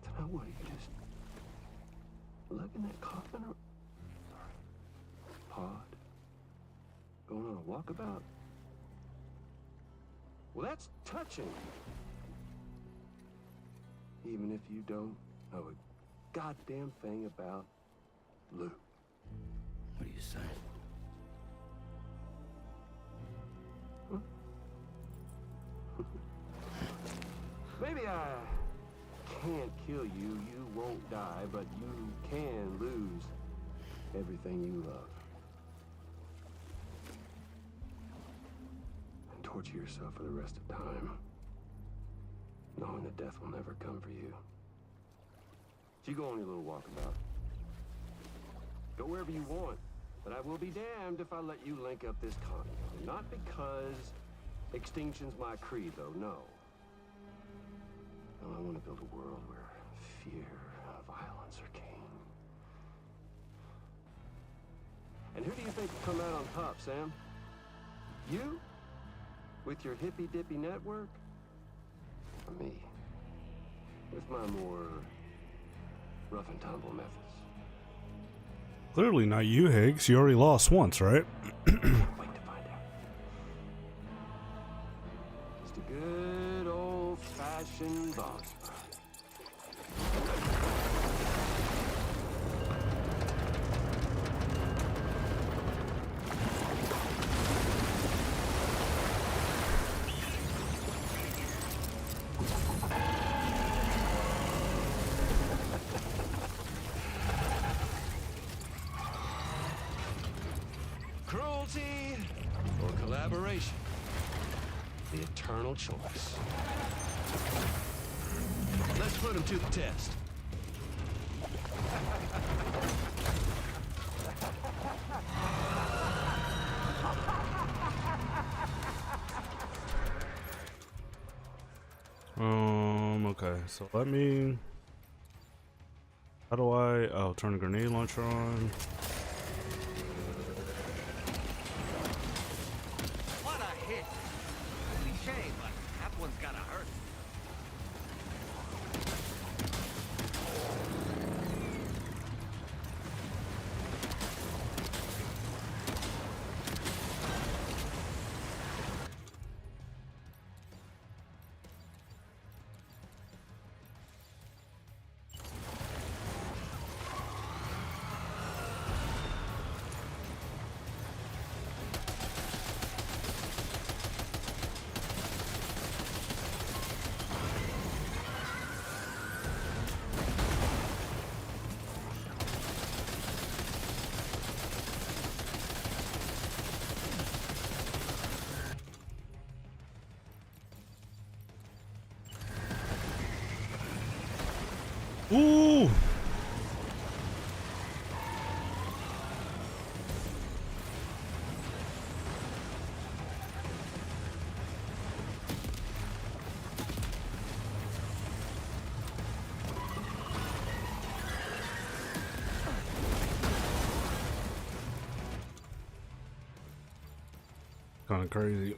[SPEAKER 3] Then what, you just lugging that coffin or... Sorry. Pod? Going on a walkabout? Well, that's touching. Even if you don't know a goddamn thing about Luke.
[SPEAKER 9] What are you saying?
[SPEAKER 3] Maybe I can't kill you, you won't die, but you can lose everything you love. And torture yourself for the rest of time, knowing that death will never come for you. So you go on your little walkabout. Go wherever you want, but I will be damned if I let you link up this continent. Not because extinction's my creed, though, no. No, I want to build a world where fear and violence are king. And who do you think will come out on top, Sam? You? With your hippy-dippy network? Or me? With my more rough-and-tumble methods?
[SPEAKER 1] Clearly not you, Higgs. You already lost once, right?
[SPEAKER 3] Wait to find out. Just a good old-fashioned boss fight. Cruelty or collaboration? The eternal choice. Let's put him to the test.
[SPEAKER 1] Okay, so let me... How do I... Oh, turn the grenade launcher on.
[SPEAKER 2] What a hit! Cliche, but that one's gotta hurt.
[SPEAKER 1] Kind of crazy.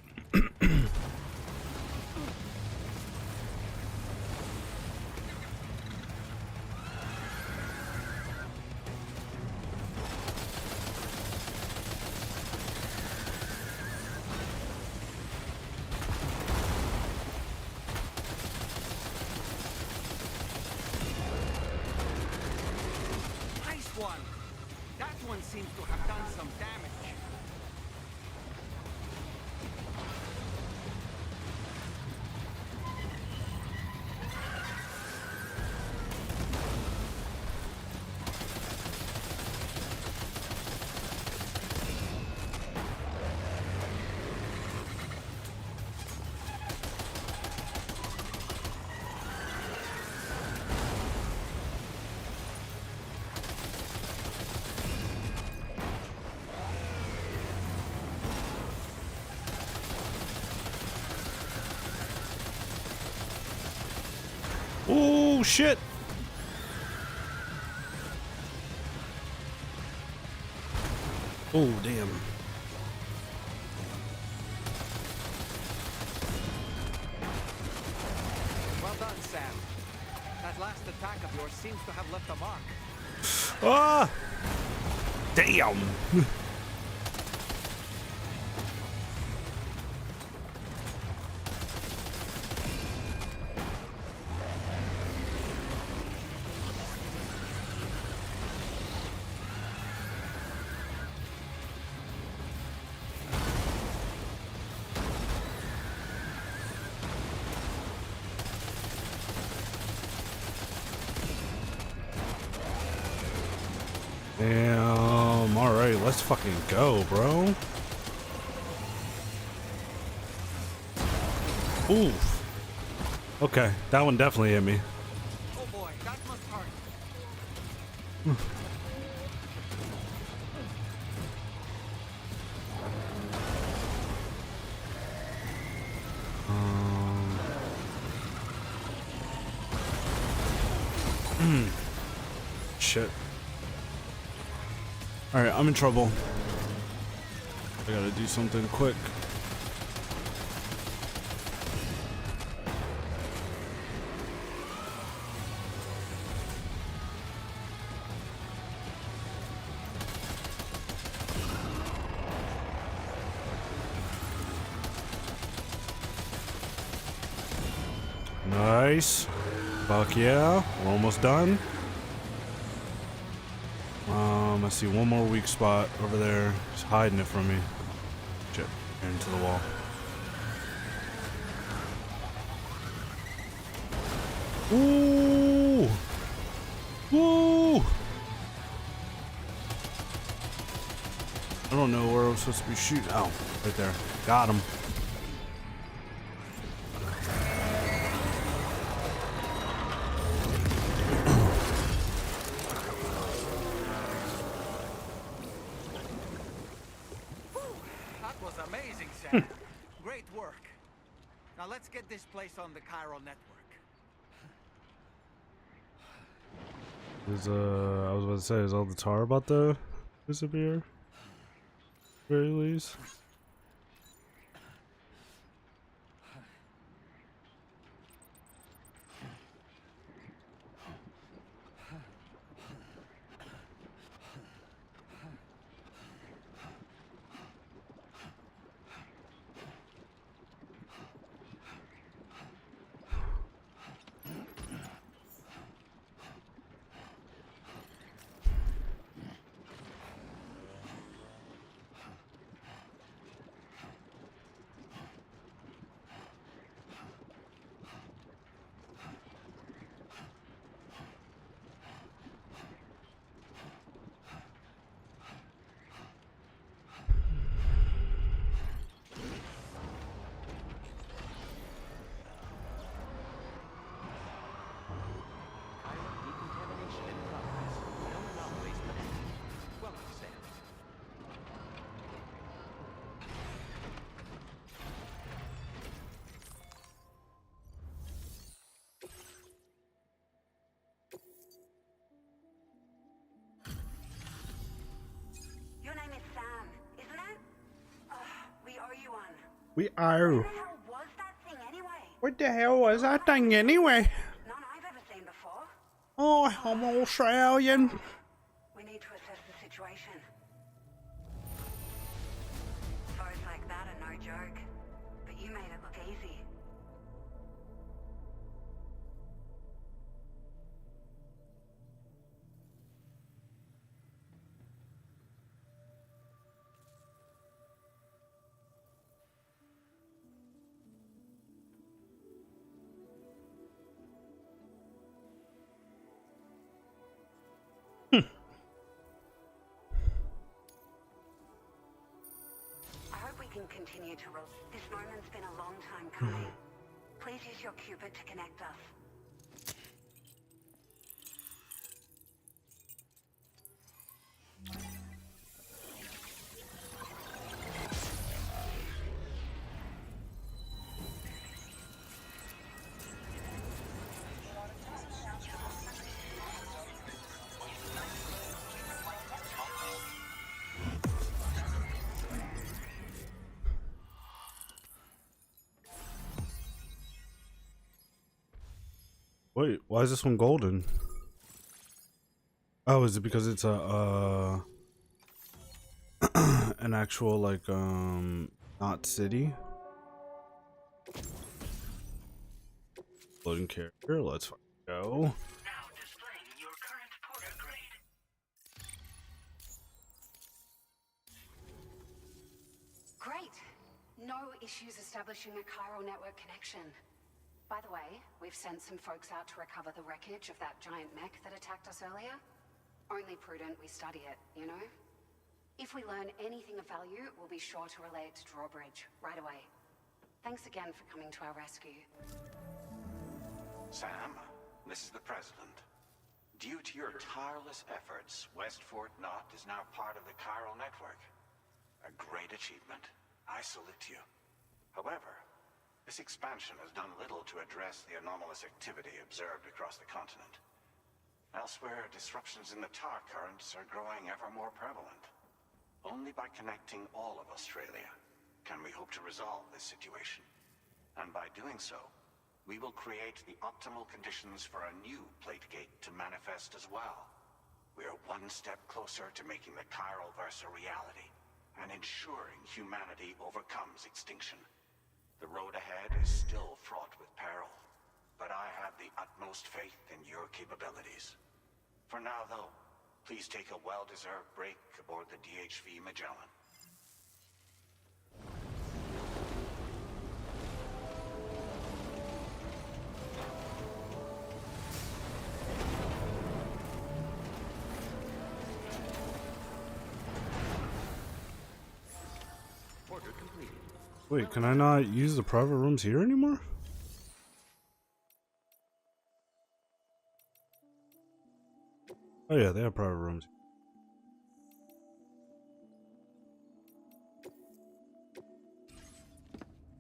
[SPEAKER 2] Nice one. That one seems to have done some damage.
[SPEAKER 1] Oh shit! Oh damn!
[SPEAKER 2] Well done, Sam. That last attack of yours seems to have left a mark.
[SPEAKER 1] Ah! Damn! Damn, alright, let's fucking go, bro. Oof. Okay, that one definitely hit me.
[SPEAKER 2] Oh boy, that must hurt.
[SPEAKER 1] Shit. Alright, I'm in trouble. I gotta do something quick. Nice. Fuck yeah. We're almost done. I see one more weak spot over there. He's hiding it from me. Shit. Into the wall. Ooh! Woo! I don't know where I'm supposed to be shooting. Oh, right there. Got him.
[SPEAKER 2] That was amazing, Sam. Great work. Now let's get this place on the chiral network.
[SPEAKER 1] Is I was about to say, is all the tar about to disappear? Very least. We are.
[SPEAKER 5] What the hell was that thing anyway?
[SPEAKER 1] What the hell was that thing anyway?
[SPEAKER 5] None I've ever seen before.
[SPEAKER 1] Oh, I'm Australian.
[SPEAKER 5] We need to assess the situation. Foes like that are no joke. But you made it look easy. I hope we can continue to roll. This moment's been a long time coming. Please use your Cupid to connect us.
[SPEAKER 1] Wait, why is this one golden? Oh, is it because it's a an actual like not city? Loading character, let's go.
[SPEAKER 5] Now displaying your current porter grade.
[SPEAKER 7] Great. No issues establishing a chiral network connection. By the way, we've sent some folks out to recover the wreckage of that giant mech that attacked us earlier. Only prudent we study it, you know? If we learn anything of value, we'll be sure to relay it to Drawbridge right away. Thanks again for coming to our rescue.
[SPEAKER 13] Sam, this is the President. Due to your tireless efforts, West Fort Knot is now part of the chiral network. A great achievement. I salute you. However, this expansion has done little to address the anomalous activity observed across the continent. Elsewhere, disruptions in the tar currents are growing ever more prevalent. Only by connecting all of Australia can we hope to resolve this situation. And by doing so, we will create the optimal conditions for a new plate gate to manifest as well. We are one step closer to making the chiral verse a reality and ensuring humanity overcomes extinction. The road ahead is still fraught with peril, but I have the utmost faith in your capabilities. For now, though, please take a well-deserved break aboard the DHV Magellan.
[SPEAKER 10] Order completed.
[SPEAKER 1] Wait, can I not use the private rooms here anymore? Oh yeah, they have private rooms.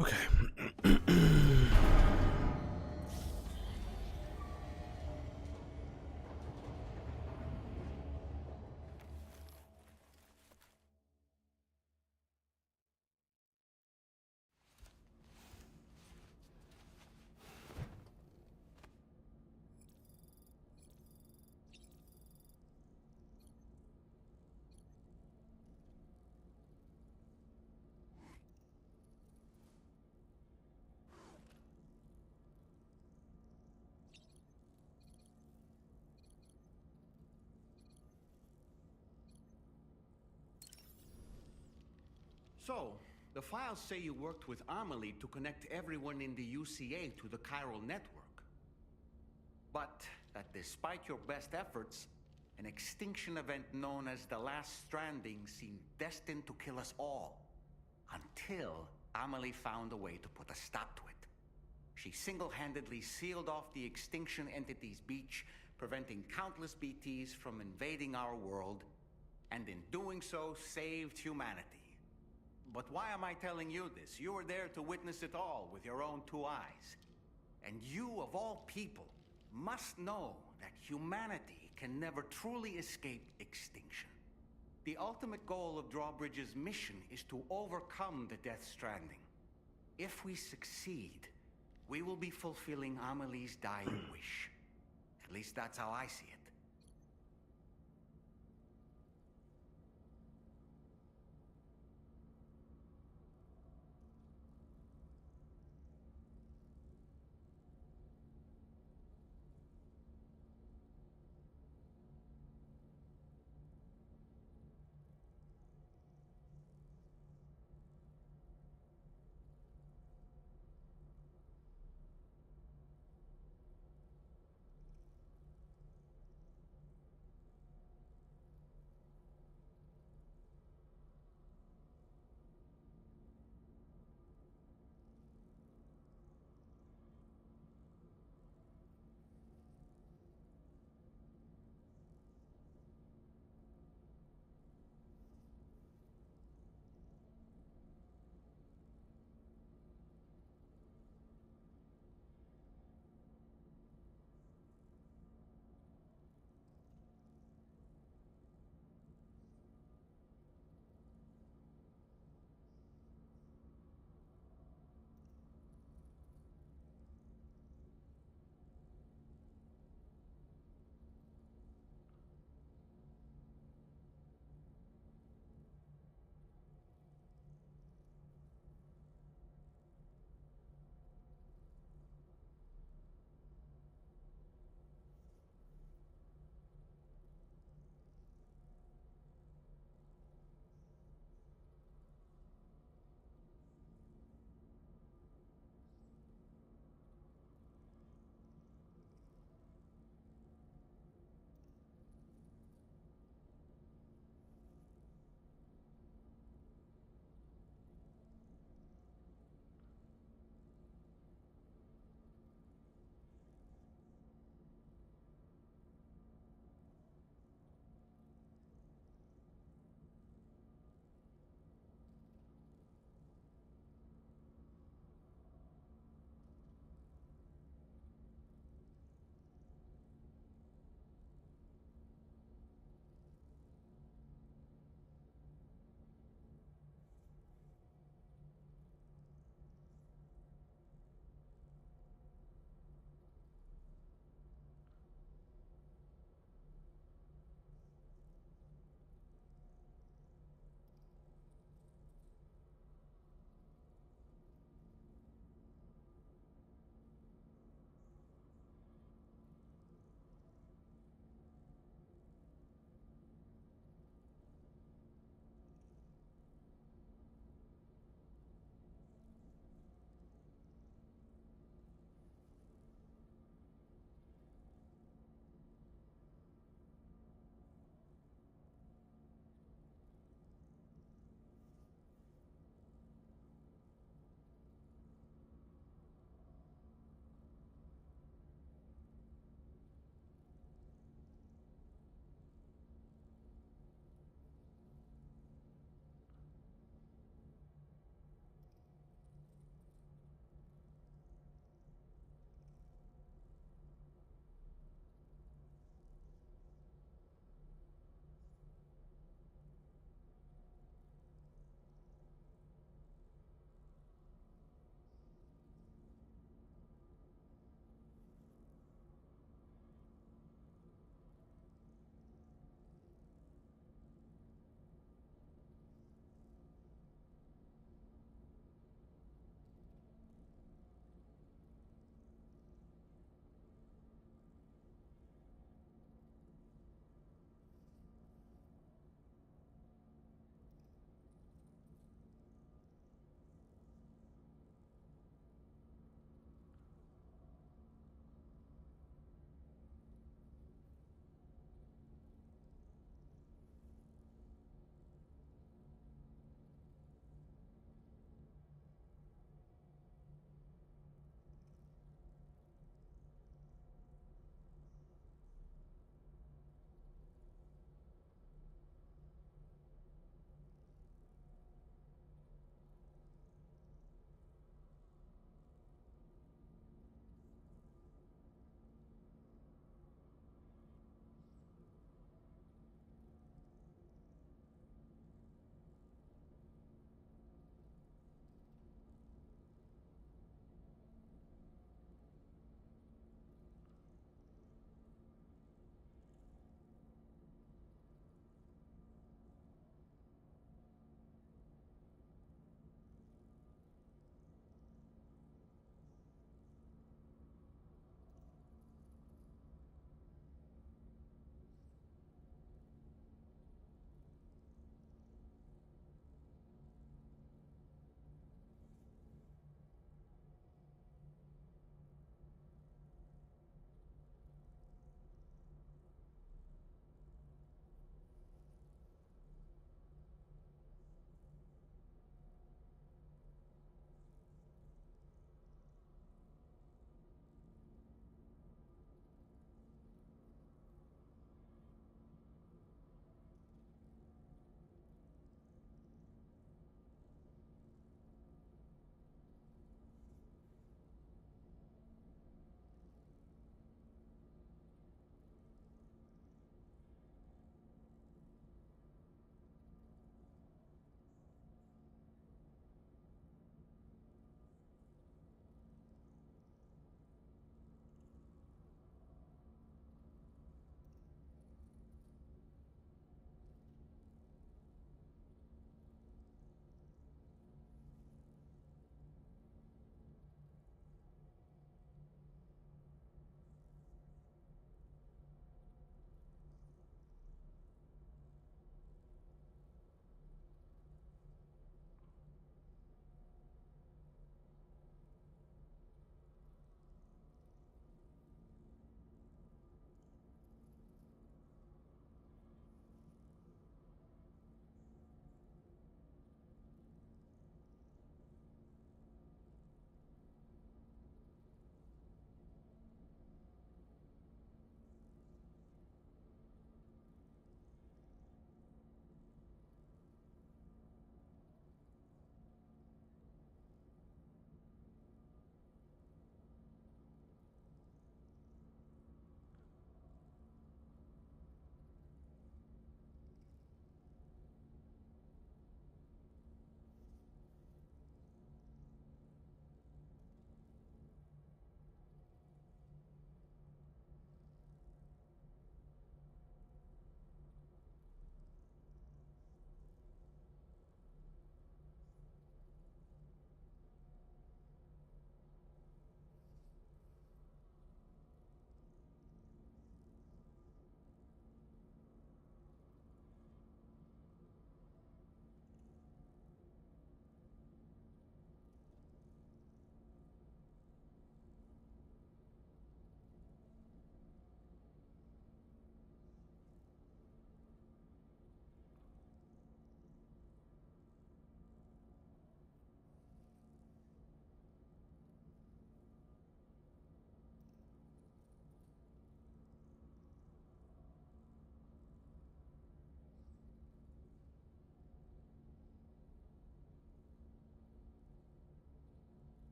[SPEAKER 1] Okay.
[SPEAKER 2] So, the files say you worked with Amelie to connect everyone in the UCA to the chiral network. But that despite your best efforts, an extinction event known as the Last Stranding seemed destined to kill us all. Until Amelie found a way to put a stop to it. She single-handedly sealed off the extinction entity's beach, preventing countless BTs from invading our world, and in doing so, saved humanity. But why am I telling you this? You were there to witness it all with your own two eyes. And you, of all people, must know that humanity can never truly escape extinction. The ultimate goal of Drawbridge's mission is to overcome the Death Stranding. If we succeed, we will be fulfilling Amelie's dying wish. At least that's how I see it.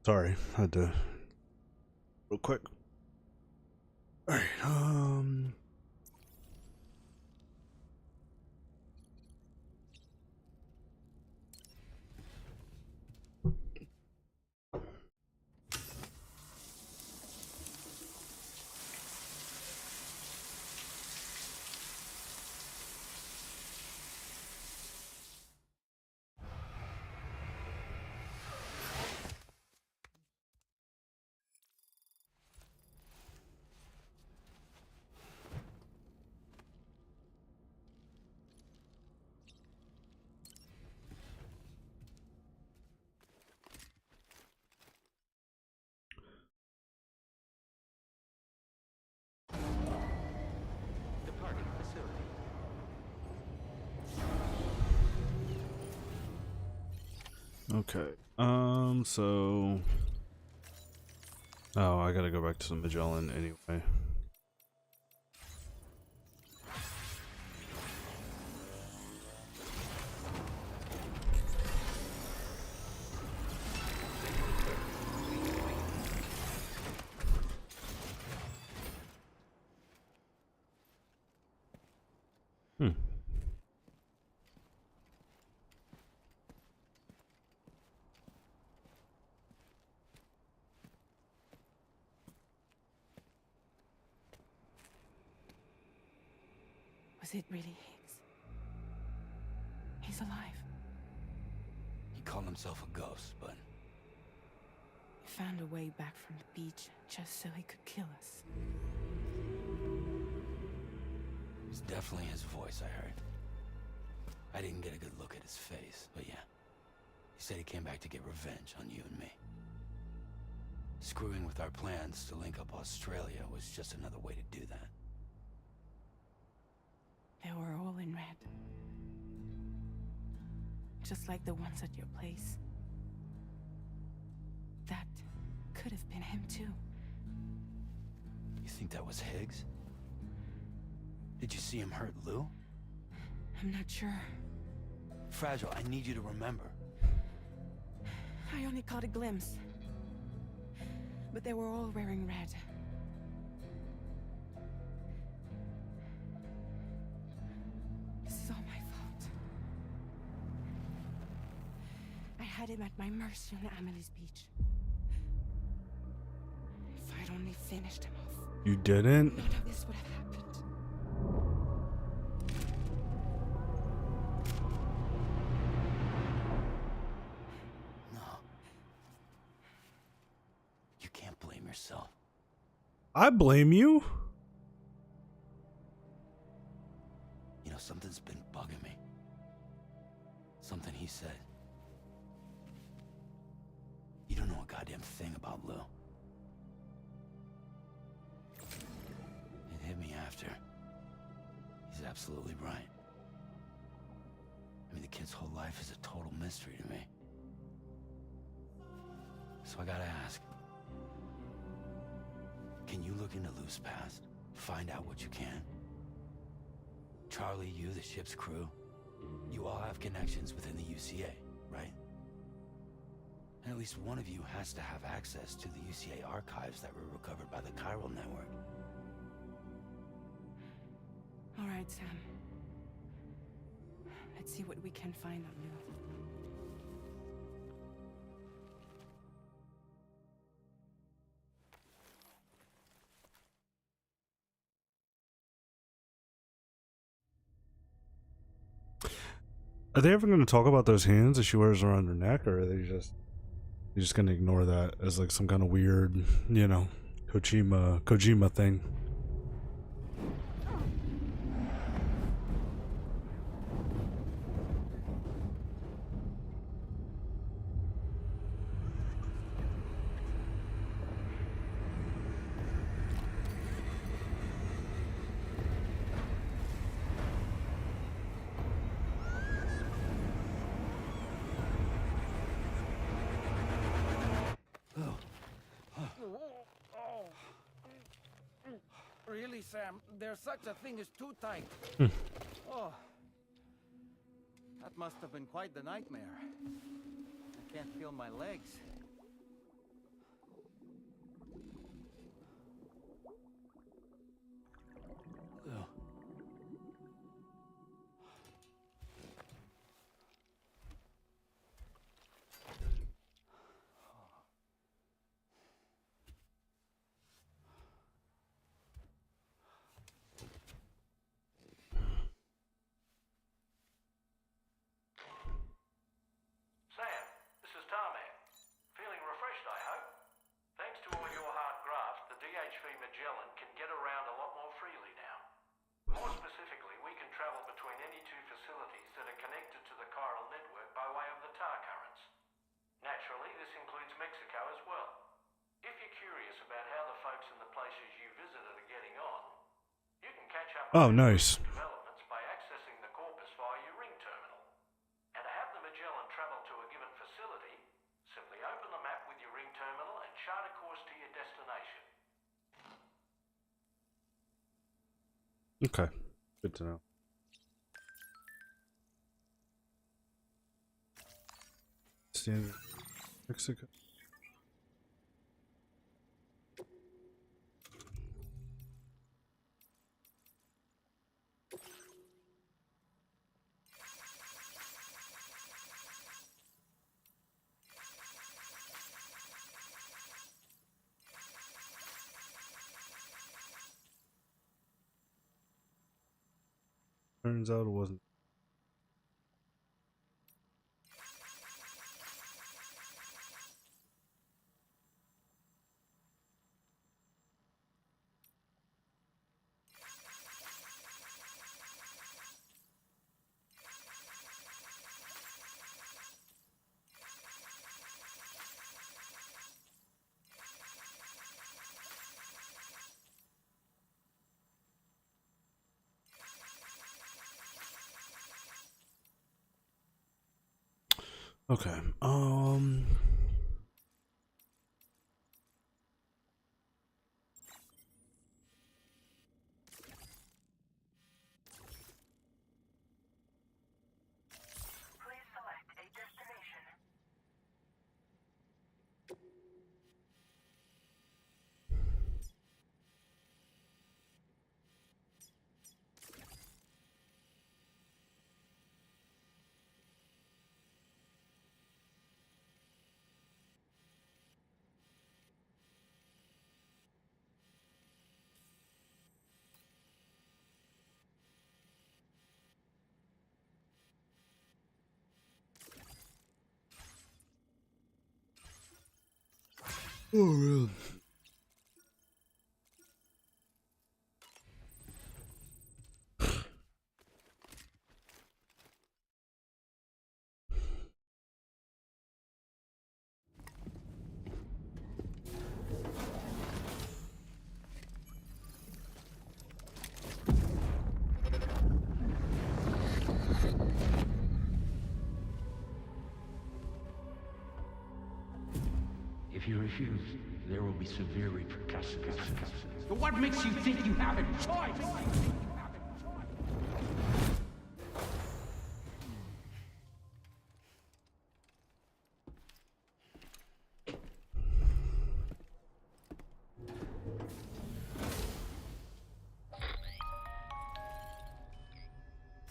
[SPEAKER 1] Sorry, I had to real quick. All right.
[SPEAKER 10] Departing facility.
[SPEAKER 1] Okay. So. Oh, I gotta go back to the Magellan anyway. Hmm.
[SPEAKER 7] Was it really Higgs? He's alive.
[SPEAKER 9] He called himself a ghost, but
[SPEAKER 7] He found a way back from the beach just so he could kill us.
[SPEAKER 9] it was definitely his voice I heard. I didn't get a good look at his face, but yeah. He said he came back to get revenge on you and me. Screwing with our plans to link up Australia was just another way to do that.
[SPEAKER 7] They were all in red. Just like the ones at your place. That could have been him too.
[SPEAKER 9] You think that was Higgs? Did you see him hurt Lou?
[SPEAKER 7] I'm not sure.
[SPEAKER 9] Fragile, I need you to remember.
[SPEAKER 7] I only caught a glimpse. But they were all wearing red. This is all my fault. I had him at my mercy on Amelie's beach. If I'd only finished him off,
[SPEAKER 1] You didn't?
[SPEAKER 7] none of this would have happened.
[SPEAKER 9] No. You can't blame yourself.
[SPEAKER 1] I blame you.
[SPEAKER 9] You know, something's been bugging me. Something he said. You don't know a goddamn thing about Lou. It hit me after. He's absolutely right. I mean, the kid's whole life is a total mystery to me. So I gotta ask. Can you look into Lou's past? Find out what you can? Charlie, you, the ship's crew, you all have connections within the UCA, right? And at least one of you has to have access to the UCA archives that were recovered by the Chiral Network.
[SPEAKER 7] All right, Sam. Let's see what we can find on Lou.
[SPEAKER 1] Are they ever going to talk about those hands that she wears around her neck, or are they just going to ignore that as like some kind of weird, you know, Kojima thing?
[SPEAKER 2] Really, Sam? There's such a thing as too tight. Oh. That must have been quite the nightmare. I can't feel my legs.
[SPEAKER 8] this includes Mexico as well. If you're curious about how the folks in the places you visited are getting on, you can catch up
[SPEAKER 1] Oh,
[SPEAKER 8] on
[SPEAKER 1] nice.
[SPEAKER 8] developments by accessing the Corpus via your ring terminal. And to have the Magellan travel to a given facility, simply open the map with your ring terminal and chart a course to your destination.
[SPEAKER 1] Okay, good to know. Standard Mexico. Turns out it wasn't. Okay.
[SPEAKER 5] Please select a destination.
[SPEAKER 1] Oh, really?
[SPEAKER 14] If you refuse, there will be severe repercussions. But what makes you think you have a choice?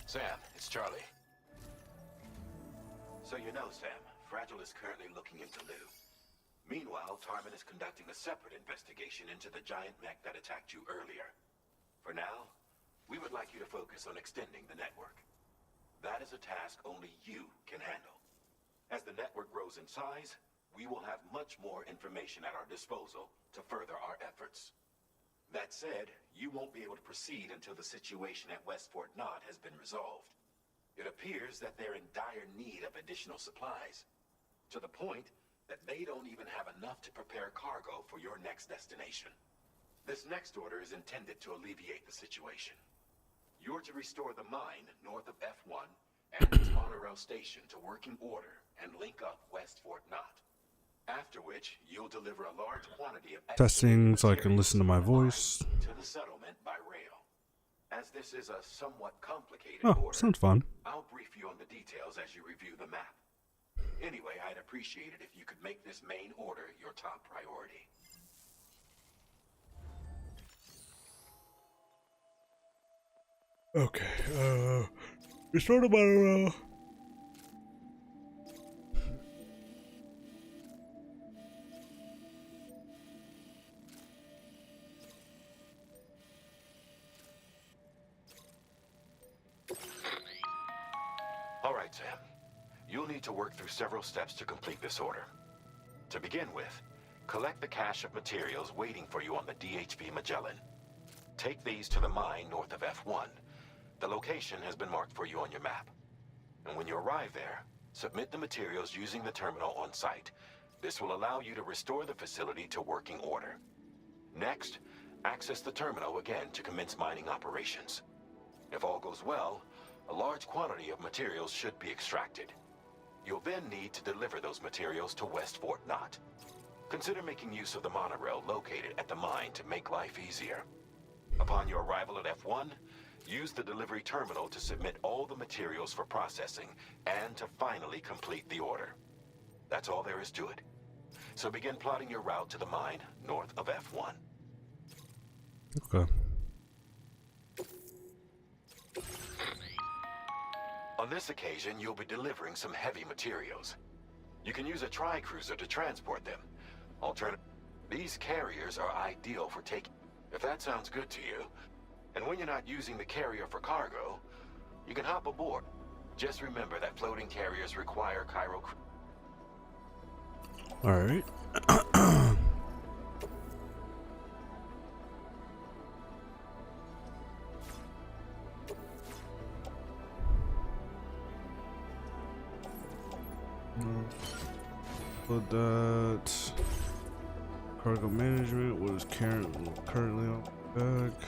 [SPEAKER 13] Sam, it's Charlie. So you know, Sam, Fragile is currently looking into Lou. Meanwhile, Tarman is conducting a separate investigation into the giant mech that attacked you earlier. For now, we would like you to focus on extending the network. That is a task only you can handle. As the network grows in size, we will have much more information at our disposal to further our efforts. That said, you won't be able to proceed until the situation at West Fort Knott has been resolved. It appears that they're in dire need of additional supplies, to the point that they don't even have enough to prepare cargo for your next destination. This next order is intended to alleviate the situation. You're to restore the mine north of F1 and its monorail station to working order and link up West Fort Knott. After which, you'll deliver a large quantity of
[SPEAKER 1] Testing so I can listen to my voice.
[SPEAKER 13] to the settlement by rail. As this is a somewhat complicated
[SPEAKER 1] Oh,
[SPEAKER 13] order,
[SPEAKER 1] sounds fun.
[SPEAKER 13] I'll brief you on the details as you review the map. Anyway, I'd appreciate it if you could make this main order your top priority.
[SPEAKER 1] Okay, it's not about
[SPEAKER 13] All right, Sam. You'll need to work through several steps to complete this order. To begin with, collect the cache of materials waiting for you on the DHP Magellan. Take these to the mine north of F1. The location has been marked for you on your map. And when you arrive there, submit the materials using the terminal on site.
[SPEAKER 15] This will allow you to restore the facility to working order. Next, access the terminal again to commence mining operations. If all goes well, a large quantity of materials should be extracted. You'll then need to deliver those materials to West Fort Knott. Consider making use of the monorail located at the mine to make life easier. Upon your arrival at F1, use the delivery terminal to submit all the materials for processing and to finally complete the order. That's all there is to it. So begin plotting your route to the mine north of F1.
[SPEAKER 1] Okay.
[SPEAKER 15] On this occasion, you'll be delivering some heavy materials. You can use a tri-cruiser to transport them. These carriers are ideal for taking... If that sounds good to you, and when you're not using the carrier for cargo, you can hop aboard. Just remember that floating carriers require chiral...
[SPEAKER 1] Alright. But that cargo management was currently on back.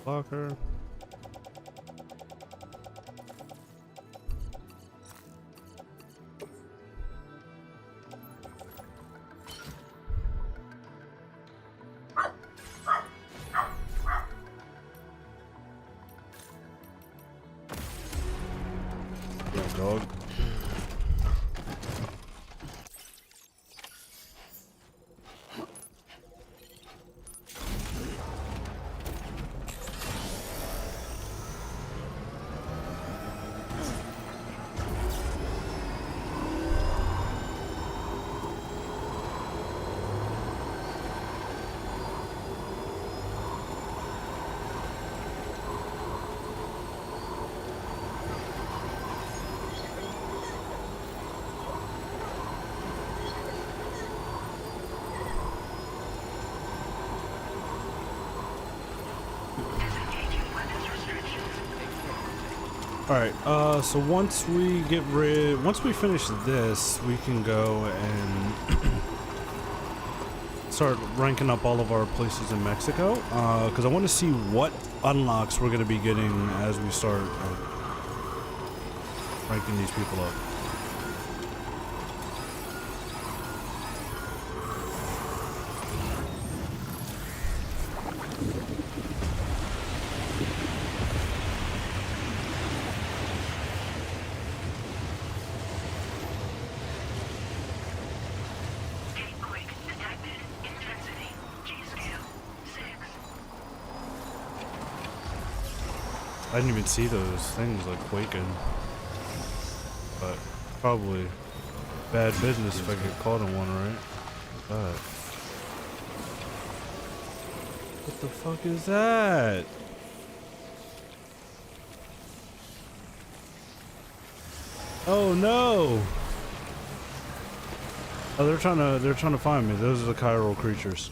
[SPEAKER 1] Locker. Dog. Alright, so once we finish this, we can go and start ranking up all of our places in Mexico, because I want to see what unlocks we're going to be getting as we start ranking these people up. I didn't even see those things like quaking, but probably bad business if I get caught in one, right? But what the fuck is that? Oh no! Oh, they're trying to find me. Those are the chiral creatures.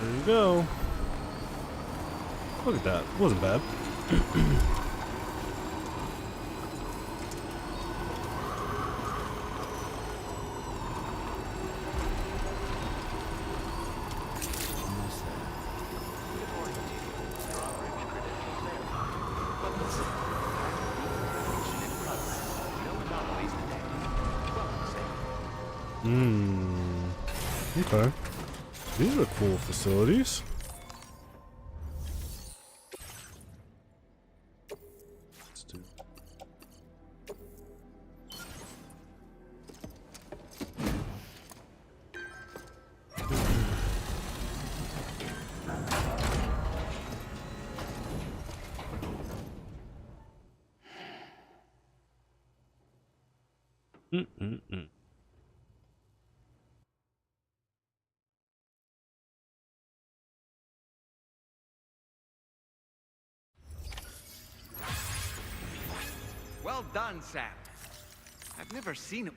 [SPEAKER 1] There you go. Look at that. It wasn't bad. Okay. These are cool facilities. Let's do. Mm-mm-mm.
[SPEAKER 2] Well done, Sam. I've never seen him.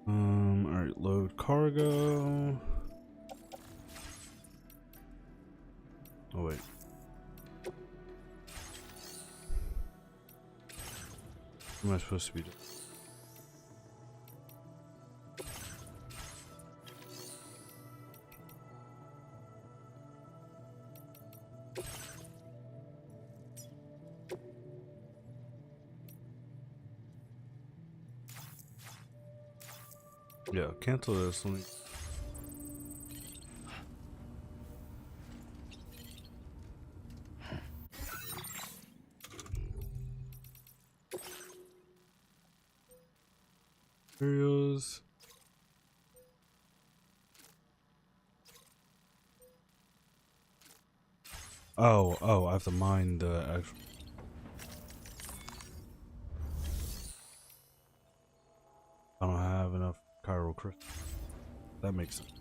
[SPEAKER 1] All right, load cargo. Oh wait. What am I supposed to be doing? Yeah, cancel this. Let me. Materials. Oh, I have to mine the actual. I don't have enough chiral crystals. That makes sense.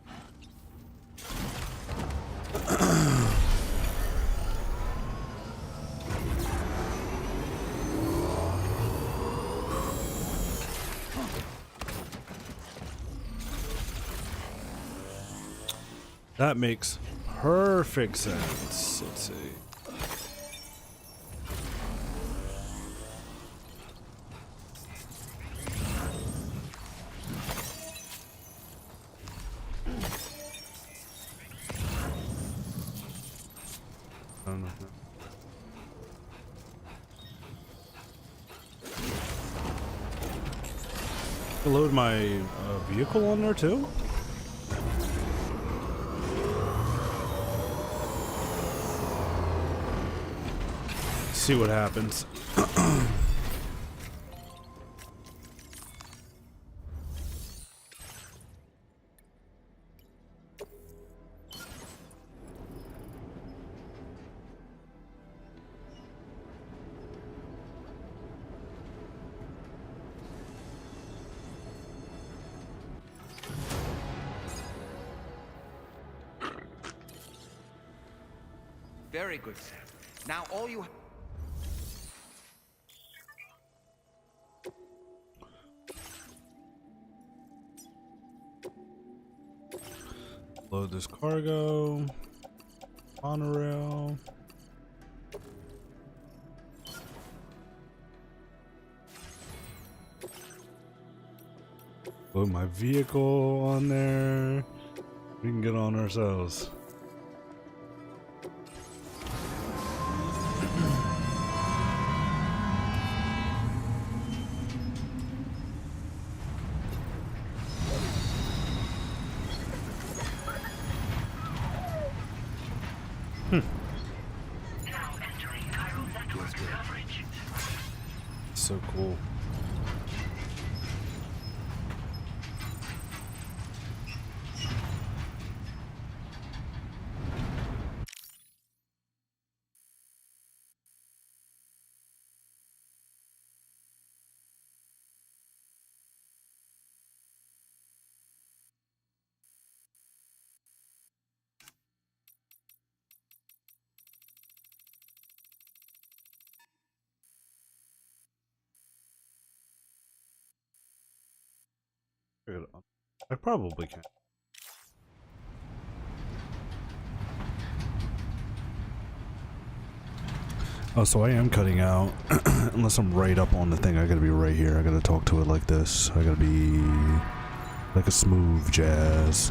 [SPEAKER 1] That makes perfect sense. Let's see. I don't know. Load my vehicle on there too? See what happens.
[SPEAKER 2] Very good, Sam. Now all you...
[SPEAKER 1] Load this cargo. Monorail. Load my vehicle on there. We can get on ourselves. So cool. I probably can. Oh, so I am cutting out. Unless I'm right up on the thing, I gotta be right here. I gotta talk to it like this. I gotta be like a smooth jazz.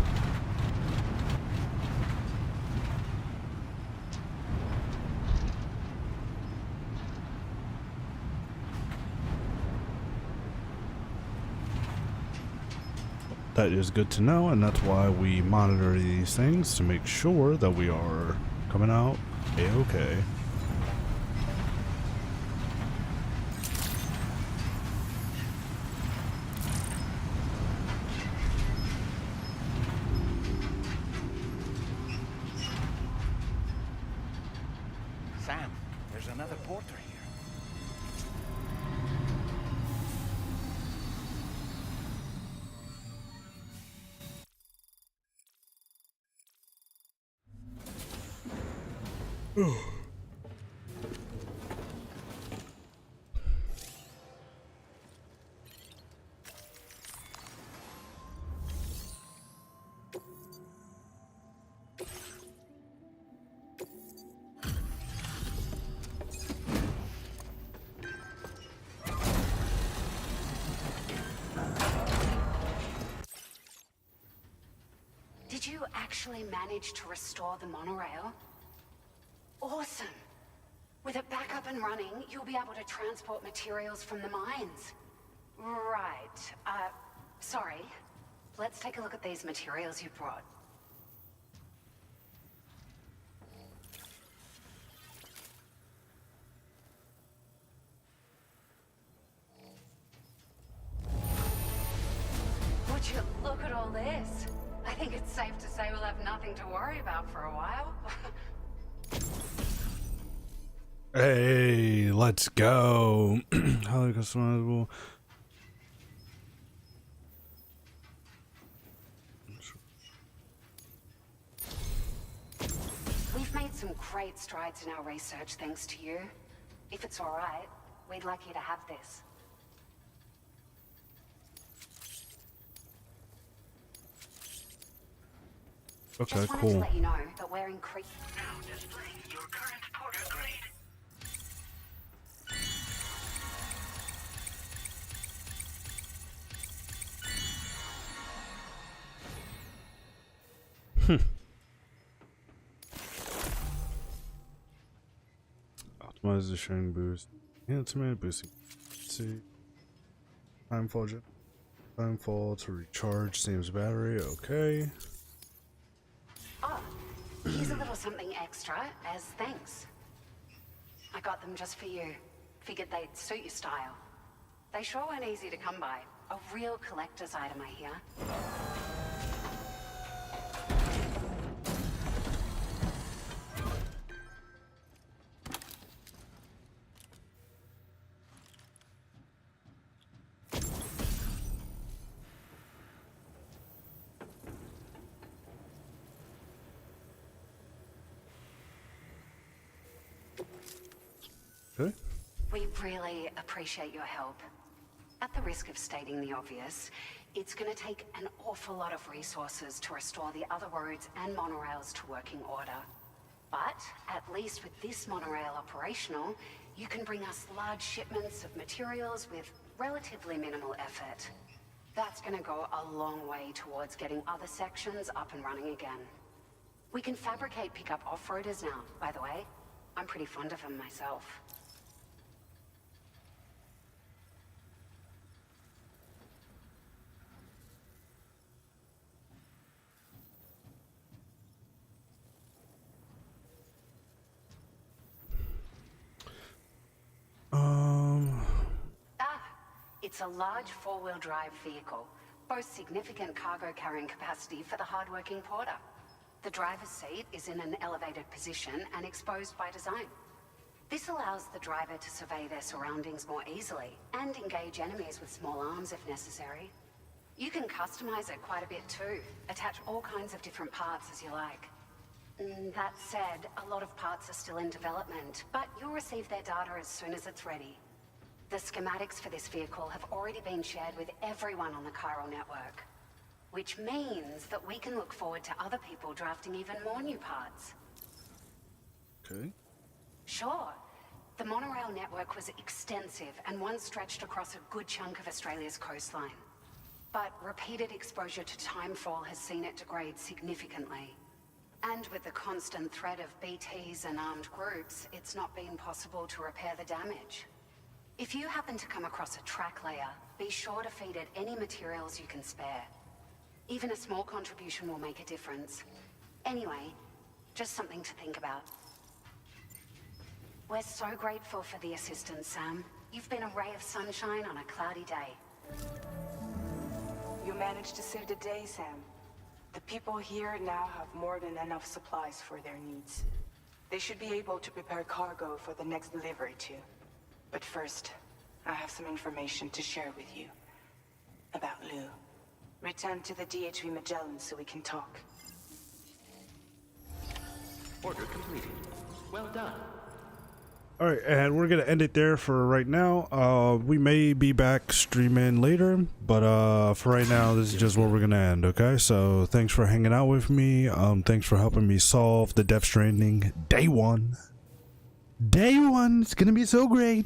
[SPEAKER 1] That is good to know, and that's why we monitor these things to make sure that we are coming out a-okay.
[SPEAKER 2] another porter here.
[SPEAKER 16] Did you actually manage to restore the monorail? Awesome! With it back up and running, you'll be able to transport materials from the mines. Right. Sorry. Let's take a look at these materials you brought. Would you look at all this? I think it's safe to say we'll have nothing to worry about for a while.
[SPEAKER 1] Hey, let's go. Highly customizable.
[SPEAKER 16] We've made some great strides in our research thanks to you. If it's all right, we'd like you to have this.
[SPEAKER 1] Okay,
[SPEAKER 16] Just wanted
[SPEAKER 1] cool.
[SPEAKER 16] to let you know that we're increasing.
[SPEAKER 5] Now displaying your current porter grade.
[SPEAKER 1] Optimize the sharing boost. Intimate boosting. Let's see. Timefall to recharge saves battery. Okay.
[SPEAKER 16] Oh, here's a little something extra as thanks. I got them just for you. Figured they'd suit your style. They sure weren't easy to come by. A real collector's item, I hear.
[SPEAKER 1] Okay.
[SPEAKER 16] We really appreciate your help. At the risk of stating the obvious, it's going to take an awful lot of resources to restore the other roads and monorails to working order. But at least with this monorail operational, you can bring us large shipments of materials with relatively minimal effort. That's going to go a long way towards getting other sections up and running again. We can fabricate pickup off-roaders now, by the way. I'm pretty fond of them myself. It's a large four-wheel drive vehicle, boasts significant cargo carrying capacity for the hard-working porter. The driver's seat is in an elevated position and exposed by design. This allows the driver to survey their surroundings more easily and engage enemies with small arms if necessary. You can customize it quite a bit too, attach all kinds of different parts as you like. That said, a lot of parts are still in development, but you'll receive their data as soon as it's ready. The schematics for this vehicle have already been shared with everyone on the Chiral network, which means that we can look forward to other people drafting even more new parts.
[SPEAKER 1] Okay.
[SPEAKER 16] Sure. The monorail network was extensive and once stretched across a good chunk of Australia's coastline. But repeated exposure to timefall has seen it degrade significantly. And with the constant threat of BTs and armed groups, it's not been possible to repair the damage. If you happen to come across a track layer, be sure to feed it any materials you can spare. Even a small contribution will make a difference. Anyway, just something to think about. We're so grateful for the assistance, Sam. You've been a ray of sunshine on a cloudy day.
[SPEAKER 7] You managed to save the day, Sam. The people here now have more than enough supplies for their needs. They should be able to prepare cargo for the next delivery too. But first, I have some information to share with you. About Lou. Return to the DHV Magellan so we can talk.
[SPEAKER 10] Order completed. Well done.
[SPEAKER 1] All right, and we're gonna end it there for right now. We may be back streaming later, but for right now, this is just where we're gonna end. Okay, so thanks for hanging out with me. Thanks for helping me solve the Death Stranding day one. Day one, it's gonna be so great.